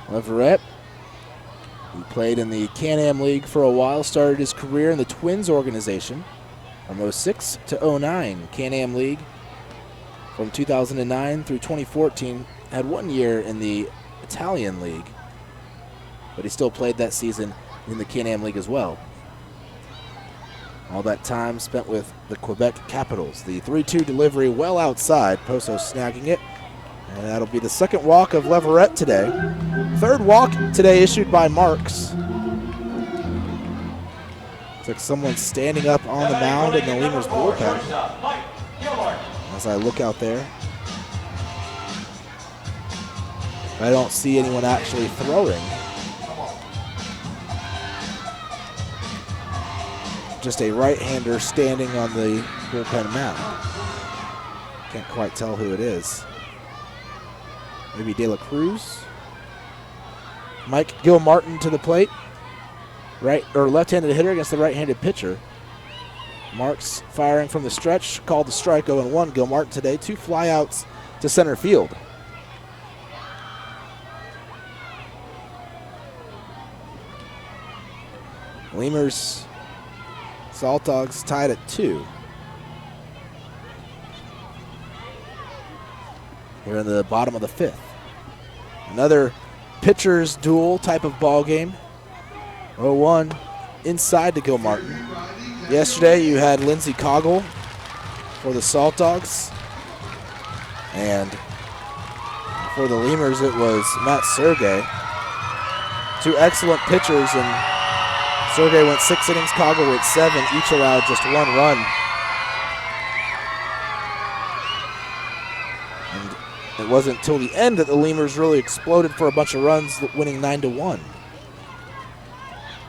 Leverett, who played in the Can-Am League for a while, started his career in the Twins organization from 06 to 09. Can-Am League from 2009 through 2014. Had 1 year in the Italian League, but he still played that season in the Can-Am League as well. All that time spent with the Quebec Capitals. The 3-2 delivery well outside, Poso snagging it. And that'll be the second walk of Leverett today. Third walk today issued by Marks. Looks like someone's standing up on the mound in the Lemurs bullpen. As I look out there, I don't see anyone actually throwing. Just a right-hander standing on the bullpen mound. Can't quite tell who it is. Maybe De La Cruz. Mike Gilmartin to the plate. Right or left-handed hitter against the right-handed pitcher. Marks firing from the stretch, called the strike, 0-1. Gilmartin today, 2 flyouts to center field. Lemurs, Saltdogs tied at 2. Here in the bottom of the 5th. Another pitcher's duel type of ball game. 0-1 inside to Gilmartin. Yesterday you had Lindsey Coggle for the Saltdogs. And for the Lemurs it was Matt Sergey. 2 excellent pitchers, and Sergey went 6 innings, Coggle went 7. Each allowed just 1 run. And it wasn't until the end that the Lemurs really exploded for a bunch of runs, winning 9-1.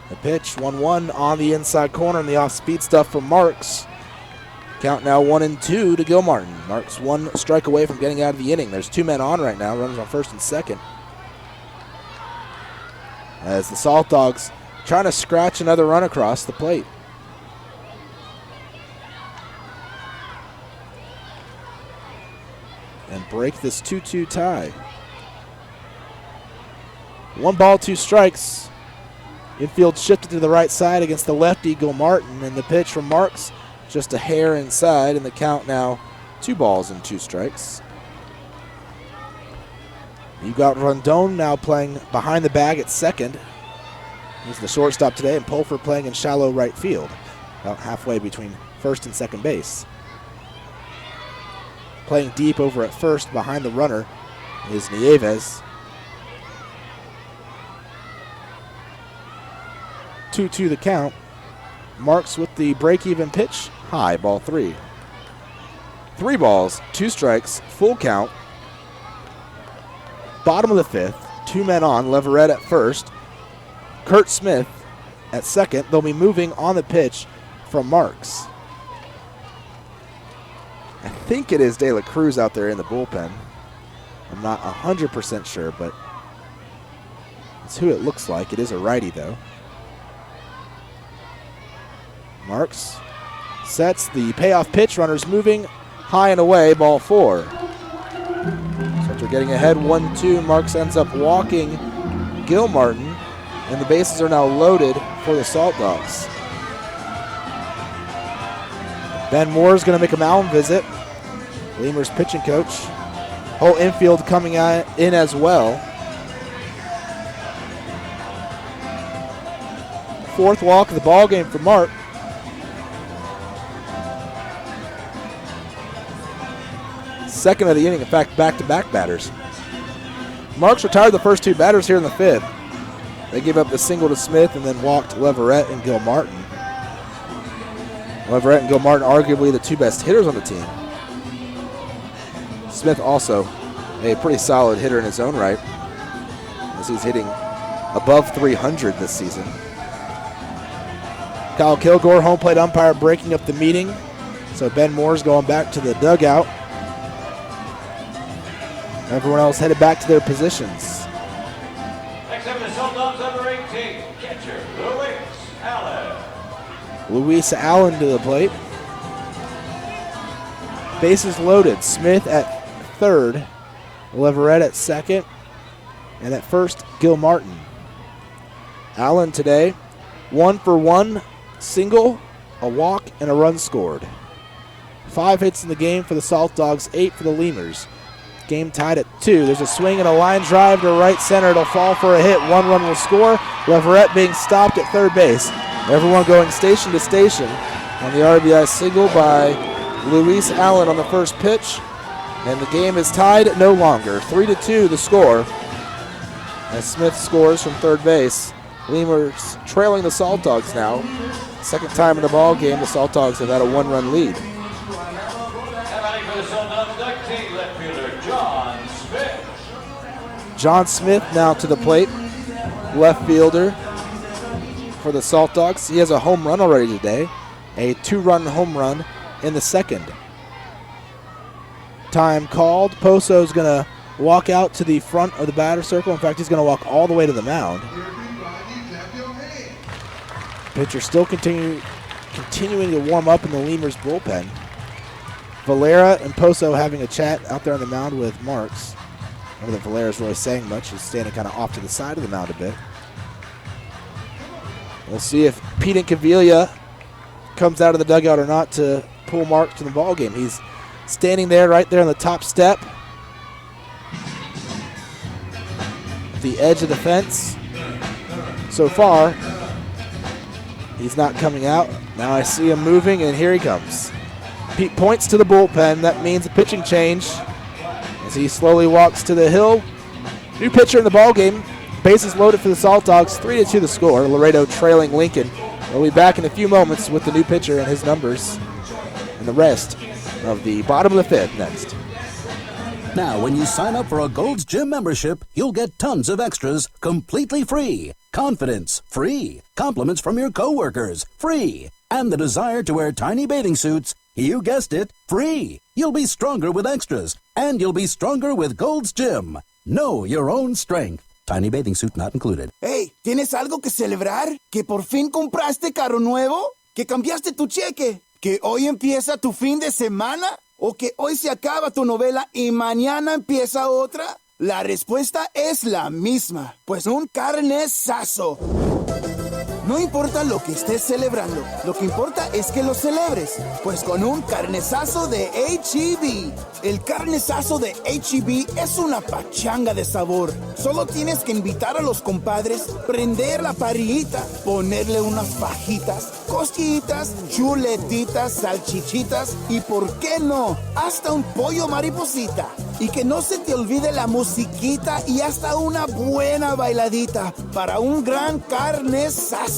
The pitch, 1-1 on the inside corner, and the off-speed stuff from Marks. Count now 1-2 to Gilmartin. Marks 1 strike away from getting out of the inning. There's 2 men on right now, runners on first and second. As the Saltdogs trying to scratch another run across the plate. And break this 2-2 tie. 1 ball, 2 strikes. Infield shifted to the right side against the lefty, Gilmartin, and the pitch from Marks just a hair inside, and the count now 2 balls and 2 strikes. You've got Rondon now playing behind the bag at second. He's the shortstop today, and Pulford playing in shallow right field, about halfway between first and second base. Playing deep over at first behind the runner is Nieves. 2-2 the count. Marks with the break-even pitch. High, ball 3. 3 balls, 2 strikes, full count. Bottom of the 5th, 2 men on. Leverett at first. Kurt Smith at second. They'll be moving on the pitch from Marks. I think it is De La Cruz out there in the bullpen. I'm not 100% sure, but it's who it looks like. It is a righty, though. Marks sets the payoff pitch. Runners moving high and away. Ball 4. So after getting ahead 1-2, Marks ends up walking Gilmartin, and the bases are now loaded for the Saltdogs. Ben Moore is going to make a mound visit. Lemurs pitching coach. Whole infield coming in as well. 4th walk of the ball game for Mark. Second of the inning, in fact, back-to-back batters. Marks retired the first 2 batters here in the 5th. They gave up the single to Smith and then walked Leverett and Gilmartin. Leverett and Gilmartin arguably the 2 best hitters on the team. Smith also a pretty solid hitter in his own right, as he's hitting above 300 this season. Kyle Kilgore, home plate umpire, breaking up the meeting. So Ben Moore's going back to the dugout. Everyone else headed back to their positions. Next up is Saltdogs number 18, catcher Luis Allen. Luis Allen to the plate. Bases loaded. Smith at third, Leverett at second, and at first, Gilmartin. Allen today, 1 for 1, single, a walk, and a run scored. 5 hits in the game for the Saltdogs, 8 for the Lemurs. Game tied at 2. There's a swing and a line drive to right center. It'll fall for a hit. 1 run will score. Leverett being stopped at third base. Everyone going station to station on the RBI single by Luis Allen on the first pitch. And the game is tied no longer. 3-2 the score as Smith scores from third base. Lemurs trailing the Saltdogs now. Second time in the ball game, the Saltdogs have had a 1-run lead. John Smith now to the plate, left fielder for the Saltdogs. He has a home run already today, a 2-run home run in the second. Time called. Poso's going to walk out to the front of the batter circle. In fact, he's going to walk all the way to the mound. Pitcher still continuing to warm up in the Lemurs bullpen. Valera and Poso having a chat out there on the mound with Marks. I don't know that Valera's really saying much. He's standing kind of off to the side of the mound a bit. We'll see if Pete Incaviglia comes out of the dugout or not to pull Marks to the ball game. He's standing there right there on the top step at the edge of the fence. So far, he's not coming out. Now I see him moving, and here he comes. Pete points to the bullpen. That means a pitching change as he slowly walks to the hill. New pitcher in the ball game, bases loaded for the Saltdogs, 3-2 the score. Laredo trailing Lincoln. We'll be back in a few moments with the new pitcher and his numbers and the rest of the bottom of the fifth next. Now, when you sign up for a Gold's Gym membership, you'll get tons of extras completely free. Confidence, free. Compliments from your coworkers, free. And the desire to wear tiny bathing suits, you guessed it, free. You'll be stronger with extras, and you'll be stronger with Gold's Gym. Know your own strength. Tiny bathing suit not included. Hey, ¿tienes algo que celebrar? ¿Que por fin compraste carro nuevo? ¿Que cambiaste tu cheque? ¿Que hoy empieza tu fin de semana? ¿O que hoy se acaba tu novela y mañana empieza otra? La respuesta es la misma, pues un carnesazo. No importa lo que estés celebrando, lo que importa es que lo celebres, pues con un carnesazo de H-E-B. El carnesazo de H-E-B es una pachanga de sabor. Solo tienes que invitar a los compadres, prender la parrillita, ponerle unas fajitas, costillitas, chuletitas, salchichitas y, ¿por qué no?, hasta un pollo mariposita. Y que no se te olvide la musiquita y hasta una buena bailadita para un gran carnesazo.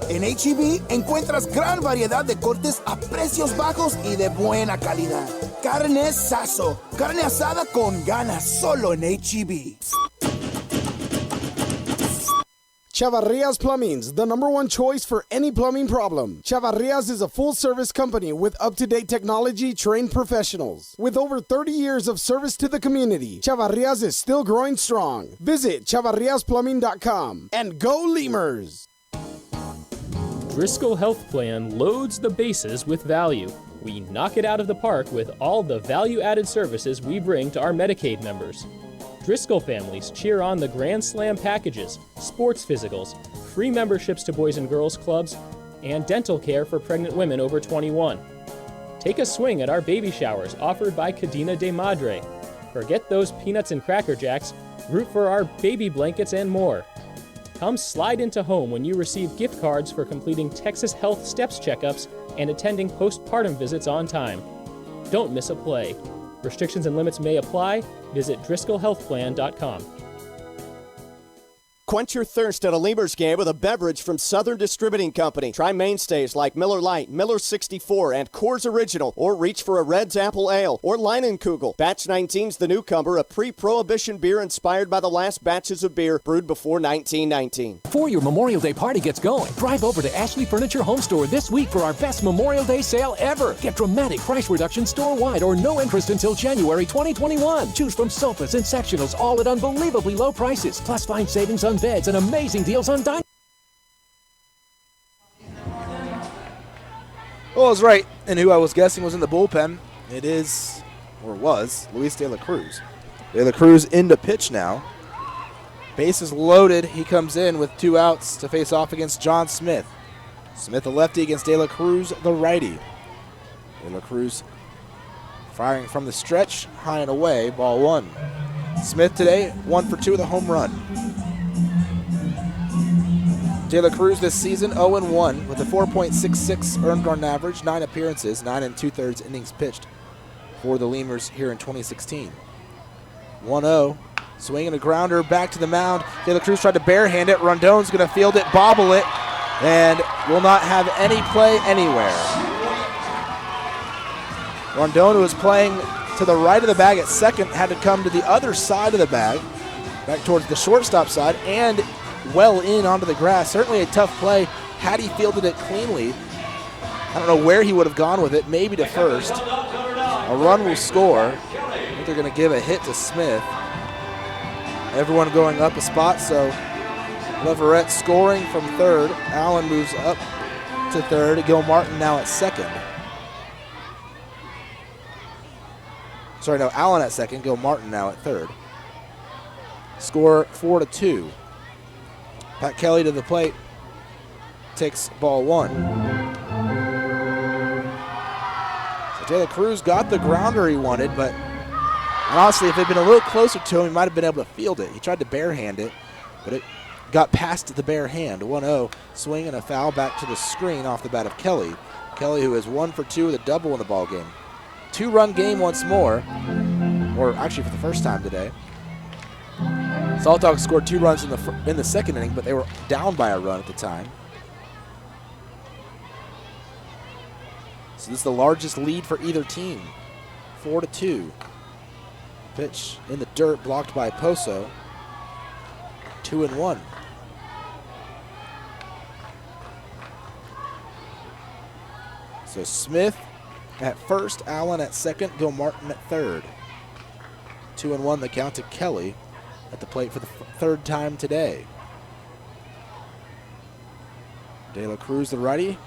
En H-E-B encuentras gran variedad de cortes a precios bajos y de buena calidad. Carnesazo, carne asada con ganas, solo en H-E-B. Chavarrias Plumbing's the #1 choice for any plumbing problem. Chavarrias is a full-service company with up-to-date technology, trained professionals. With over 30 years of service to the community, Chavarrias is still growing strong. Visit chavarriasplumbing.com and go Lemurs! Driscoll Health Plan loads the bases with value. We knock it out of the park with all the value-added services we bring to our Medicaid members. Driscoll families cheer on the Grand Slam packages, sports physicals, free memberships to Boys and Girls Clubs, and dental care for pregnant women over 21. Take a swing at our baby showers offered by Cadena de Madre. Forget those peanuts and Cracker Jacks, root for our baby blankets and more. Come slide into home when you receive gift cards for completing Texas Health Steps checkups and attending postpartum visits on time. Don't miss a play. Restrictions and limits may apply. Visit DriscollHealthPlan.com. Quench your thirst at a Lemurs game with a beverage from Southern Distributing Company. Try mainstays like Miller Lite, Miller 64, and Coors Original, or reach for a Red's Apple Ale or Leinenkugel. Batch 19's the newcomer, a pre-prohibition beer inspired by the last batches of beer brewed before 1919. Before your Memorial Day party gets going, drive over to Ashley Furniture Home Store this week for our best Memorial Day sale ever. Get dramatic price reductions store-wide or no interest until January 2021. Choose from sofas and sectionals, all at unbelievably low prices. Plus, find savings on beds and amazing deals on dining. Well, I was right, and who I was guessing was in the bullpen. It is, or was, Luis De La Cruz. De La Cruz into pitch now. Bases loaded. He comes in with 2 outs to face off against John Smith. Smith, the lefty, against De La Cruz, the righty. De La Cruz firing from the stretch, high and away, ball 1. Smith today, 1 for 2 with a home run. De La Cruz this season 0-1 with a 4.66 earned run average, 9 appearances, 9 2/3 innings pitched for the Lemurs here in 2016. 1-0, swinging a grounder back to the mound. De La Cruz tried to barehand it. Rondon's going to field it, bobble it, and will not have any play anywhere. Rondon, who was playing to the right of the bag at second, had to come to the other side of the bag, back towards the shortstop side, and well in onto the grass. Certainly a tough play had he fielded it cleanly. I don't know where he would have gone with it, maybe to first. A run will score. I think they're going to give a hit to Smith. Everyone going up a spot, so Leverett scoring from third. Allen moves up to third. Gil Martin now at second. Sorry, no, Allen at second. Gil Martin now at third. Score 4-2. Pat Kelly to the plate, takes ball 1. So De La Cruz got the grounder he wanted, but honestly, if it had been a little closer to him, he might have been able to field it. He tried to barehand it, but it got past the bare hand. 1-0, swing and a foul back to the screen off the bat of Kelly. Kelly, who is 1 for 2 with a double in the ball game. 2-run game once more, or actually for the first time today. Saltdogs scored 2 runs in the second inning, but they were down by a run at the time. So this is the largest lead for either team, 4-2. Pitch in the dirt, blocked by Poso. 2-1. So Smith at first, Allen at second, Gil Martin at third. 2-1 the count to Kelly at the plate for the third time today. De La Cruz, the righty,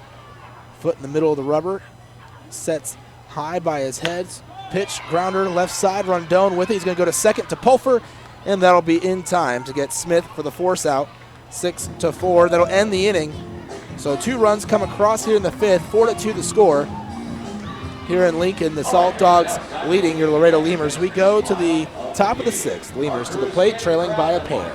foot in the middle of the rubber, sets high by his head. Pitch, grounder, left side, Rondon with it. He's going to go to second to Pulfer, and that'll be in time to get Smith for the force out. 6-4. That'll end the inning. So 2 runs come across here in the 5th, 4-2 the score. Here in Lincoln, the Saltdogs leading your Laredo Lemurs. We go to the top of the 6th. Lemurs to the plate, trailing by a pair.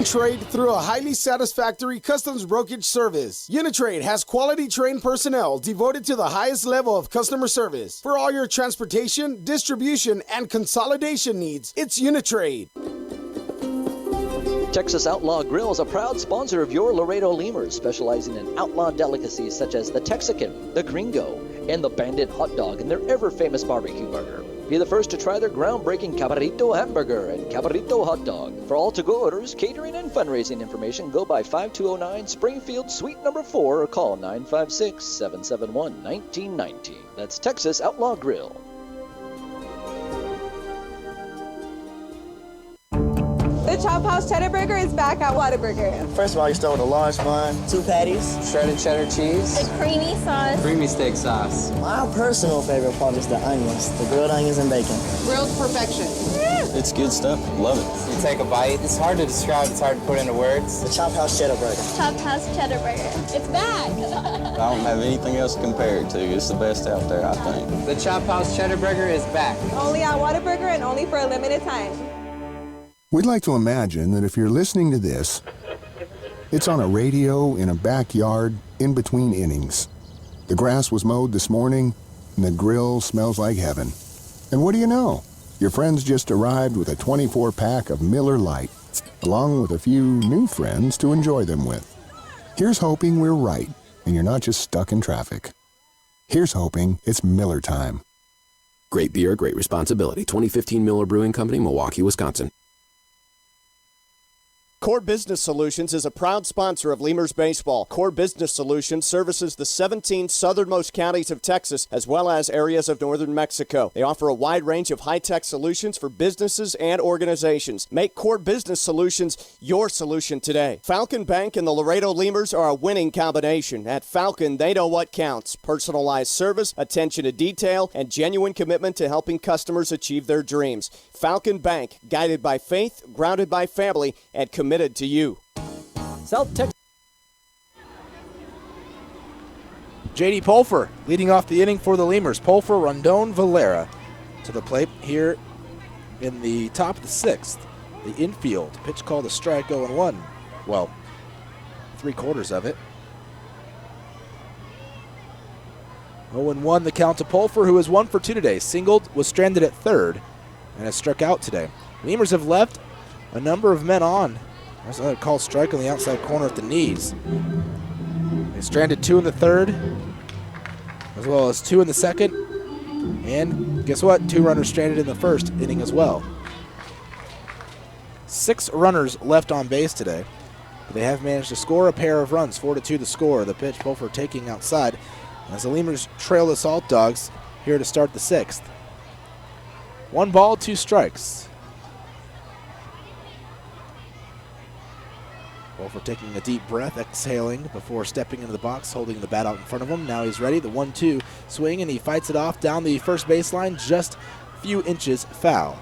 Trade through a highly satisfactory customs brokerage service. Uni-Trade has quality trained personnel devoted to the highest level of customer service. For all your transportation, distribution, and consolidation needs, it's Uni-Trade. Texas Outlaw Grill is a proud sponsor of your Laredo Lemurs, specializing in outlaw delicacies such as the Texican, the Gringo, and the Bandit hot dog and their ever-famous barbecue burger. Be the first to try their groundbreaking Cabrito hamburger and Cabrito hot dog. For all to-go orders, catering, and fundraising information, go by 5209 Springfield Suite number 4 or call 956-771-1919. That's Texas Outlaw Grill. The Chop House Cheddar Burger is back at Whataburger. First of all, you start with a large bun, 2 patties, shredded cheddar cheese, A creamy sauce. Creamy steak sauce. My personal favorite part is the onions, the grilled onions and bacon. Grilled perfection. It's good stuff. Love it. You take a bite. It's hard to describe. It's hard to put into words. The Chop House Cheddar Burger. Chop House Cheddar Burger. It's back. I don't have anything else to compare it to. It's the best out there, I think. The Chop House Cheddar Burger is back. Only at Whataburger and only for a limited time. We'd like to imagine that if you're listening to this, it's on a radio in a backyard in between innings. The grass was mowed this morning, and the grill smells like heaven. And what do you know? Your friends just arrived with a 24-pack of Miller Lite, along with a few new friends to enjoy them with. Here's hoping we're right, and you're not just stuck in traffic. Here's hoping it's Miller time. Great beer, great responsibility. 2015 Miller Brewing Company, Milwaukee, Wisconsin. Core Business Solutions is a proud sponsor of Lemurs Baseball. Core Business Solutions services the 17 southernmost counties of Texas as well as areas of northern Mexico. They offer a wide range of high-tech solutions for businesses and organizations. Make Core Business Solutions your solution today. Falcon Bank and the Laredo Lemurs are a winning combination. At Falcon, they know what counts: personalized service, attention to detail, and genuine commitment to helping customers achieve their dreams. Falcon Bank, guided by faith, grounded by family, and committed to you. South Texas. J.D. Pulfer leading off the inning for the Lemurs. Pulfer, Rondon, Valera to the plate here in the top of the 6th. The infield. Pitch called a strike, 0-1. Well, 3/4 of it. 0-1 the count to Pulfer, who is 1 for 2 today. Singled, was stranded at third, and has struck out today. Lemurs have left a number of men on. There's another called strike on the outside corner at the knees. They stranded 2 in the 3rd, as well as 2 in the 2nd. And guess what? 2 runners stranded in the 1st inning as well. 6 runners left on base today. But they have managed to score a pair of runs, 4-2 the score. The pitch, Pulfer taking outside. As the Lemurs trail the Saltdogs here to start the 6th. 1 ball, 2 strikes. Pulfer taking a deep breath, exhaling before stepping into the box, holding the bat out in front of him. Now he's ready. The 1-2 swing, and he fights it off down the first baseline, just a few inches foul.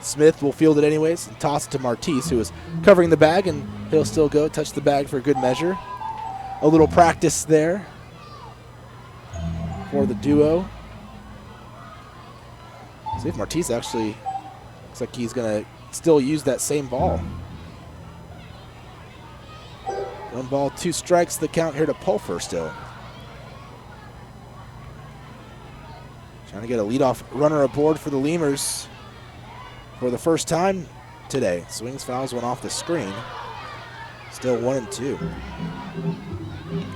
Smith will field it anyways and toss it to Martise, who is covering the bag, and he'll still go touch the bag for good measure. A little practice there for the duo. See if Martise actually looks like he's going to still use that same ball. 1 ball, 2 strikes, the count here to Pulfer still. Trying Trying to get a leadoff runner aboard for the Lemurs for the first time today. Swings, fouls, went off the screen. Still 1-2.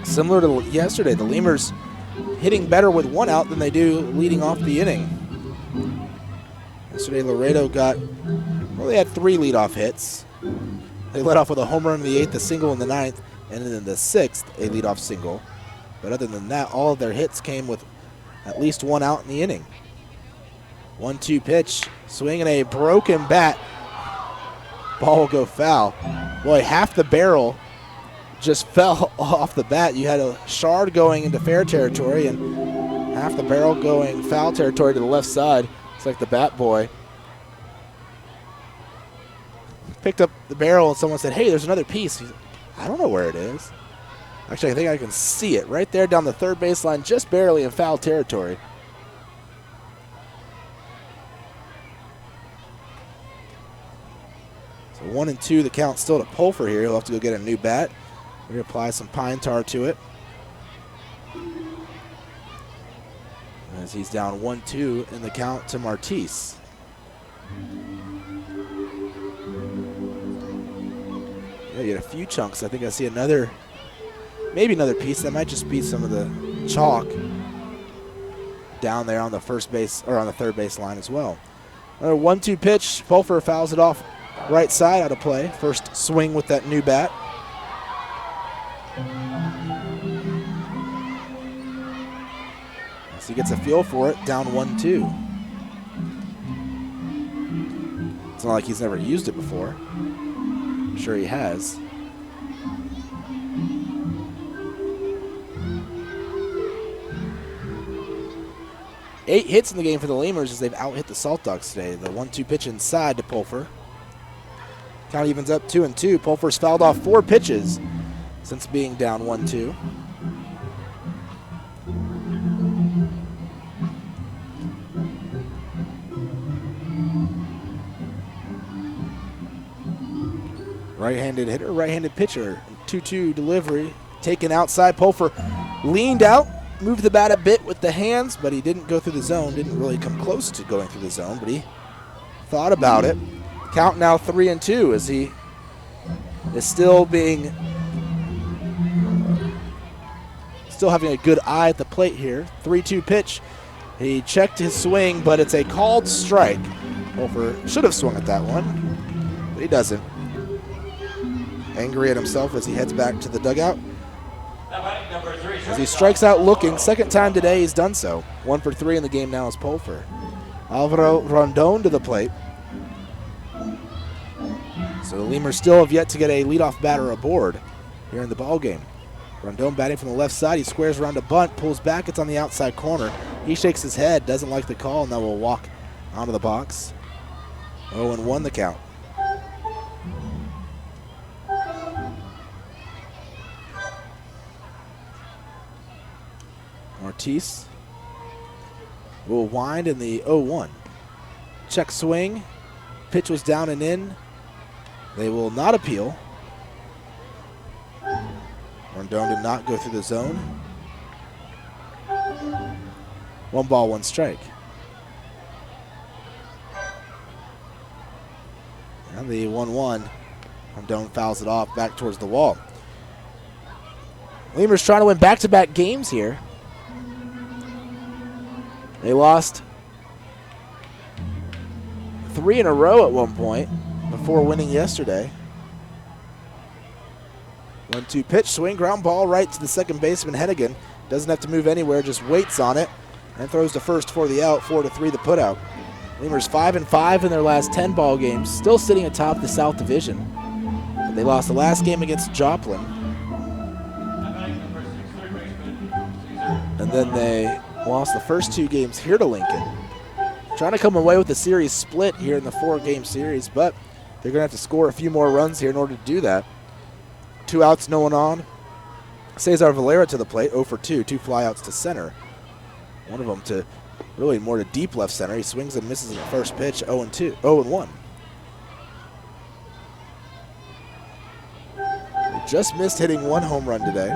Similar to yesterday, the Lemurs hitting better with one out than they do leading off the inning. Yesterday, Laredo they had 3 leadoff hits. They led off with a home run in the 8th, a single in the 9th, and in the 6th, a leadoff single. But other than that, all of their hits came with at least one out in the inning. 1-2 pitch, swinging a broken bat. Ball will go foul. Boy, half the barrel just fell off the bat. You had a shard going into fair territory and half the barrel going foul territory to the left side. It's like the bat boy picked up the barrel and someone said, hey, there's another piece. I don't know where it is. Actually, I think I can see it right there down the third baseline, just barely in foul territory. So 1-2, the count still to Pulfer here. He'll have to go get a new bat. Reapply some pine tar to it. As he's down 1-2 in the count to Martise. Yeah, you had a few chunks. I think I see maybe another piece. That might just be some of the chalk down there on the first base or on the third base line as well. Another 1-2 pitch. Pulfer fouls it off right side out of play. First swing with that new bat. As he gets a feel for it, down 1-2. It's not like he's never used it before. I'm sure he has. Eight hits in the game for the Lemurs as they've out-hit the Saltdogs today. The 1-2 pitch inside to Pulfer. Count evens up 2-2. Pulfer's fouled off 4 pitches since being down 1-2. Right-handed hitter, right-handed pitcher. 2-2 delivery. Taken outside. Pulfer leaned out, moved the bat a bit with the hands, but he didn't go through the zone. Didn't really come close to going through the zone, but he thought about it. Count now 3-2 as he is still having a good eye at the plate here. 3-2 pitch. He checked his swing, but it's a called strike. Pulfer should have swung at that one, but he doesn't. Angry at himself as he heads back to the dugout. As he strikes out looking, second time today he's done so. 1 for 3 in the game now is Pulfer. Alvaro Rondon to the plate. So the Lemurs still have yet to get a leadoff batter aboard here in the ball game. Rondon batting from the left side. He squares around a bunt, pulls back. It's on the outside corner. He shakes his head, doesn't like the call, and then will walk onto the box. 0-1 the count. Martise will wind in the 0-1. Check swing. Pitch was down and in. They will not appeal. Rondon did not go through the zone. 1 ball, 1 strike. And the 1-1. Rondon fouls it off back towards the wall. Lemurs trying to win back-to-back games here. They lost 3 in a row at one point before winning yesterday. 1-2 pitch, swing, ground ball right to the second baseman, Hennigan. Doesn't have to move anywhere, just waits on it and throws to first for the out, 4-3 the putout. Lemurs 5-5 in their last 10 ball games, still sitting atop the South Division. But they lost the last game against Joplin. And then they lost the first 2 games here to Lincoln. Trying to come away with the series split here in the 4-game series, but they're going to have to score a few more runs here in order to do that. 2 outs, no one on. Cesar Valera to the plate, 0 for 2, 2 flyouts to center. One of them to really more to deep left center. He swings and misses at the first pitch, 0-1. He just missed hitting 1 home run today.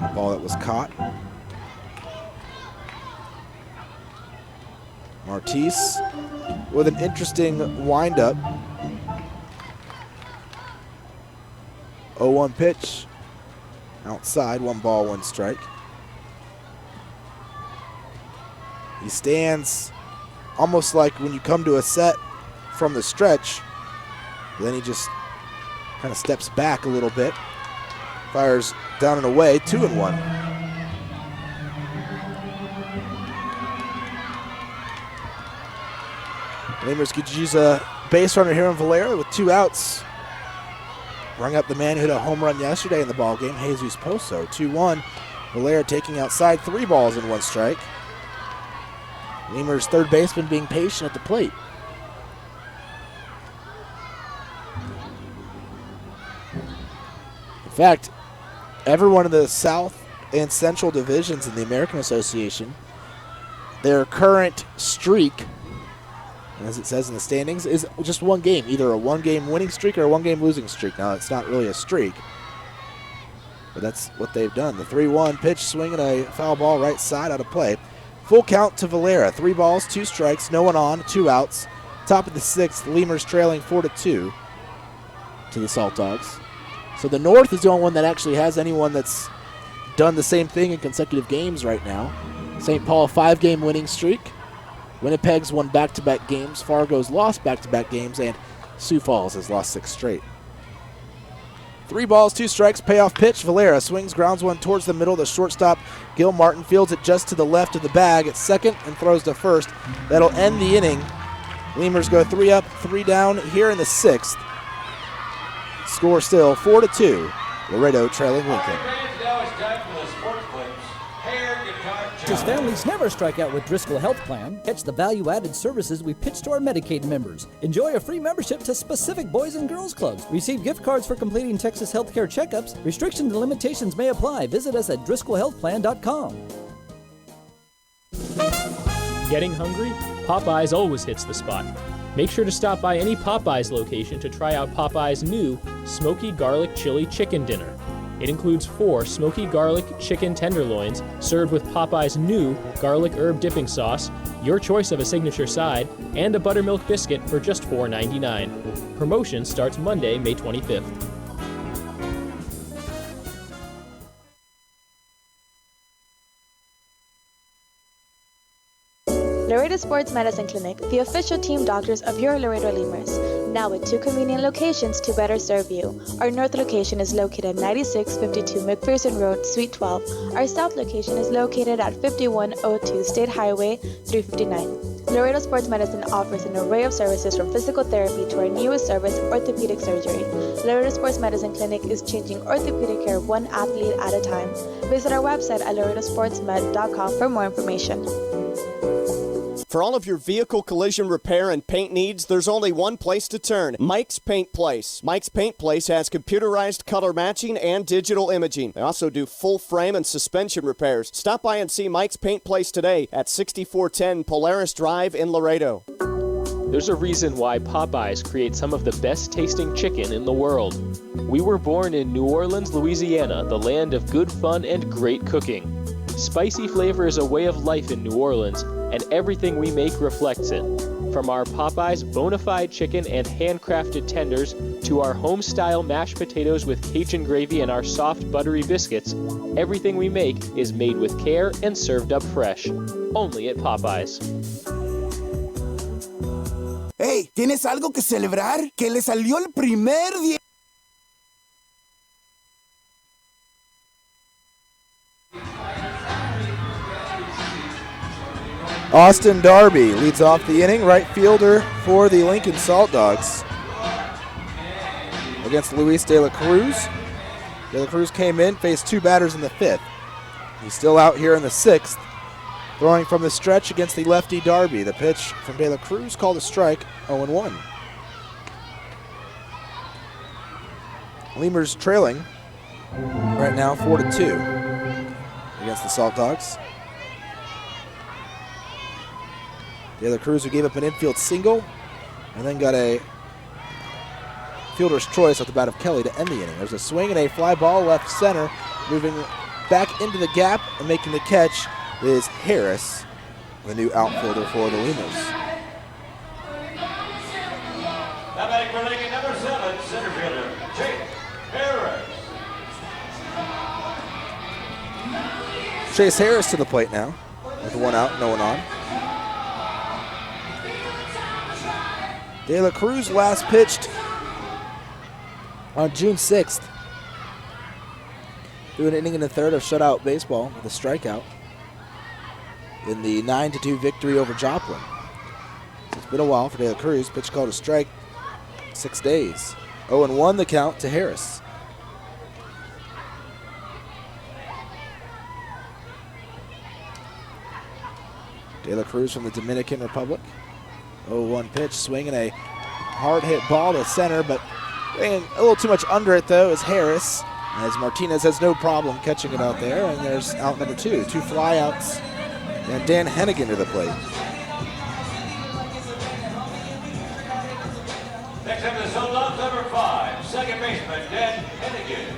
A ball that was caught. Martise with an interesting windup. 0-1 pitch. Outside, 1 ball, 1 strike. He stands almost like when you come to a set from the stretch, then he just kind of steps back a little bit. Fires down and away, 2-1. Lemurs could use a base runner here on Valera with 2 outs. Rung up the man who hit a home run yesterday in the ballgame, Jesus Poso. 2-1. Valera taking outside, 3 balls and 1 strike. Lemurs third baseman being patient at the plate. In fact, everyone in the South and Central divisions in the American Association, their current streak, as it says in the standings, is just 1 game, either a 1-game winning streak or a 1-game losing streak. Now, it's not really a streak, but that's what they've done. The 3-1 pitch, swinging a foul ball right side out of play. Full count to Valera. 3 balls, 2 strikes, no one on, 2 outs. Top of the 6th, Lemurs trailing 4-2 to the Saltdogs. So the North is the only one that actually has anyone that's done the same thing in consecutive games right now. St. Paul, 5-game winning streak. Winnipeg's won back-to-back games. Fargo's lost back-to-back games, and Sioux Falls has lost 6 straight. 3 balls, 2 strikes, payoff pitch. Valera swings, grounds one towards the middle. The shortstop, Gil Martin, fields it just to the left of the bag at second and throws to first. That'll end the inning. Lemurs go 3 up, 3 down here in the 6th. Score still 4-2. Laredo trailing Lincoln. His families never strike out with Driscoll Health Plan. Catch the value-added services we pitch to our Medicaid members. Enjoy a free membership to specific boys and girls clubs. Receive gift cards for completing Texas healthcare checkups. Restrictions and limitations may apply. Visit us at DriscollHealthPlan.com. Getting hungry? Popeyes always hits the spot. Make sure to stop by any Popeyes location to try out Popeyes' new Smoky Garlic Chili Chicken Dinner. It includes 4 smoky garlic chicken tenderloins served with Popeyes' new garlic herb dipping sauce, your choice of a signature side, and a buttermilk biscuit for just $4.99. Promotion starts Monday, May 25th. Laredo Sports Medicine Clinic, the official team doctors of your Laredo Lemurs. Now with 2 convenient locations to better serve you. Our north location is located at 9652 McPherson Road, Suite 12. Our south location is located at 5102 State Highway 359. Laredo Sports Medicine offers an array of services from physical therapy to our newest service, orthopedic surgery. Laredo Sports Medicine Clinic is changing orthopedic care 1 athlete at a time. Visit our website at laredosportsmed.com for more information. For all of your vehicle collision repair and paint needs, there's only one place to turn, Mike's Paint Place. Mike's Paint Place has computerized color matching and digital imaging. They also do full frame and suspension repairs. Stop by and see Mike's Paint Place today at 6410 Polaris Drive in Laredo. There's a reason why Popeyes creates some of the best tasting chicken in the world. We were born in New Orleans, Louisiana, the land of good fun and great cooking. Spicy flavor is a way of life in New Orleans, and everything we make reflects it. From our Popeyes bona fide chicken and handcrafted tenders to our home-style mashed potatoes with Cajun gravy and our soft buttery biscuits, everything we make is made with care and served up fresh. Only at Popeyes. Hey, ¿tienes algo que celebrar? Que le salió el primer día. Austin Darby leads off the inning, right fielder for the Lincoln Saltdogs against Luis De La Cruz. De La Cruz came in, faced 2 batters in the 5th. He's still out here in the 6th, throwing from the stretch against the lefty Darby. The pitch from De La Cruz called a strike, 0-1. Lemurs trailing right now 4-2 against the Saltdogs. De La Cruz, who gave up an infield single and then got a fielder's choice at the bat of Kelly to end the inning. There's a swing and a fly ball left center. Moving back into the gap and making the catch is Harris. the new outfielder for the Lemurs. Now batting for Lincoln, number 7, center fielder, Jake Harris. Chase Harris to the plate now, with 1 out, no one on. De La Cruz last pitched on June 6th. Threw an inning in the third of shutout baseball with a strikeout in the 9-2 victory over Joplin. So it's been a while for De La Cruz. Pitch called a strike, 6 days. 0-1 the count to Harris. De La Cruz from the Dominican Republic. 0-1 pitch, swinging a hard hit ball to center, but a little too much under it though is Harris, as Martinez has no problem catching it out there, and there's out number 2. 2 flyouts, and Dan Hennigan to the plate. Next up is Saltdogs, number 5, second baseman, Dan Hennigan.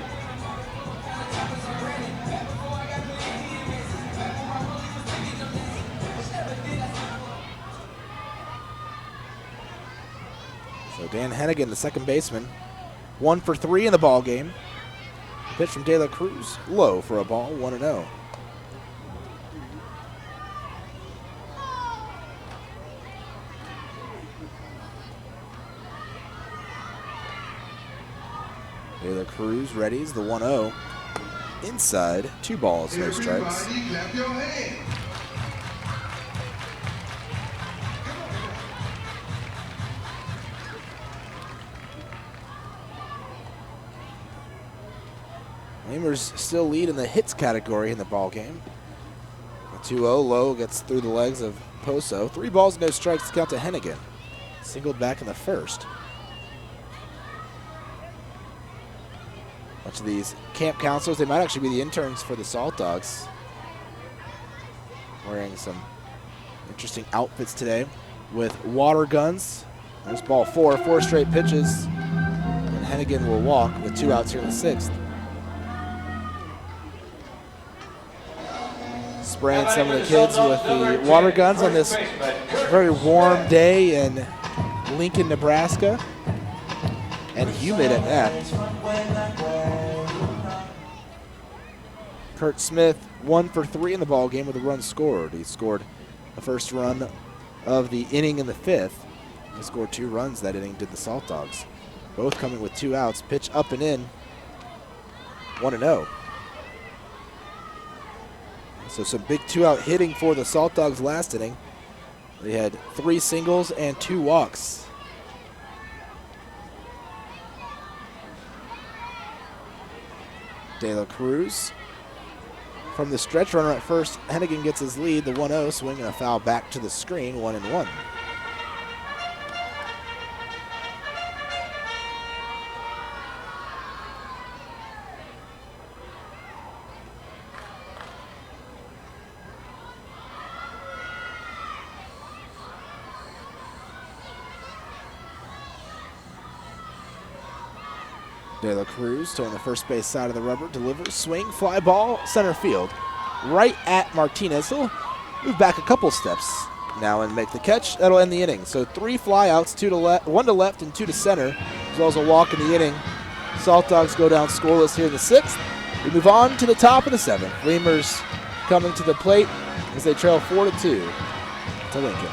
So Dan Hennigan, the second baseman, 1 for 3 in the ball game. Pitch from De La Cruz, low for a ball, 1-0. De La Cruz readies the 1-0. Inside, 2 balls, no strikes. Lemurs still lead in the hits category in the ball game. A 2-0 low gets through the legs of Poso. 3 balls, no strikes to count to Hennigan. Singled back in the first. Much of these camp counselors, they might actually be the interns for the Saltdogs. Wearing some interesting outfits today with water guns. There's ball 4, 4 straight pitches. And Hennigan will walk with 2 outs here in the 6th. Spraying some of the kids with the water guns on this very warm day in Lincoln, Nebraska, and humid at that. Kurt Smith 1 for 3 in the ball game with a run scored. He scored the first run of the inning in the 5th. He scored 2 runs that inning, did the Saltdogs. Both coming with 2 outs. Pitch up and in, 1-0. So some big 2-out hitting for the Saltdogs last inning. They had 3 singles and 2 walks. De La Cruz from the stretch runner at first. Hennigan gets his lead, the 1-0, swinging a foul back to the screen, 1-1. De La Cruz toward the first base side of the rubber, delivers, swing, fly ball, center field, right at Martinez. He'll move back a couple steps now and make the catch. That'll end the inning. So 3 flyouts, 1 to left and 2 to center, as well as a walk in the inning. Saltdogs go down scoreless here in the 6th. We move on to the top of the 7th. Lemurs coming to the plate as they trail 4-2 to Lincoln.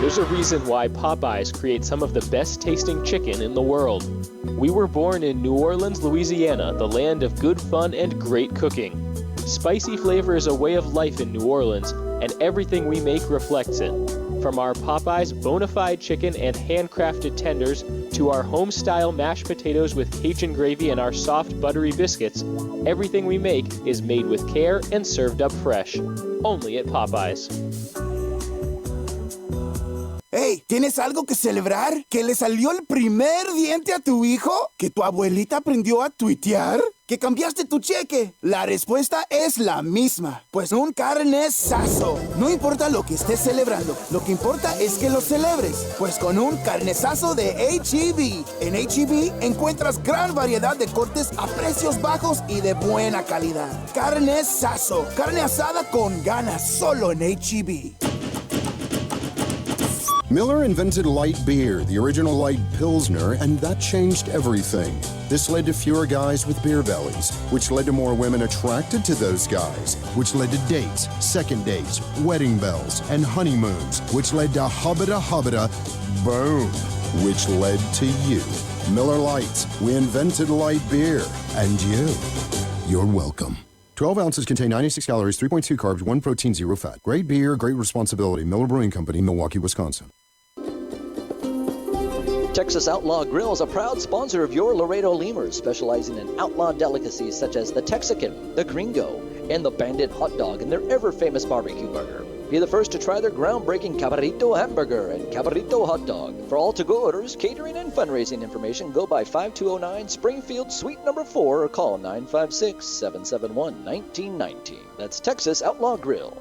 There's a reason why Popeyes creates some of the best tasting chicken in the world. We were born in New Orleans, Louisiana, the land of good fun and great cooking. Spicy flavor is a way of life in New Orleans, and everything we make reflects it. From our Popeyes bona fide chicken and handcrafted tenders to our home-style mashed potatoes with Cajun gravy and our soft, buttery biscuits, everything we make is made with care and served up fresh. Only at Popeyes. Hey, ¿tienes algo que celebrar? ¿Que le salió el primer diente a tu hijo? ¿Que tu abuelita aprendió a tuitear? ¿Que cambiaste tu cheque? La respuesta es la misma, pues un carnesazo. No importa lo que estés celebrando, lo que importa es que lo celebres, pues con un carnesazo de H-E-B. En H-E-B encuentras gran variedad de cortes a precios bajos y de buena calidad. Carnesazo, carne asada con ganas, solo en H-E-B. Miller invented light beer, the original light Pilsner, and that changed everything. This led to fewer guys with beer bellies, which led to more women attracted to those guys, which led to dates, second dates, wedding bells, and honeymoons, which led to hubba-da, boom, which led to you. Miller Lights, we invented light beer, and you're welcome. 12 ounces contain 96 calories, 3.2 carbs, 1 protein, 0 fat. Great beer, great responsibility. Miller Brewing Company, Milwaukee, Wisconsin. Texas Outlaw Grill is a proud sponsor of your Laredo Lemurs, specializing in outlaw delicacies such as the Texican, the Gringo, and the Bandit hot dog and their ever-famous barbecue burger. Be the first to try their groundbreaking Cabrito hamburger and Cabrito hot dog. For all to-go orders, catering, and fundraising information, go by 5209 Springfield Suite number 4 or call 956-771-1919. That's Texas Outlaw Grill.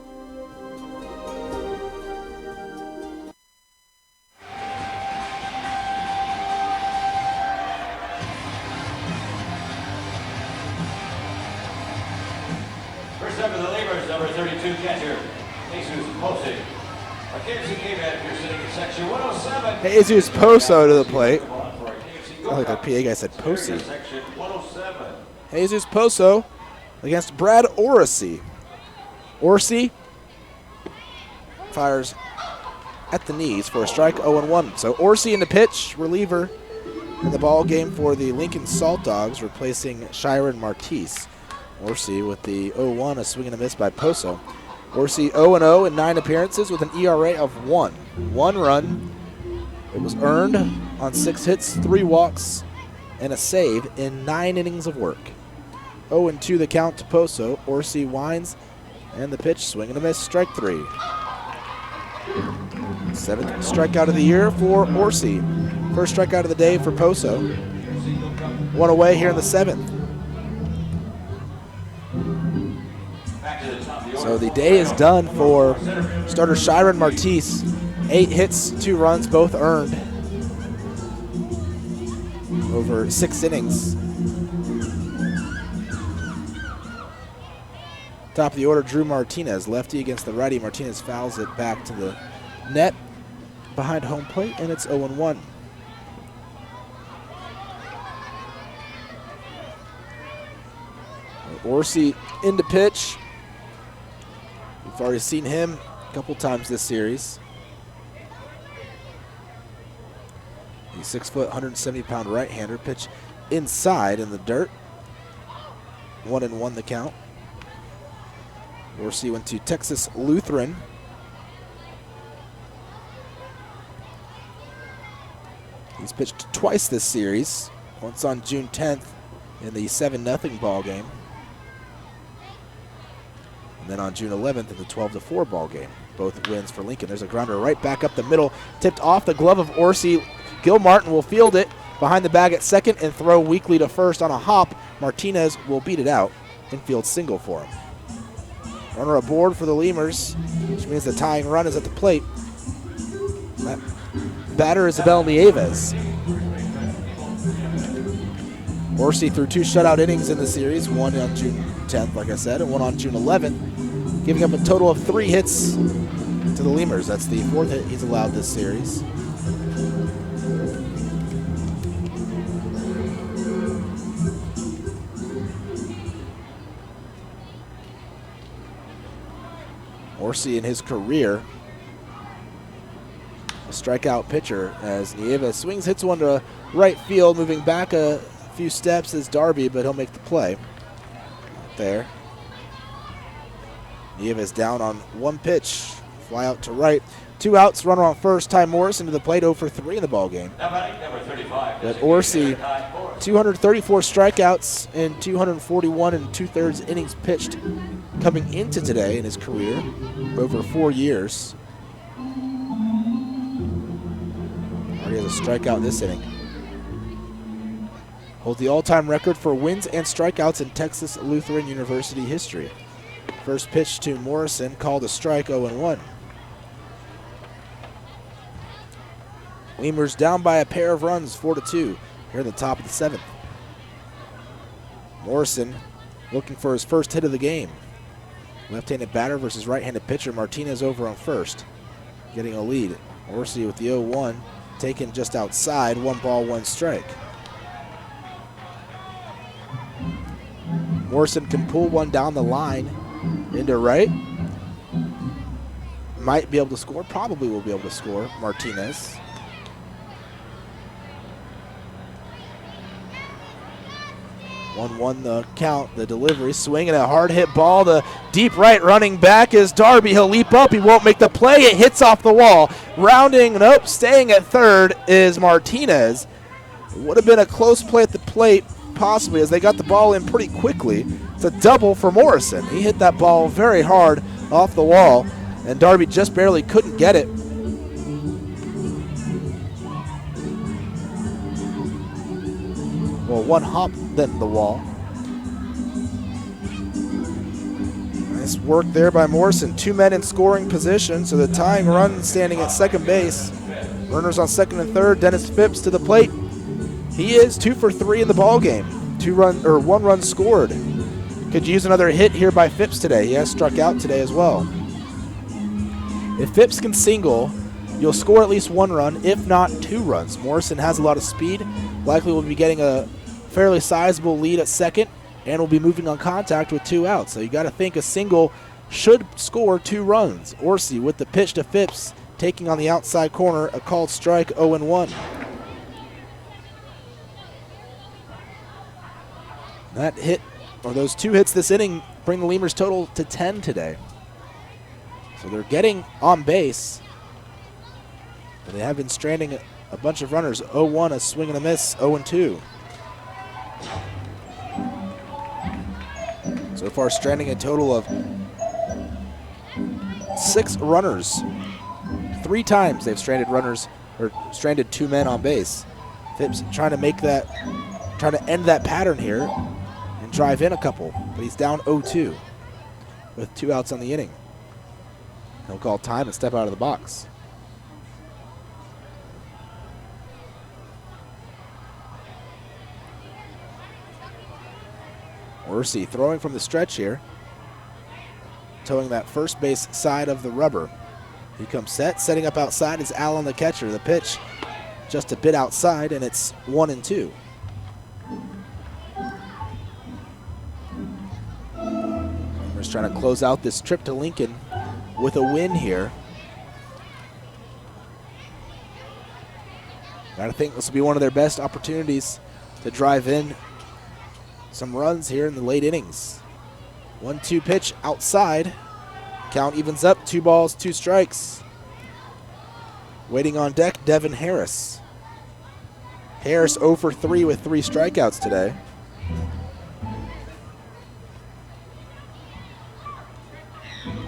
First up for the Lemurs, number 32 catcher, Jesus Posey. Mackenzie K-Man, you're sitting in section 107. Jesus Poso to the plate. I like that PA guy said Posey. Jesus Poso against Brad Orsi. Orsi fires at the knees for a strike, 0-1. So Orsi in the pitch, reliever in the ball game for the Lincoln Saltdogs, replacing Shiren Martise. Orsi with the 0-1, a swing and a miss by Poso. Orsi 0-0 in 9 appearances with an ERA of 1. 1 run. It was earned on 6 hits, 3 walks, and a save in 9 innings of work. 0-2 the count to Poso. Orsi winds, and the pitch, swing and a miss, strike 3. 7th strikeout of the year for Orsi. First strikeout of the day for Poso. 1 away here in the 7th. So the day is done for starter Shiren Martise. 8 hits, 2 runs, both earned over 6 innings. Top of the order, Drew Martinez, lefty against the righty. Martinez fouls it back to the net behind home plate, and it's 0-1. Orsi into pitch. We've already seen him a couple times this series. He's 6 foot, 170-pound right-hander. Pitch inside in the dirt. 1-1 the count. Orsi went to Texas Lutheran. He's pitched twice this series. Once on June 10th in the 7-0 ball game. And then on June 11th in the 12-4 ball game. Both wins for Lincoln. There's a grounder right back up the middle. Tipped off the glove of Orsi. Gil Martin will field it behind the bag at second and throw weakly to first on a hop. Martinez will beat it out. Infield single for him. Runner aboard for the Lemurs, which means the tying run is at the plate. That batter is Abel Nieves. Orsi threw 2 shutout innings in the series, 1 on June 10th, like I said, and 1 on June 11th, giving up a total of 3 hits to the Lemurs. That's the 4th hit he's allowed this series. Orsi in his career, a strikeout pitcher, as Nieves swings, hits one to right field, moving back a few steps is Darby, but he'll make the play. There. Nieves down on 1 pitch, fly out to right. 2 outs, runner on first. Ty Morris into the plate, 0 for 3 in the ball game. Number 35. But Orsi, 234 strikeouts in 241 and 2/3 innings pitched coming into today in his career, over 4 years. Already has a strikeout this inning. holds the all-time record for wins and strikeouts in Texas Lutheran University history. First pitch to Morrison, called a strike, 0-1. Lemurs down by a pair of runs, 4-2, here in the top of the 7th. Morrison looking for his first hit of the game. Left-handed batter versus right-handed pitcher. Martinez over on first, getting a lead. Orsi with the 0-1, taken just outside, 1 ball, 1 strike. Morrison can pull one down the line into right. Might be able to score, probably will be able to score, Martinez. One the count, the delivery, swinging a hard hit ball. The deep right running back is Darby. He'll leap up, he won't make the play. It hits off the wall. Rounding, nope, staying at third is Martinez. Would have been a close play at the plate, possibly, as they got the ball in pretty quickly. It's a double for Morrison. He hit that ball very hard off the wall, and Darby just barely couldn't get it. Well, one hop, then the wall. Nice work there by Morrison. 2 men in scoring position, so the tying run standing at second base. Runners on second and third. Dennis Phipps to the plate. He is 2 for 3 in the ball game. 1 run scored. Could use another hit here by Phipps today. He has struck out today as well. If Phipps can single, you'll score at least 1 run, if not 2 runs. Morrison has a lot of speed. Likely will be getting a fairly sizable lead at second, and will be moving on contact with 2 outs. So you got to think a single should score 2 runs. Orsi with the pitch to Phipps, taking on the outside corner, a called strike, 0-1. That hit, or those 2 hits this inning, bring the Lemurs total to 10 today. So they're getting on base, but they have been stranding a bunch of runners. 0-1, a swing and a miss, 0-2. So far stranding a total of 6 runners. 3 times they've stranded runners, or stranded 2 men on base. Phipps trying to end that pattern here and drive in a couple, but he's down 0-2 with 2 outs on the inning. He'll call time and step out of the box. Orsi throwing from the stretch here, towing that first base side of the rubber. He comes set, setting up outside is Allen the catcher. The pitch just a bit outside, and it's 1-2. Lemurs trying to close out this trip to Lincoln with a win here. I think this will be one of their best opportunities to drive in some runs here in the late innings. 1-2 pitch outside. Count evens up, 2 balls, 2 strikes. Waiting on deck, Devin Harris. Harris 0 for 3 with 3 strikeouts today.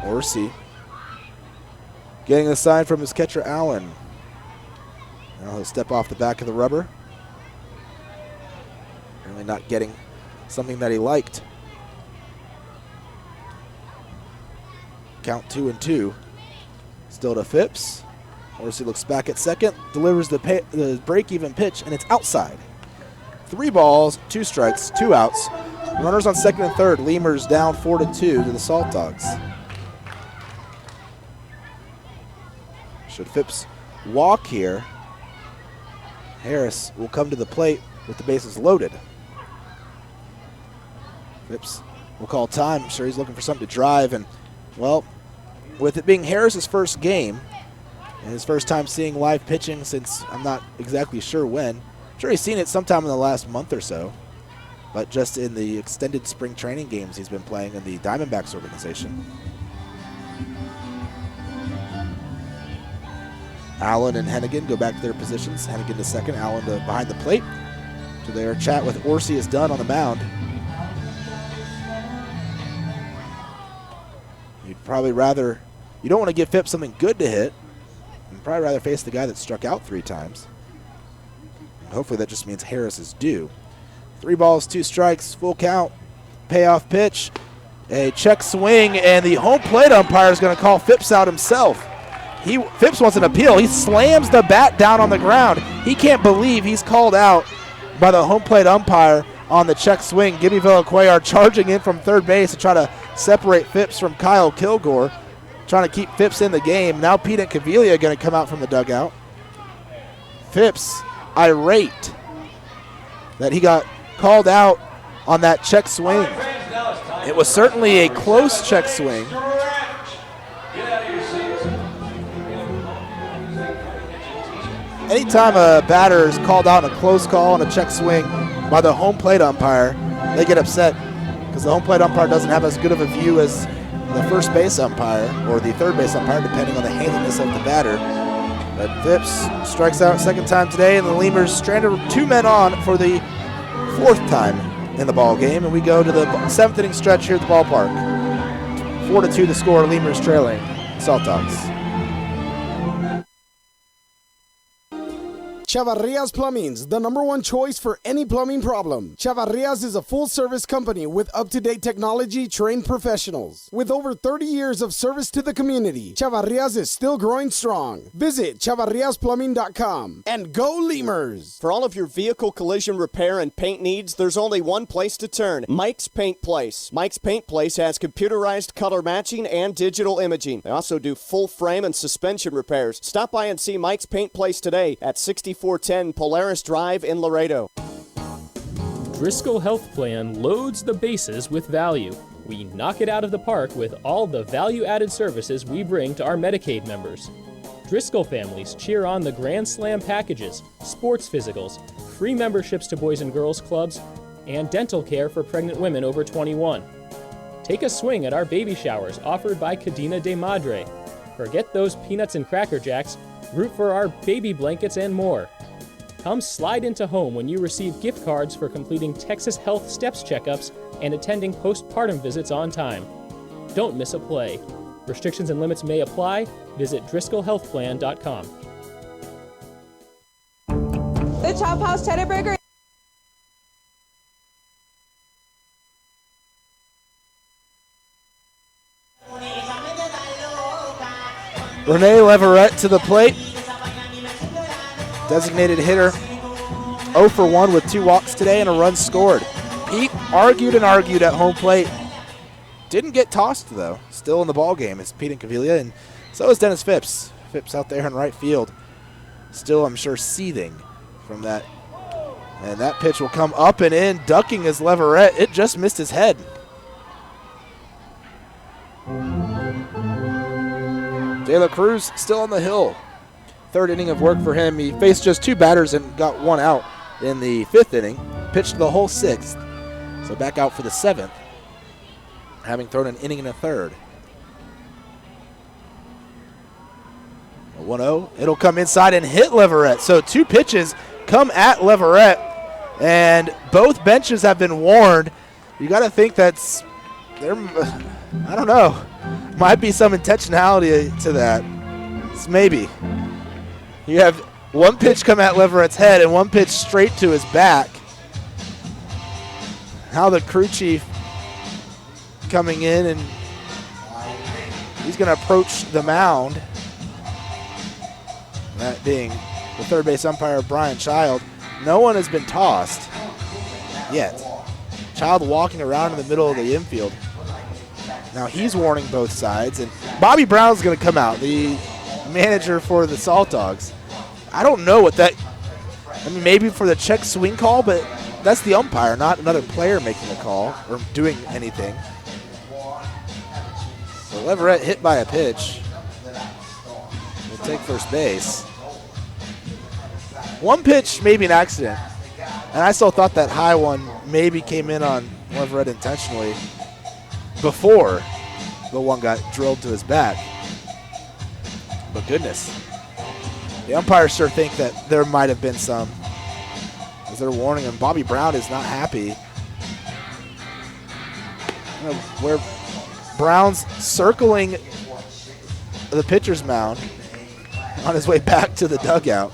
Orsi getting the sign from his catcher, Allen. Now he'll step off the back of the rubber. Apparently not getting something that he liked. Count 2-2. Still to Phipps. Orsi looks back at second, delivers the break-even pitch, and it's outside. 3 balls, 2 strikes, 2 outs. Runners on second and third. Lemurs down 4-2 to the Saltdogs. Should Phipps walk here, Harris will come to the plate with the bases loaded. Phipps will call time. I'm sure he's looking for something to drive. And, well, with it being Harris's first game and his first time seeing live pitching since I'm not exactly sure when. I'm sure he's seen it sometime in the last month or so, but just in the extended spring training games he's been playing in the Diamondbacks organization. Allen and Hennigan go back to their positions. Hennigan to second, Allen to behind the plate. So their chat with Orsi is done on the mound. You'd probably rather, you don't want to give Phipps something good to hit. You'd probably rather face the guy that struck out 3 times. And hopefully that just means Harris is due. 3 balls, 2 strikes, full count. Payoff pitch, a check swing, and the home plate umpire is going to call Phipps out himself. Phipps wants an appeal. He slams the bat down on the ground. He can't believe he's called out by the home plate umpire on the check swing. Gibby Villacuellar charging in from third base to try to separate Phipps from Kyle Kilgore, trying to keep Phipps in the game. Now Pete and Cavilla going to come out from the dugout. Phipps irate that he got called out on that check swing. It was certainly a close check swing. Anytime a batter is called out in a close call on a check swing by the home plate umpire, they get upset because the home plate umpire doesn't have as good of a view as the first base umpire or the third base umpire, depending on the handiness of the batter. But Phipps strikes out second time today, and the Lemurs stranded 2 men on for the 4th time in the ball game, and we go to the 7th inning stretch here at the ballpark. 4-2 the score, Lemurs trailing Saltdogs. Chavarrias Plumbing's the #1 choice for any plumbing problem. Chavarrias is a full-service company with up-to-date technology, trained professionals. With over 30 years of service to the community, Chavarrias is still growing strong. Visit chavarriasplumbing.com and go Lemurs! For all of your vehicle collision repair and paint needs, there's only one place to turn, Mike's Paint Place. Mike's Paint Place has computerized color matching and digital imaging. They also do full frame and suspension repairs. Stop by and see Mike's Paint Place today at 6410 Polaris Drive in Laredo. Driscoll Health Plan loads the bases with value. We knock it out of the park with all the value-added services we bring to our Medicaid members. Driscoll families cheer on the Grand Slam packages, sports physicals, free memberships to Boys and Girls Clubs, and dental care for pregnant women over 21. Take a swing at our baby showers offered by Cadena de Madre. Forget those peanuts and Cracker Jacks. Root for our baby blankets and more. Come slide into home when you receive gift cards for completing Texas Health Steps checkups and attending postpartum visits on time. Don't miss a play. Restrictions and limits may apply. Visit DriscollHealthPlan.com. The Chop House Cheddar Burger. Rene Leverett to the plate. Designated hitter, 0 for 1 with 2 walks today and a run scored. Pete argued and argued at home plate. Didn't get tossed, though. Still in the ball game. It's Pete and Cavilla, and so is Dennis Phipps. Phipps out there in right field. Still, I'm sure, seething from that. And that pitch will come up and in, ducking his Leverett. It just missed his head. De La Cruz still on the hill. 3rd inning of work for him. He faced just 2 batters and got 1 out in the 5th inning. Pitched the whole 6th. So back out for the 7th, having thrown an inning and a third. A 1-0. It'll come inside and hit Leverett. So 2 pitches come at Leverett, and both benches have been warned. You got to think that's there. I don't know. Might be some intentionality to that. It's maybe. You have 1 pitch come at Leverett's head and 1 pitch straight to his back. Now the crew chief coming in, and he's going to approach the mound. That being the third base umpire, Brian Child. No one has been tossed yet. Child walking around in the middle of the infield. Now he's warning both sides, and Bobby Brown's going to come out, the manager for the Saltdogs. I don't know what that, I mean, maybe for the check swing call, but that's the umpire, not another player making the call or doing anything. So Leverett hit by a pitch. We'll take first base. 1 pitch, maybe an accident. And I still thought that high one maybe came in on Leverett intentionally before the one got drilled to his back. But goodness, the umpires sure think that there might have been some, as they're warning him. Bobby Brown is not happy. Where Brown's circling the pitcher's mound on his way back to the dugout.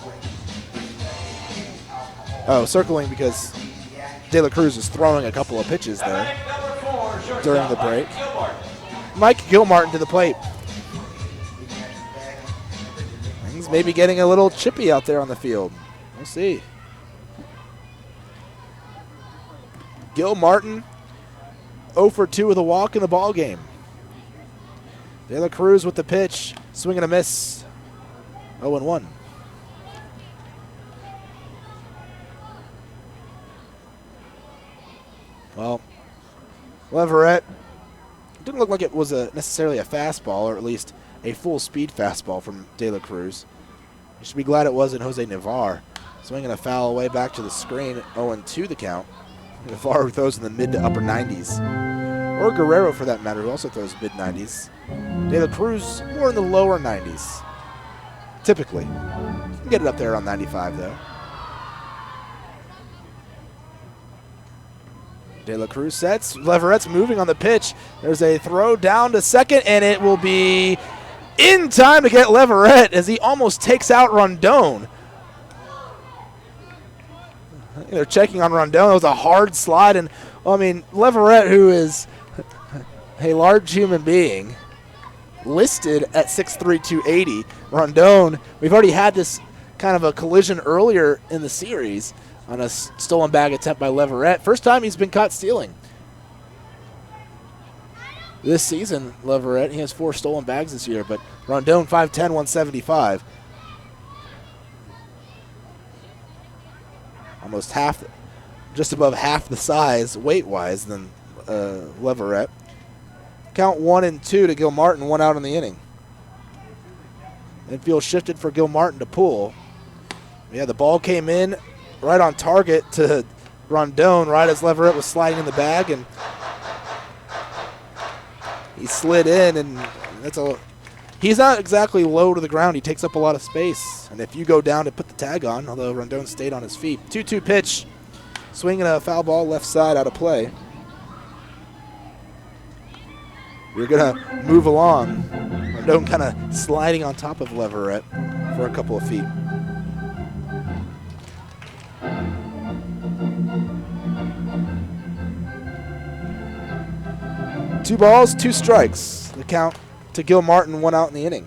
Oh, circling because De La Cruz is throwing a couple of pitches there during the break. Mike Gilmartin to the plate. Things maybe getting a little chippy out there on the field. We'll see. Gilmartin 0 for 2 with a walk in the ball game. De La Cruz with the pitch, swing and a miss. 0-1. Well, Leverett didn't look like it was necessarily a fastball, or at least a full-speed fastball from De La Cruz. You should be glad it wasn't Jose Navarre. Swinging a foul away back to the screen, 0-2 the count. Navarre throws in the mid to upper 90s. Or Guerrero, for that matter, who also throws mid-90s. De La Cruz more in the lower 90s, typically. You can get it up there around 95, though. De La Cruz sets. Leverett's moving on the pitch. There's a throw down to second, and it will be in time to get Leverett as he almost takes out Rondon. They're checking on Rondon. It was a hard slide, and I mean, Leverett, who is a large human being, listed at 6'3", 280. Rondon, we've already had this kind of a collision earlier in the series on a stolen bag attempt by Leverett. First time he's been caught stealing this season, Leverett. He has 4 stolen bags this year, but Rondon 5'10", 175. Almost half, just above half the size, weight-wise, than Leverett. Count 1-2 to Gilmartin, 1 out in the inning. Infield shifted for Gilmartin to pull. Yeah, the ball came in right on target to Rondon right as Leverett was sliding in the bag, and he slid in, and he's not exactly low to the ground. He takes up a lot of space, and if you go down to put the tag on, although Rondon stayed on his feet. 2-2 pitch, swinging a foul ball left side out of play. We're going to move along. Rondon kind of sliding on top of Leverett for a couple of feet. Two balls, 2 strikes. The count to Gilmartin, 1 out in the inning.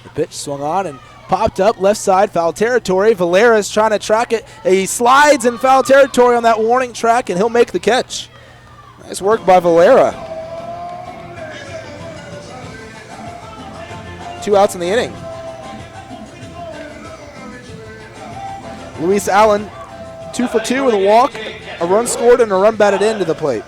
The pitch swung on and popped up left side, foul territory. Valera's trying to track it. He slides in foul territory on that warning track, and he'll make the catch. Nice work by Valera. 2 outs in the inning. Luis Allen, 2 for 2 with a walk, a run scored, and a run batted into the plate.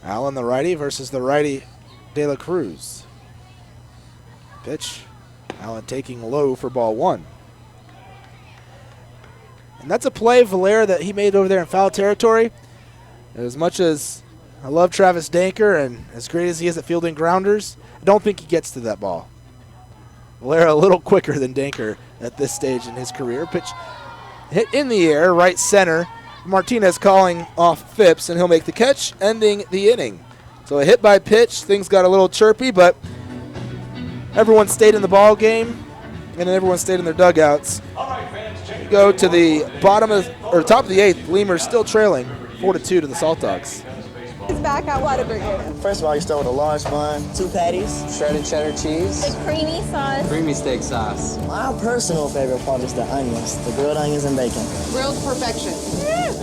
Allen, the righty, versus the righty, De La Cruz. Pitch. Allen taking low for ball 1. And that's a play, Valera, that he made over there in foul territory. As much as I love Travis Danker and as great as he is at fielding grounders, I don't think he gets to that ball. Valera a little quicker than Danker at this stage in his career. Pitch hit in the air, right center. Martinez calling off Phipps, and he'll make the catch, ending the inning. So a hit by pitch. Things got a little chirpy, but everyone stayed in the ball game, and everyone stayed in their dugouts. We go to the top of the 8th. Lemurs still trailing 4-2 to the Saltdogs. It's back at Whataburger. First of all, you start with a large bun, 2 patties, shredded cheddar cheese, The creamy sauce. creamy steak sauce. My personal favorite part is the onions, the grilled onions and bacon. Grilled perfection.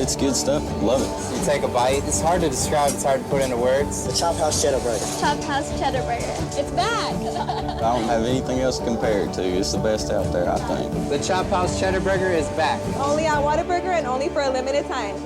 It's good stuff. Love it. You take a bite. It's hard to describe. It's hard to put into words. The Chop House Cheddar Burger. Chopped House Cheddar Burger. It's back. I don't have anything else to compare it to. It's the best out there, I think. The Chop House Cheddar Burger is back. Only at Whataburger and only for a limited time.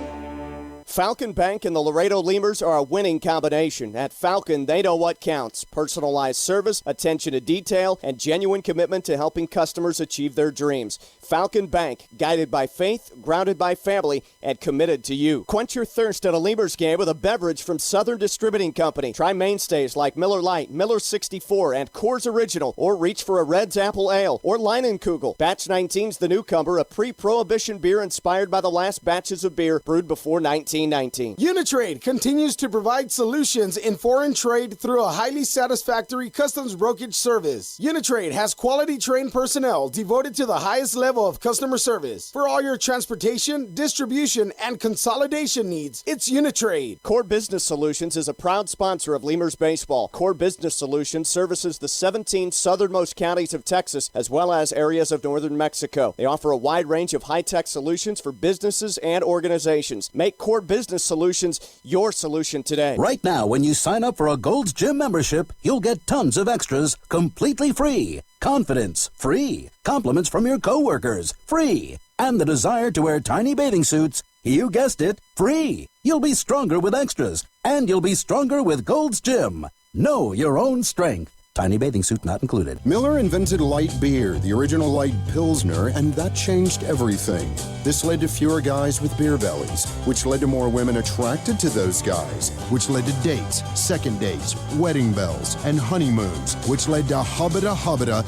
Falcon Bank and the Laredo Lemurs are a winning combination. At Falcon, they know what counts. Personalized service, attention to detail, and genuine commitment to helping customers achieve their dreams. Falcon Bank, guided by faith, grounded by family, and committed to you. Quench your thirst at a Lemurs game with a beverage from Southern Distributing Company. Try mainstays like Miller Lite, Miller 64, and Coors Original, or reach for a Red's Apple Ale or Leinenkugel. Batch 19's the newcomer, a pre-prohibition beer inspired by the last batches of beer brewed before 1900. 1519. Uni-Trade continues to provide solutions in foreign trade through a highly satisfactory customs brokerage service. Uni-Trade has quality trained personnel devoted to the highest level of customer service. For all your transportation, distribution, and consolidation needs, it's Uni-Trade. Core Business Solutions is a proud sponsor of Lemurs Baseball. Core Business Solutions services the 17 southernmost counties of Texas as well as areas of northern Mexico. They offer a wide range of high-tech solutions for businesses and organizations. Make Core Business Solutions your solution today. Right now, when you sign up for a Gold's Gym membership, you'll get tons of extras completely free. Confidence, free. Compliments from your coworkers, free. And the desire to wear tiny bathing suits, you guessed it, free. You'll be stronger with extras, and you'll be stronger with Gold's Gym. Know your own strength. Tiny bathing suit not included. Miller invented light beer, the original light Pilsner, and that changed everything. This led to fewer guys with beer bellies, which led to more women attracted to those guys, which led to dates, second dates, wedding bells, and honeymoons, which led to hubbada,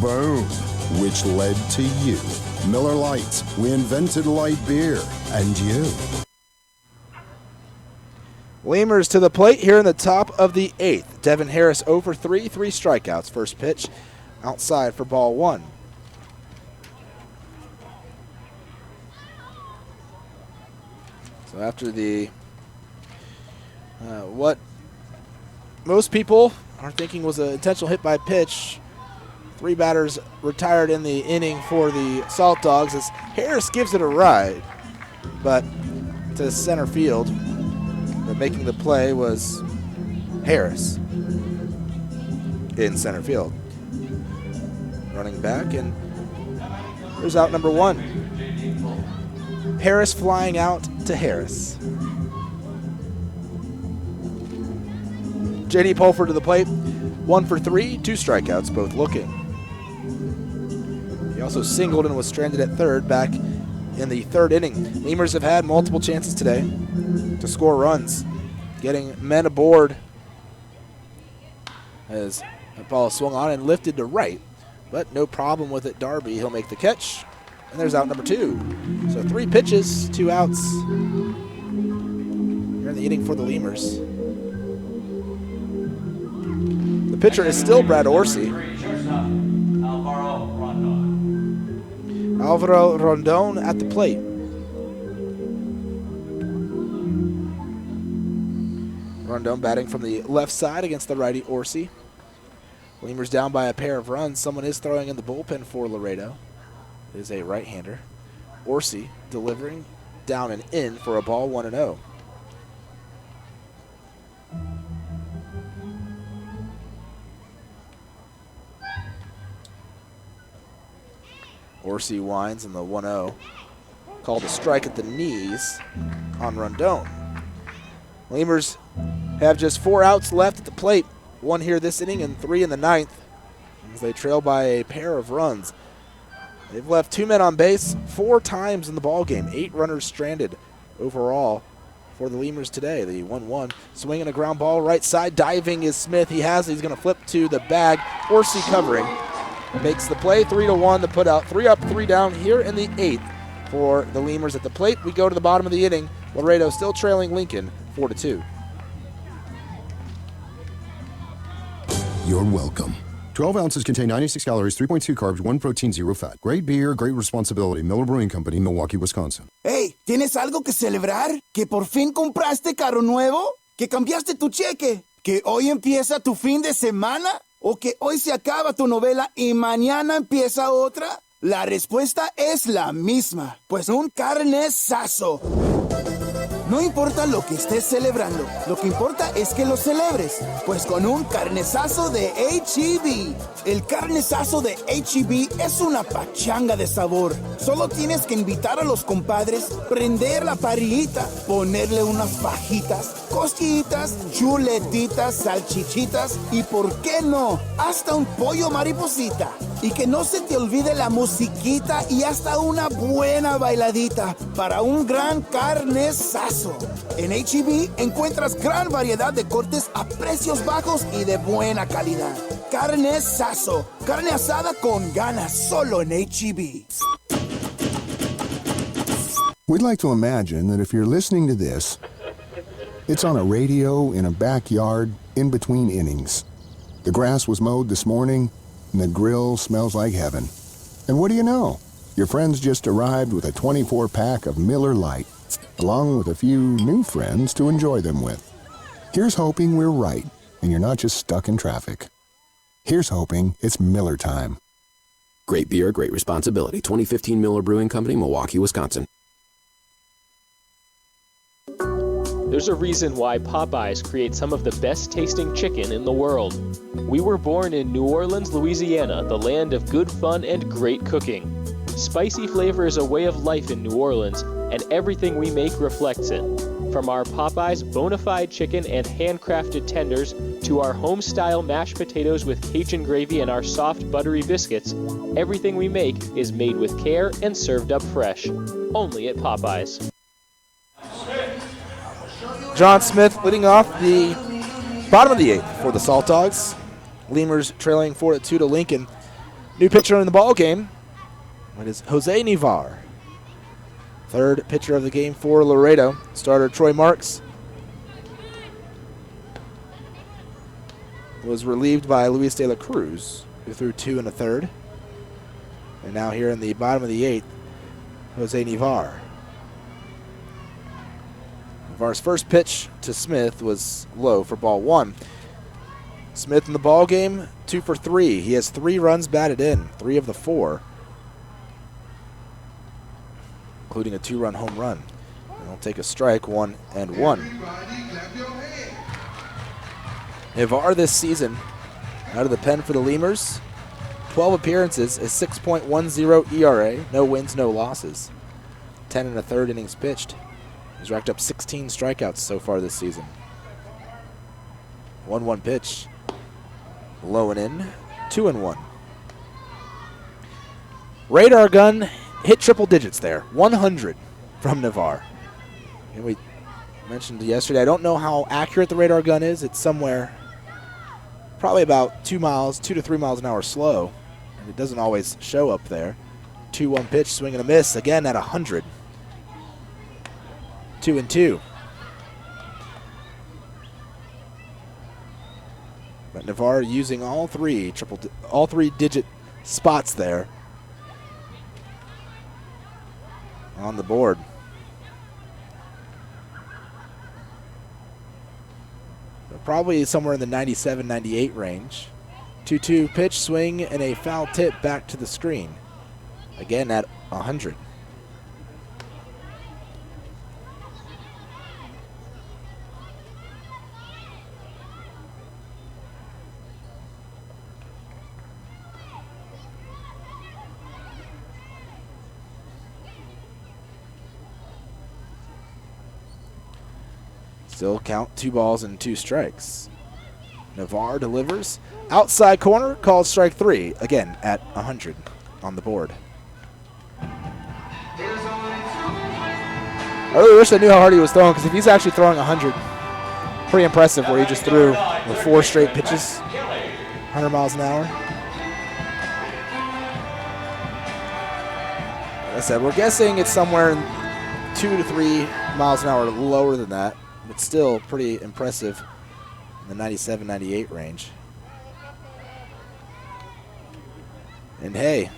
boom, which led to you. Miller Lights, we invented light beer, and you. Lemurs to the plate here in the top of the 8th. Devin Harris 0 for 3, 3 strikeouts. First pitch outside for ball 1. So after the what most people are thinking was an intentional hit by pitch, 3 batters retired in the inning for the Saltdogs as Harris gives it a ride, but to center field. But making the play was Harris in center field. Running back, and there's out number 1. Harris flying out to Harris. J.D. Pulford to the plate, 1 for 3, 2 strikeouts, both looking. He also singled and was stranded at third back in the 3rd inning. Lemurs have had multiple chances today to score runs, getting men aboard as the ball swung on and lifted to right, but no problem with it. Darby, he'll make the catch, and there's out number 2. So 3 pitches, 2 outs here in the inning for the Lemurs. The pitcher is still Brad Orsi. Alvaro Rondon at the plate. Rondon batting from the left side against the righty Orsi. Lemurs down by a pair of runs. Someone is throwing in the bullpen for Laredo. It is a right-hander. Orsi delivering down and in for a ball, 1-0. Orsi winds in the 1-0. Called a strike at the knees on Rondon. Lemurs have just 4 outs left at the plate. 1 here this inning and 3 in the 9th as they trail by a pair of runs. They've left 2 men on base 4 times in the ballgame. 8 runners stranded overall for the Lemurs today. The 1-1 swinging a ground ball right side. Diving is Smith. He has it. He's going to flip to the bag. Orsi covering. Makes the play 3-1 to put out 3 up, 3 down here in the 8th for the Lemurs at the plate. We go to the bottom of the inning. Laredo still trailing Lincoln 4-2. You're welcome. 12 ounces contain 96 calories, 3.2 carbs, 1 protein, 0 fat. Great beer, great responsibility. Miller Brewing Company, Milwaukee, Wisconsin. Hey, ¿tienes algo que celebrar? ¿Que por fin compraste carro nuevo? ¿Que cambiaste tu cheque? ¿Que hoy empieza tu fin de semana? ¿O que hoy se acaba tu novela y mañana empieza otra? La respuesta es la misma, pues un carnesazo. No importa lo que estés celebrando, lo que importa es que lo celebres, pues con un carnesazo de H-E-B. El carnesazo de H-E-B es una pachanga de sabor. Solo tienes que invitar a los compadres, prender la parrillita, ponerle unas fajitas, costillitas, chuletitas, salchichitas y, ¿por qué no?, hasta un pollo mariposita. Y que no se te olvide la musiquita y hasta una buena bailadita para un gran carnesazo. En H-E-B encuentras gran variedad de cortes a precios bajos y de buena calidad. Carnesazo, carne asada con ganas, solo en H-E-B. We'd like to imagine that if you're listening to this, it's on a radio in a backyard in between innings. The grass was mowed this morning, and the grill smells like heaven. And what do you know? Your friends just arrived with a 24-pack of Miller Lite, along with a few new friends to enjoy them with. Here's hoping we're right, and you're not just stuck in traffic. Here's hoping it's Miller time. Great beer, great responsibility. 2015 Miller Brewing Company, Milwaukee, Wisconsin. There's a reason why Popeyes creates some of the best tasting chicken in the world. We were born in New Orleans, Louisiana, the land of good fun and great cooking. Spicy flavor is a way of life in New Orleans, and everything we make reflects it. From our Popeyes bona fide chicken and handcrafted tenders to our home-style mashed potatoes with Cajun gravy and our soft buttery biscuits, everything we make is made with care and served up fresh. Only at Popeyes. John Smith leading off the bottom of the 8th for the Saltdogs. Lemurs trailing 4-2 to Lincoln. New pitcher in the ball game. It is Jose Nivar. Third pitcher of the game for Laredo. Starter Troy Marks was relieved by Luis de la Cruz, who threw 2 1/3. And now here in the bottom of the 8th, Jose Nivar. Nivar's first pitch to Smith was low for ball 1. Smith in the ball game, 2 for 3. He has 3 runs batted in, 3 of the 4, including a 2-run home run. And he'll take a strike, 1-1. Nivar this season, out of the pen for the Lemurs, 12 appearances, a 6.10 ERA, no wins, no losses. 10 1/3 innings pitched. He's racked up 16 strikeouts so far this season. 1-1 pitch. Low and in. 2-1. Radar gun hit triple digits there. 100 from Nivar. And we mentioned yesterday, I don't know how accurate the radar gun is. It's somewhere probably about 2 to 3 miles an hour slow. And it doesn't always show up there. 2-1 pitch, swing and a miss. Again at 100. 2-2. But Nivar using all three digit spots there on the board. So probably somewhere in the 97-98 range. 2-2 pitch, swing, and a foul tip back to the screen. Again at 100. Still count 2 balls and 2 strikes. Nivar delivers. Outside corner, called strike 3. Again at 100 on the board. I really wish I knew how hard he was throwing, because if he's actually throwing 100, pretty impressive where he just threw with 4 straight pitches, 100 miles an hour. Like I said, we're guessing it's somewhere in 2 to 3 miles an hour lower than that. But still pretty impressive in the 97-98 range. And hey,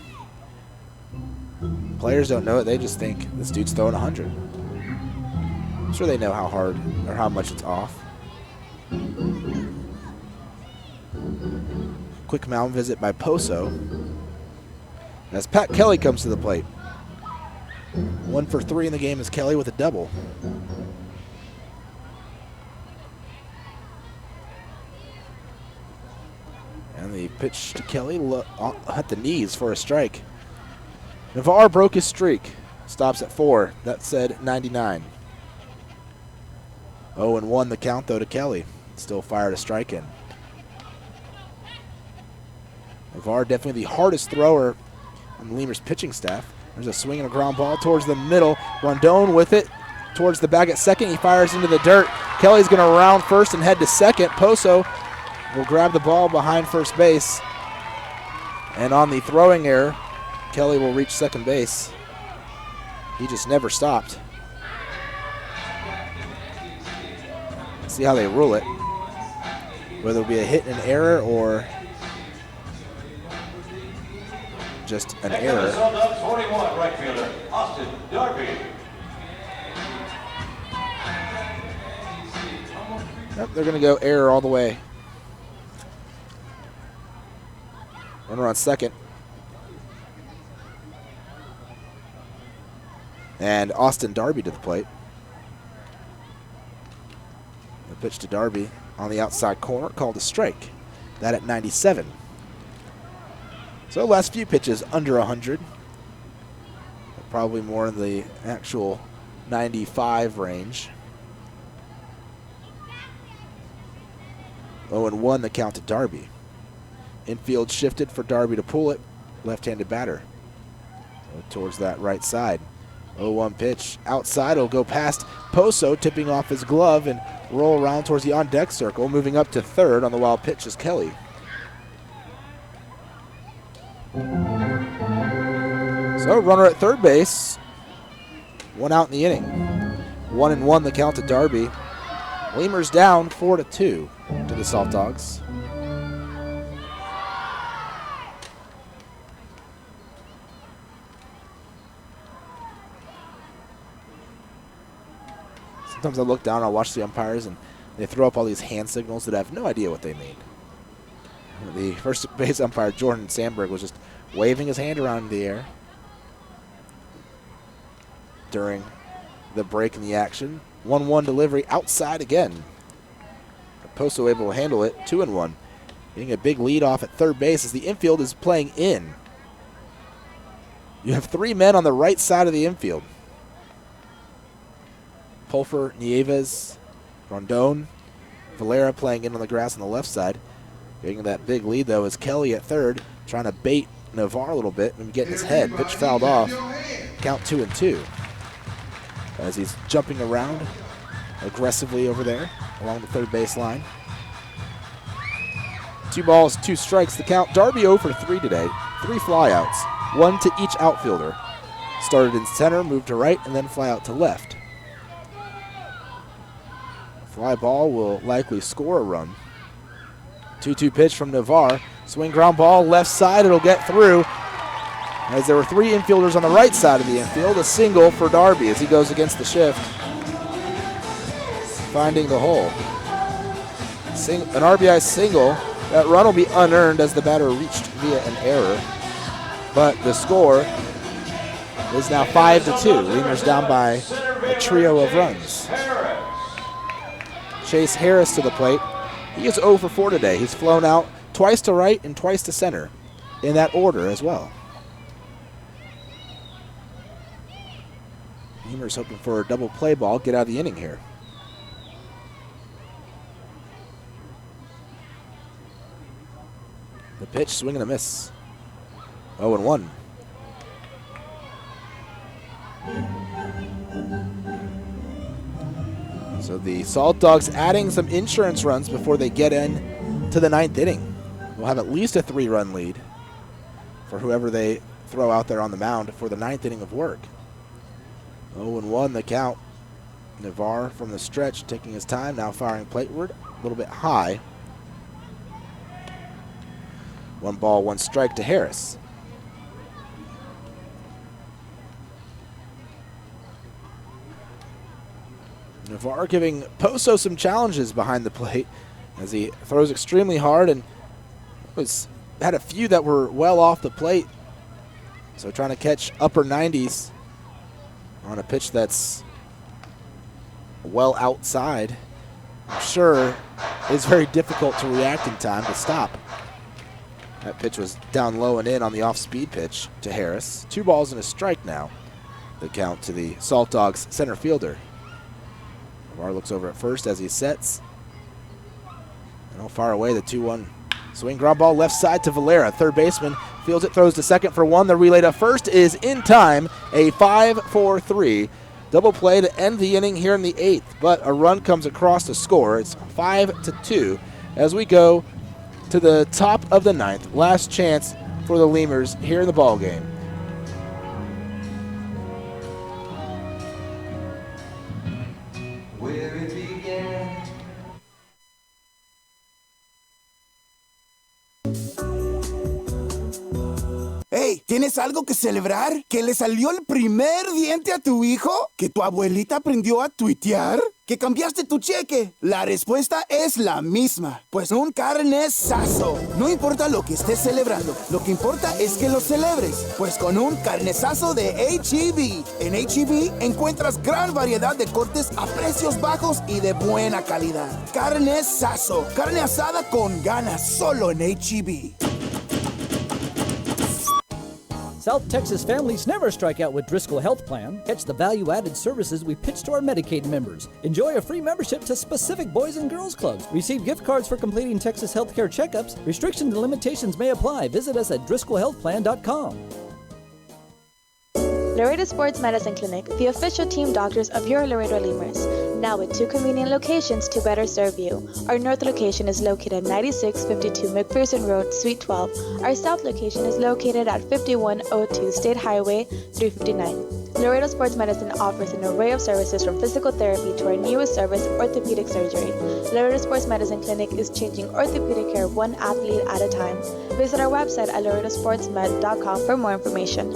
players don't know it. They just think this dude's throwing 100. I'm sure they know how hard or how much it's off. Quick mound visit by Poso as Pat Kelly comes to the plate. 1 for 3 in the game is Kelly with a double. And the pitch to Kelly at the knees for a strike. Nivar broke his streak. Stops at 4. That said 99. 0-1 the count though to Kelly. Still fired a strike in. Nivar definitely the hardest thrower on the Lemurs pitching staff. There's a swing and a ground ball towards the middle. Rondon with it towards the bag at second. He fires into the dirt. Kelly's going to round first and head to second. Poso will grab the ball behind first base. And on the throwing error, Kelly will reach second base. He just never stopped. See how they rule it. Whether it'll be a hit and error or just an error. Saltdogs 41, right fielder, Austin Darby. Yep, they're going to go error all the way. Runner on second. And Austin Darby to the plate. The pitch to Darby on the outside corner, called a strike. That at 97. So last few pitches under 100. Probably more in the actual 95 range. 0-1 the count to Darby. Infield shifted for Darby to pull it. Left-handed batter. Towards that right side. 0-1 pitch. Outside, it'll go past Poso, tipping off his glove and roll around towards the on-deck circle. Moving up to third on the wild pitch is Kelly. So runner at third base. One out in the inning. 1-1 the count to Darby. Lemurs down 4-2 to the Saltdogs. Sometimes I look down, I'll watch the umpires, and they throw up all these hand signals that I have no idea what they mean. The first base umpire, Jordan Sandberg, was just waving his hand around in the air during the break in the action. 1-1 delivery outside again. Poso able to handle it. 2-1. Getting a big lead off at third base as the infield is playing in. You have three men on the right side of the infield. Pulfer, Nieves, Rondon, Valera playing in on the grass on the left side. Getting that big lead, though, is Kelly at third, trying to bait Navarre a little bit and get in his head. Pitch fouled off. Count 2-2. As he's jumping around aggressively over there along the third base line. 2 balls, 2 strikes, the count. Darby 0 for 3 today. 3 flyouts, 1 to each outfielder. Started in center, moved to right, and then fly out to left. Fly ball will likely score a run. 2-2 pitch from Navarre. Swing ground ball, left side, it'll get through. As there were 3 infielders on the right side of the infield, a single for Darby as he goes against the shift. Finding the hole. An RBI single. That run will be unearned as the batter reached via an error. But the score is now 5-2. Lemurs down by a trio of runs. Chase Harris to the plate. He is 0 for 4 today. He's flown out twice to right and twice to center in that order as well. Lemurs hoping for a double play ball, get out of the inning here. The pitch, swing and a miss. 0-1. So the Saltdogs adding some insurance runs before they get in to the 9th inning. We'll have at least a 3-run lead for whoever they throw out there on the mound for the 9th inning of work. 0-1 the count. Navarre from the stretch taking his time, now firing plateward, a little bit high. 1 ball, 1 strike to Harris. Navarre giving Poso some challenges behind the plate as he throws extremely hard and had a few that were well off the plate. So trying to catch upper 90s on a pitch that's well outside, I'm sure is very difficult to react in time to stop. That pitch was down low and in on the off-speed pitch to Harris. 2 balls and a strike now. The count to the Saltdogs center fielder. Navarre looks over at first as he sets. And far away, the 2-1 swing ground ball left side to Valera. Third baseman fields it, throws to second for 1. The relay to first is in time. A 5-4-3 double play to end the inning here in the 8th. But a run comes across to score. It's 5-2 as we go to the top of the 9th. Last chance for the Lemurs here in the ball game. Hey, ¿tienes algo que celebrar? ¿Que le salió el primer diente a tu hijo? ¿Que tu abuelita aprendió a tuitear? ¿Que cambiaste tu cheque? La respuesta es la misma. Pues un carnesazo. No importa lo que estés celebrando, lo que importa es que lo celebres. Pues con un carnesazo de H-E-B. En H-E-B encuentras gran variedad de cortes a precios bajos y de buena calidad. Carnesazo. Carne asada con ganas, solo en H-E-B. South Texas families never strike out with Driscoll Health Plan. Catch the value-added services we pitch to our Medicaid members. Enjoy a free membership to specific boys and girls clubs. Receive gift cards for completing Texas healthcare checkups. Restrictions and limitations may apply. Visit us at DriscollHealthPlan.com. Laredo Sports Medicine Clinic, the official team doctors of your Laredo Lemurs. Now with 2 convenient locations to better serve you. Our north location is located at 9652 McPherson Road, Suite 12. Our south location is located at 5102 State Highway 359. Laredo Sports Medicine offers an array of services from physical therapy to our newest service, orthopedic surgery. Laredo Sports Medicine Clinic is changing orthopedic care one athlete at a time. Visit our website at laredosportsmed.com for more information.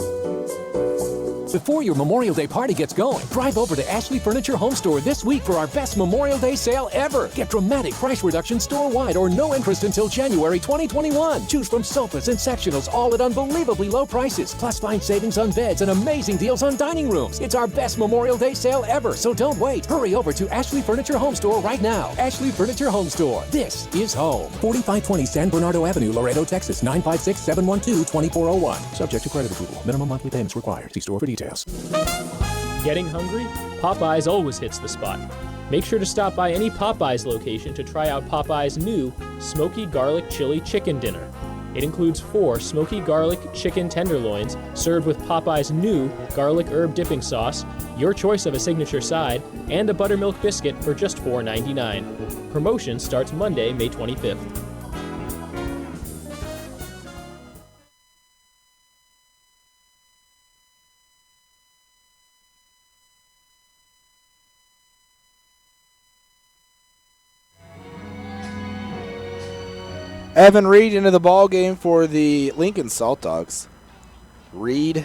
Before your Memorial Day party gets going, drive over to Ashley Furniture Home Store this week for our best Memorial Day sale ever. Get dramatic price reductions store-wide or no interest until January 2021. Choose from sofas and sectionals, all at unbelievably low prices. Plus find savings on beds and amazing deals on dining rooms. It's our best Memorial Day sale ever, so don't wait. Hurry over to Ashley Furniture Home Store right now. Ashley Furniture Home Store. This is home. 4520 San Bernardo Avenue, Laredo, Texas, 956-712-2401. Subject to credit approval. Minimum monthly payments required. See store for details. Getting hungry? Popeyes always hits the spot. Make sure to stop by any Popeyes location to try out Popeyes' new Smoky Garlic Chili Chicken Dinner. It includes 4 smoky garlic chicken tenderloins served with Popeyes' new garlic herb dipping sauce, your choice of a signature side, and a buttermilk biscuit for just $4.99. Promotion starts Monday, May 25th. Evan Reed into the ball game for the Lincoln Saltdogs. Reed,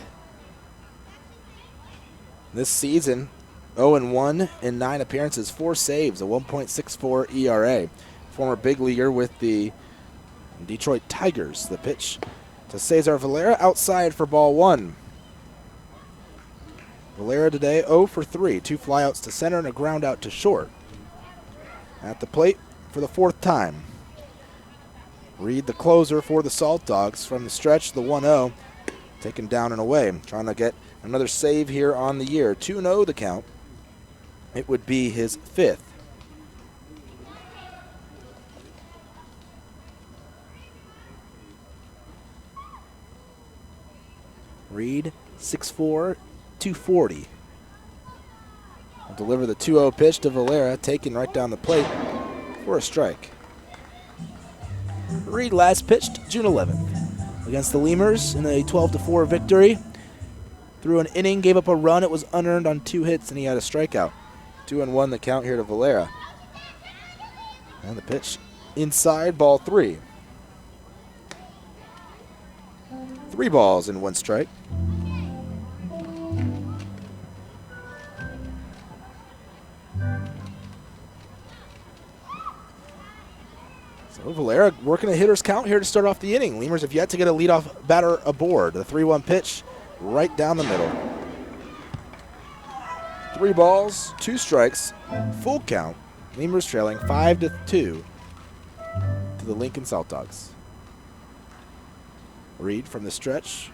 this season, 0-1 in 9 appearances, 4 saves, a 1.64 ERA. Former big leaguer with the Detroit Tigers. The pitch to Cesar Valera outside for ball 1. Valera today 0 for 3, 2 flyouts to center and a ground out to short. At the plate for the 4th time. Reed, the closer for the Saltdogs from the stretch, the 1-0, taken down and away. Trying to get another save here on the year. 2-0 the count. It would be his 5th. Reed, 6'4", 240. Will deliver the 2-0 pitch to Valera, taken right down the plate for a strike. Reed last pitched June 11th against the Lemurs in a 12-4 victory. Through an inning, gave up a run. It was unearned on 2 hits, and he had a strikeout. 2-1 the count here to Valera. And the pitch inside, ball 3. 3 balls and 1 strike. So Valera working a hitter's count here to start off the inning. Lemurs have yet to get a leadoff batter aboard. The 3-1 pitch right down the middle. 3 balls, 2 strikes, full count. Lemurs trailing 5-2 to the Lincoln Saltdogs. Reed from the stretch.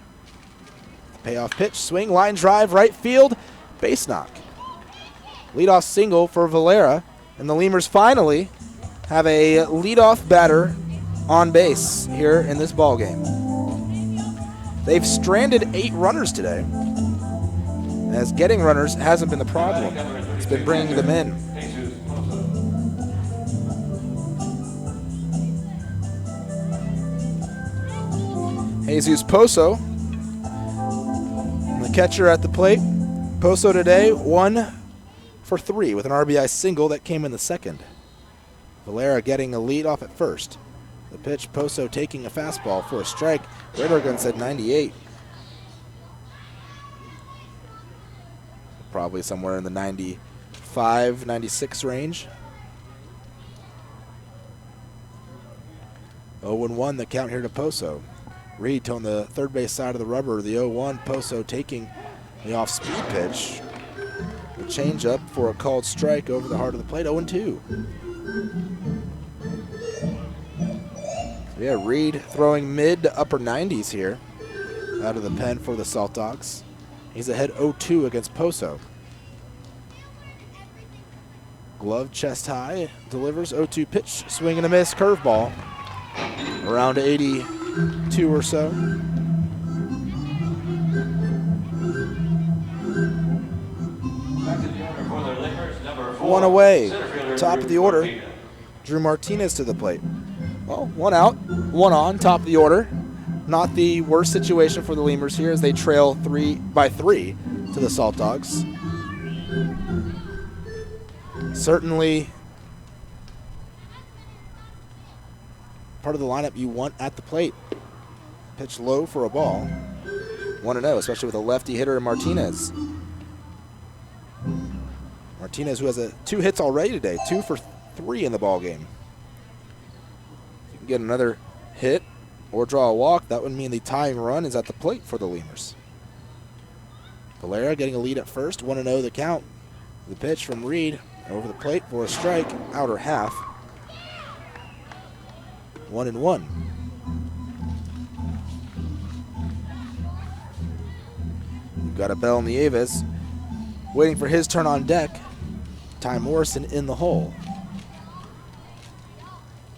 The payoff pitch, swing, line drive, right field, base knock. Leadoff single for Valera, and the Lemurs finally have a leadoff batter on base here in this ball game. They've stranded 8 runners today, as getting runners hasn't been the problem. It's been bringing them in. Jesus Poso, the catcher at the plate. Poso today 1 for 3 with an RBI single that came in the 2nd. Valera getting a lead off at first. The pitch, Poso taking a fastball for a strike. Radar gun said 98. probably somewhere in the 95, 96 range. 0-1 the count here to Poso. Reed on the third base side of the rubber, the 0-1. Poso taking the off-speed pitch. The changeup for a called strike over the heart of the plate, 0-2. So yeah, Reed throwing mid to upper 90s here out of the pen for the Saltdogs. He's ahead 0-2 against Poso. Glove chest high, delivers 0-2 pitch, swing and a miss, curveball. Around 82 or so. One away, top of the order. Drew Martinez to the plate. Well, one out, one on, top of the order. Not the worst situation for the Lemurs here as they trail 3-3 to the Saltdogs. Certainly part of the lineup you want at the plate. Pitch low for a ball. 1-0, especially with a lefty hitter in Martinez. Martinez, who has 2 hits already today, 2 for 3 in the ball game. If you can get another hit or draw a walk, that would mean the tying run is at the plate for the Lemurs. Valera getting a lead at first, 1-0 the count. The pitch from Reed over the plate for a strike, outer half. 1-1. We've got Abel Nieves waiting for his turn on deck. Ty Morrison in the hole.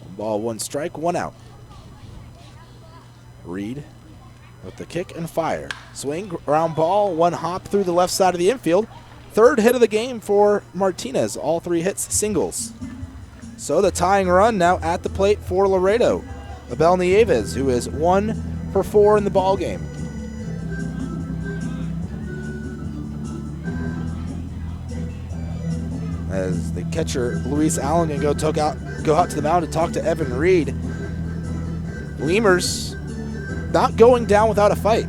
1 ball, 1 strike, 1 out. Reed with the kick and fire. Swing, ground ball, 1 hop through the left side of the infield. 3rd hit of the game for Martinez. All 3 hits singles. So the tying run now at the plate for Laredo. Abel Nieves, who is 1 for 4 in the ball game. As the catcher Luis Allen can go out to the mound to talk to Evan Reed. Lemurs not going down without a fight.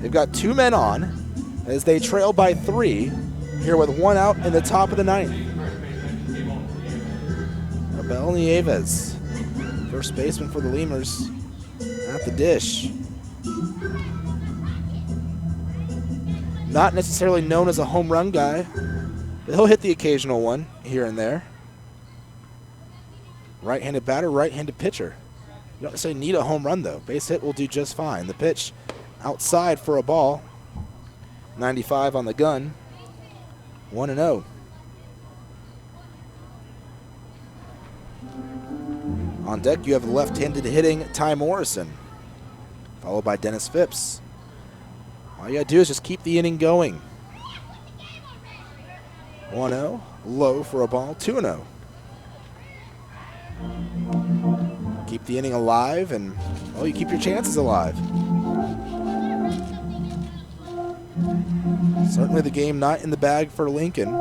They've got 2 men on as they trail by 3 here with 1 out in the top of the 9th. Abel Nieves, first baseman for the Lemurs, at the dish. Not necessarily known as a home run guy, but he'll hit the occasional one here and there. Right-handed batter, right-handed pitcher. You don't necessarily need a home run, though. Base hit will do just fine. The pitch outside for a ball. 95 on the gun. 1-0. On deck, you have left-handed hitting Ty Morrison, followed by Dennis Phipps. All you got to do is just keep the inning going. 1-0, low for a ball, 2-0. Keep the inning alive, and, well, you keep your chances alive. Certainly the game not in the bag for Lincoln.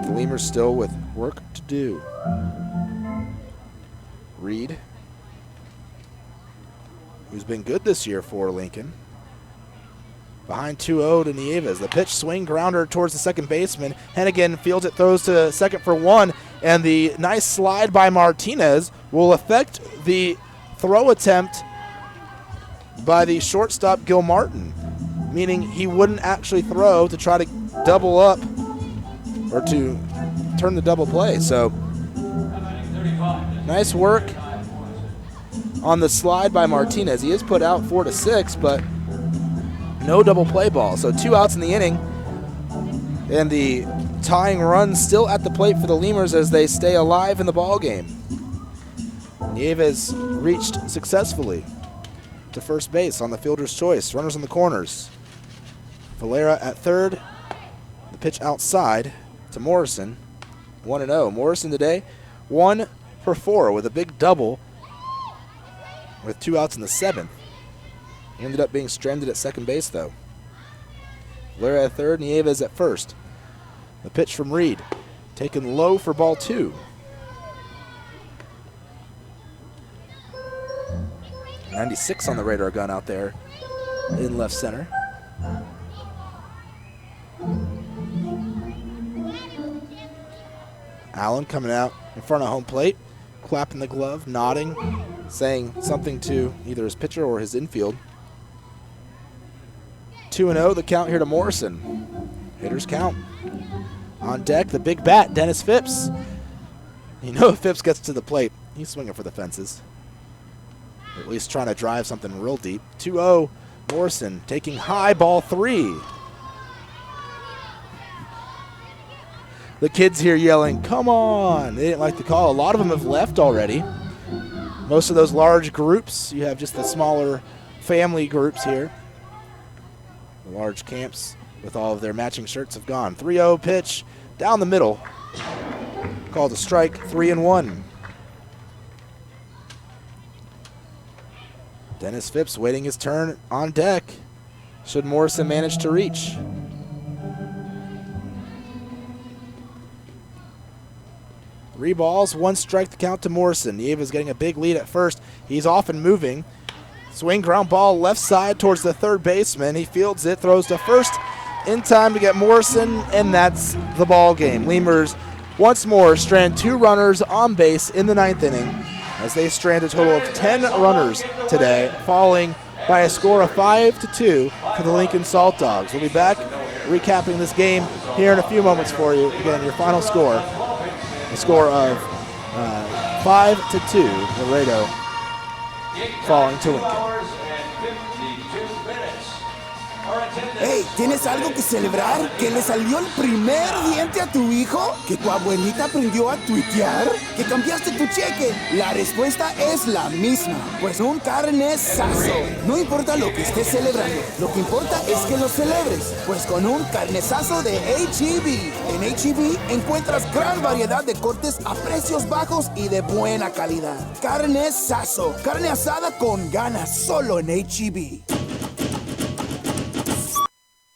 The Lemurs still with work to do. Reed, who's been good this year for Lincoln. Behind 2-0 to Nieves. The pitch, swing, grounder towards the second baseman. Hennigan fields it, throws to second for 1, and the nice slide by Martinez will affect the throw attempt by the shortstop Gil Martin, meaning he wouldn't actually throw to try to double up or to turn the double play. So nice work on the slide by Martinez. He is put out 4-6, but no double play ball. So 2 outs in the inning, and the tying run still at the plate for the Lemurs as they stay alive in the ball game. Nieves reached successfully to first base on the fielder's choice. Runners in the corners. Valera at third. The pitch outside to Morrison. 1-0. Morrison today 1 for 4 with a big double with 2 outs in the 7th. He ended up being stranded at second base, though. Valera at third, Nieves at first. The pitch from Reed, taken low for ball 2. .96 on the radar gun out there in left center. Allen coming out in front of home plate, clapping the glove, nodding, saying something to either his pitcher or his infield. 2-0, the count here to Morrison. Hitters count. On deck, the big bat, Dennis Phipps. You know if Phipps gets to the plate, he's swinging for the fences. At least trying to drive something real deep. 2-0, Morrison taking high, ball 3. The kids here yelling, come on. They didn't like the call. A lot of them have left already. Most of those large groups, you have just the smaller family groups here. The large camps with all of their matching shirts have gone. 3-0 pitch down the middle. Called a strike, 3-1. Dennis Phipps waiting his turn on deck. Should Morrison manage to reach. Three balls, 1 strike to count to Morrison. Nieva's getting a big lead at first. He's off and moving. Swing ground ball left side towards the third baseman. He fields it, throws to first in time to get Morrison, and that's the ball game. Lemurs once more strand 2 runners on base in the 9th inning as they strand a total of 10 runners today, falling by a score of 5-2 for the Lincoln Saltdogs. We'll be back recapping this game here in a few moments for you. Again, your final score, a score of 5-2, Laredo falling to Lincoln. Hey, ¿tienes algo que celebrar? ¿Que le salió el primer diente a tu hijo? ¿Que tu abuelita aprendió a tuitear? ¿Que cambiaste tu cheque? La respuesta es la misma, pues un carnesazo. No importa lo que estés celebrando, lo que importa es que lo celebres, pues con un carnesazo de H-E-B. En H-E-B encuentras gran variedad de cortes a precios bajos y de buena calidad. Carnesazo, carne asada con ganas, solo en H-E-B.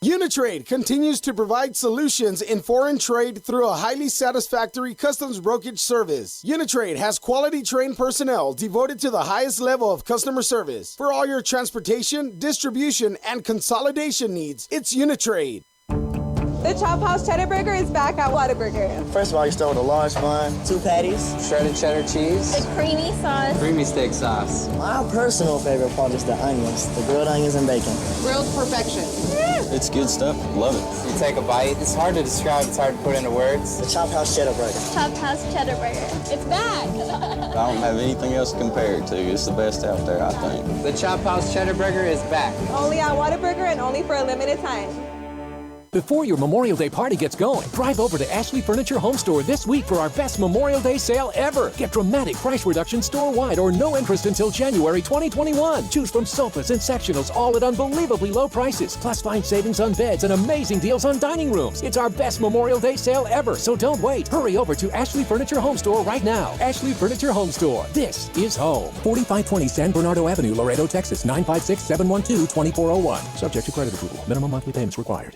Uni-Trade continues to provide solutions in foreign trade through a highly satisfactory customs brokerage service. Uni-Trade has quality trained personnel devoted to the highest level of customer service. For all your transportation, distribution, and consolidation needs, it's Uni-Trade. The Chop House Cheddar Burger is back at Whataburger. First of all, you start with a large bun, 2 patties, shredded cheddar cheese, The creamy sauce. creamy steak sauce. My personal favorite part is the onions, the grilled onions and bacon. Grilled perfection. It's good stuff. Love it. You take a bite. It's hard to describe. It's hard to put into words. The Chop House Cheddar Burger. Chop House Cheddar Burger. It's back. I don't have anything else to compare it to. It's the best out there, I think. The Chop House Cheddar Burger is back. Only at Whataburger and only for a limited time. Before your Memorial Day party gets going, drive over to Ashley Furniture Home Store this week for our best Memorial Day sale ever. Get dramatic price reductions store-wide or no interest until January 2021. Choose from sofas and sectionals, all at unbelievably low prices. Plus find savings on beds and amazing deals on dining rooms. It's our best Memorial Day sale ever, so don't wait. Hurry over to Ashley Furniture Home Store right now. Ashley Furniture Home Store. This is home. 4520 San Bernardo Avenue, Laredo, Texas, 956-712-2401. Subject to credit approval. Minimum monthly payments required.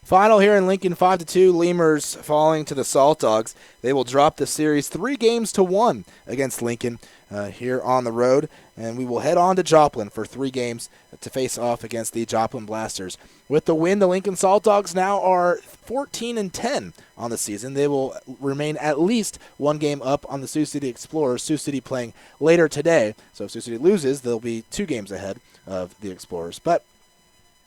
Final here in Lincoln, 5-2, Lemurs falling to the Saltdogs. They will drop the series 3-1 against Lincoln here on the road, and we will head on to Joplin for 3 games to face off against the Joplin Blasters. With the win, the Lincoln Saltdogs now are 14-10 on the season. They will remain at least 1 game up on the Sioux City Explorers. Sioux City playing later today, so if Sioux City loses, they'll be 2 games ahead of the Explorers. But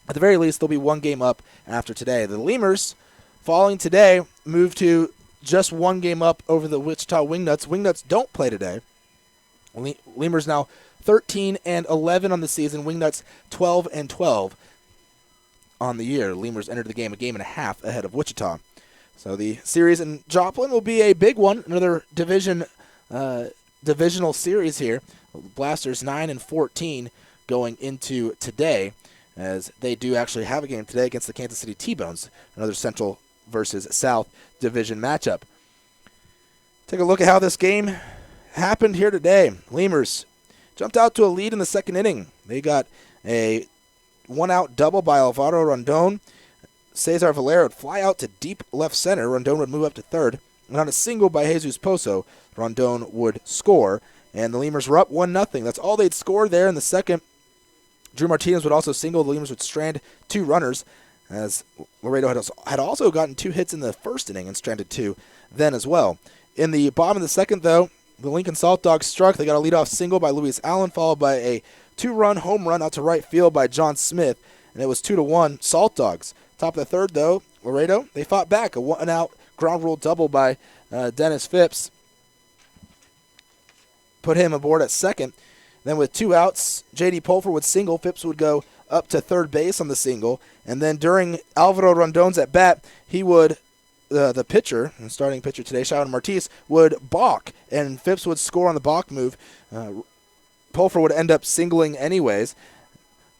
at the very least, they'll be 1 game up after today. The Lemurs, falling today, move to just 1 game up over the Wichita Wingnuts. Wingnuts don't play today. Lemurs now 13-11 on the season. Wingnuts 12-12 on the year. Lemurs entered the game a game and a half ahead of Wichita. So the series in Joplin will be a big one. Another divisional series here. Blasters 9-14 going into today, as they do actually have a game today against the Kansas City T-Bones, another Central versus South division matchup. Take a look at how this game happened here today. Lemurs jumped out to a lead in the 2nd inning. They got a 1-out double by Alvaro Rondon. Cesar Valera would fly out to deep left center. Rondon would move up to third. And on a single by Jesus Pozo, Rondon would score. and the Lemurs were up 1-0. That's all they'd scored there in the second. Drew Martinez would also single. The Lemurs would strand 2 runners, as Laredo had also gotten 2 hits in the first inning and stranded 2 then as well. In the bottom of the second, though, the Lincoln Saltdogs struck. They got a leadoff single by Luis Allen, followed by a 2-run home run out to right field by John Smith, and it was 2-1 Saltdogs. Top of the third, though, Laredo, they fought back. A 1-out ground rule double by Dennis Phipps put him aboard at second. Then with 2 outs, J.D. Pulfer would single. Phipps would go up to third base on the single. And then during Alvaro Rondon's at bat, he would, the pitcher, and starting pitcher today, Sharon Martis, would balk, and Phipps would score on the balk move. Pulfer would end up singling anyways,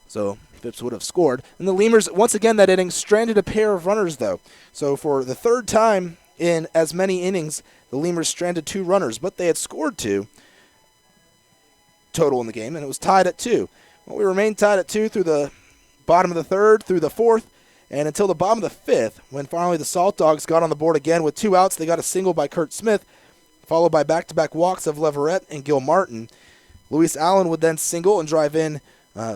so Phipps would have scored. And the Lemurs, once again that inning, stranded a pair of runners, though. So for the third time in as many innings, the Lemurs stranded 2 runners, but they had scored 2 total in the game, and it was tied at 2. Well, we remained tied at 2 through the bottom of the third, through the fourth, and until the bottom of the fifth, when finally the Saltdogs got on the board again with 2 outs. They got a single by Kurt Smith, followed by back-to-back walks of Leverett and Gil Martin. Luis Allen would then single and drive in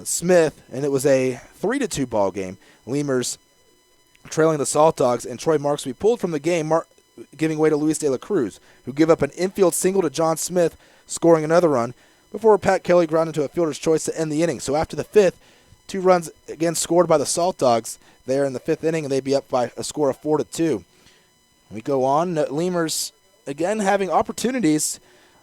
Smith, and it was a 3-2 ball game. Lemurs trailing the Saltdogs, and Troy Marks we pulled from the game, giving way to Luis De La Cruz, who gave up an infield single to John Smith, scoring another run, before Pat Kelly grounded into a fielder's choice to end the inning. So after the fifth, 2 runs again scored by the Saltdogs there in the 5th inning, and they'd be up by a score of 4-2. We go on. Lemurs again having opportunities.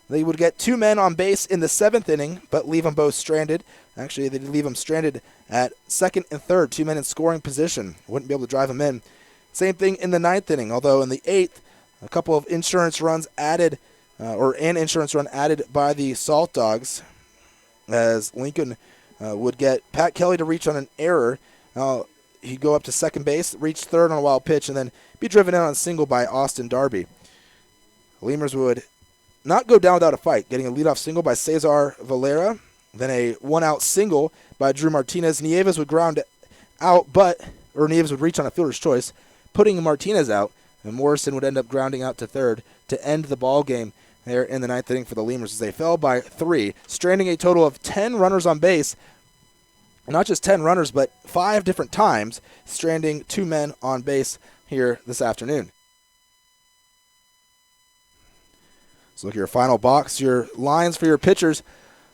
They would get 2 men on base in the 7th inning, but leave them both stranded. Actually, they'd leave them stranded at 2nd and 3rd, 2 men in scoring position. Wouldn't be able to drive them in. Same thing in the 9th inning, although in the 8th, a couple of insurance runs added, an insurance run added by the Saltdogs, as Lincoln would get Pat Kelly to reach on an error. He'd go up to second base, reach third on a wild pitch, and then be driven in on a single by Austin Darby. The Lemurs would not go down without a fight, getting a leadoff single by Cesar Valera, then a 1-out single by Drew Martinez. Nieves would ground out, Nieves would reach on a fielder's choice, putting Martinez out, and Morrison would end up grounding out to third to end the ball game there in the 9th inning for the Lemurs, as they fell by 3, stranding a total of 10 runners on base. Not just 10 runners, but 5 different times, stranding 2 men on base here this afternoon. So look at your final box, your lines for your pitchers.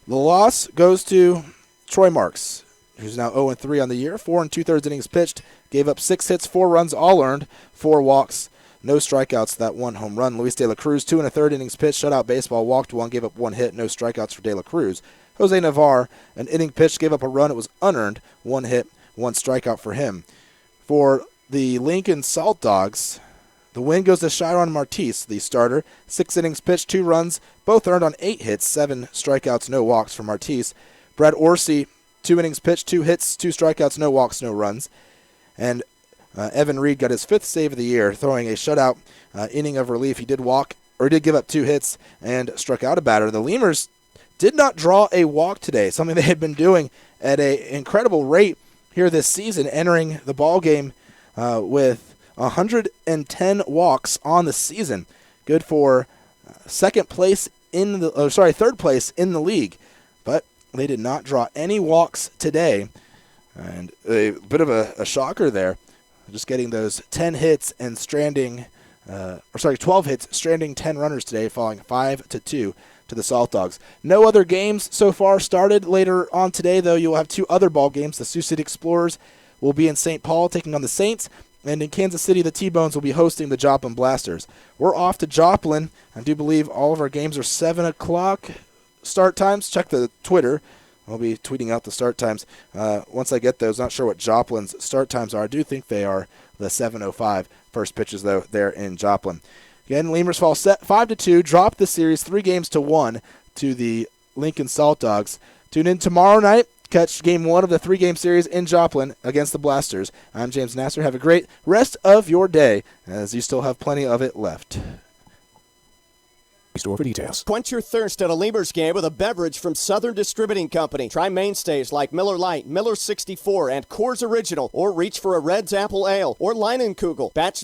The loss goes to Troy Marks, who's now 0-3 on the year, 4 2/3 innings pitched, gave up 6 hits, 4 runs, all earned, 4 walks, no strikeouts, that 1 home run. Luis De La Cruz, 2 1/3 innings pitched, shutout baseball, walked 1, gave up 1 hit, no strikeouts for De La Cruz. Jose Navarre, an inning pitched, gave up a run, it was unearned, 1 hit, 1 strikeout for him. For the Lincoln Saltdogs, the win goes to Chiron Martis, the starter. 6 innings pitched, 2 runs, both earned on 8 hits, 7 strikeouts, no walks for Martis. Brad Orsi, 2 innings pitched, 2 hits, 2 strikeouts, no walks, no runs. And Evan Reed got his 5th save of the year, throwing a shutout inning of relief. He did give up 2 hits and struck out a batter. The Lemurs did not draw a walk today, something they had been doing at an incredible rate here this season, entering the ball game with 110 walks on the season. Good for third place in the league. But they did not draw any walks today. And a bit of a shocker there. Just getting those 10 hits and 12 hits, stranding 10 runners today, falling 5-2 to the Saltdogs. No other games so far started. Later on today, though, you'll have 2 other ball games. The Sioux City Explorers will be in St. Paul taking on the Saints, and in Kansas City, the T-Bones will be hosting the Joplin Blasters. We're off to Joplin. I do believe all of our games are 7 o'clock start times. Check the Twitter. I'll be tweeting out the start times once I get those. Not sure what Joplin's start times are. I do think they are the 7:05 first pitches, though, there in Joplin. Again, Lemurs fall 5-2, drop the series 3-1 to the Lincoln Saltdogs. Tune in tomorrow night. Catch game 1 of the 3-game series in Joplin against the Blasters. I'm James Nasser. Have a great rest of your day, as you still have plenty of it left. Store for details. Quench your thirst at a Lemurs game with a beverage from Southern Distributing Company. Try mainstays like Miller Lite, Miller 64, and Coors Original, or reach for a Red's Apple Ale or Leinenkugel. Batch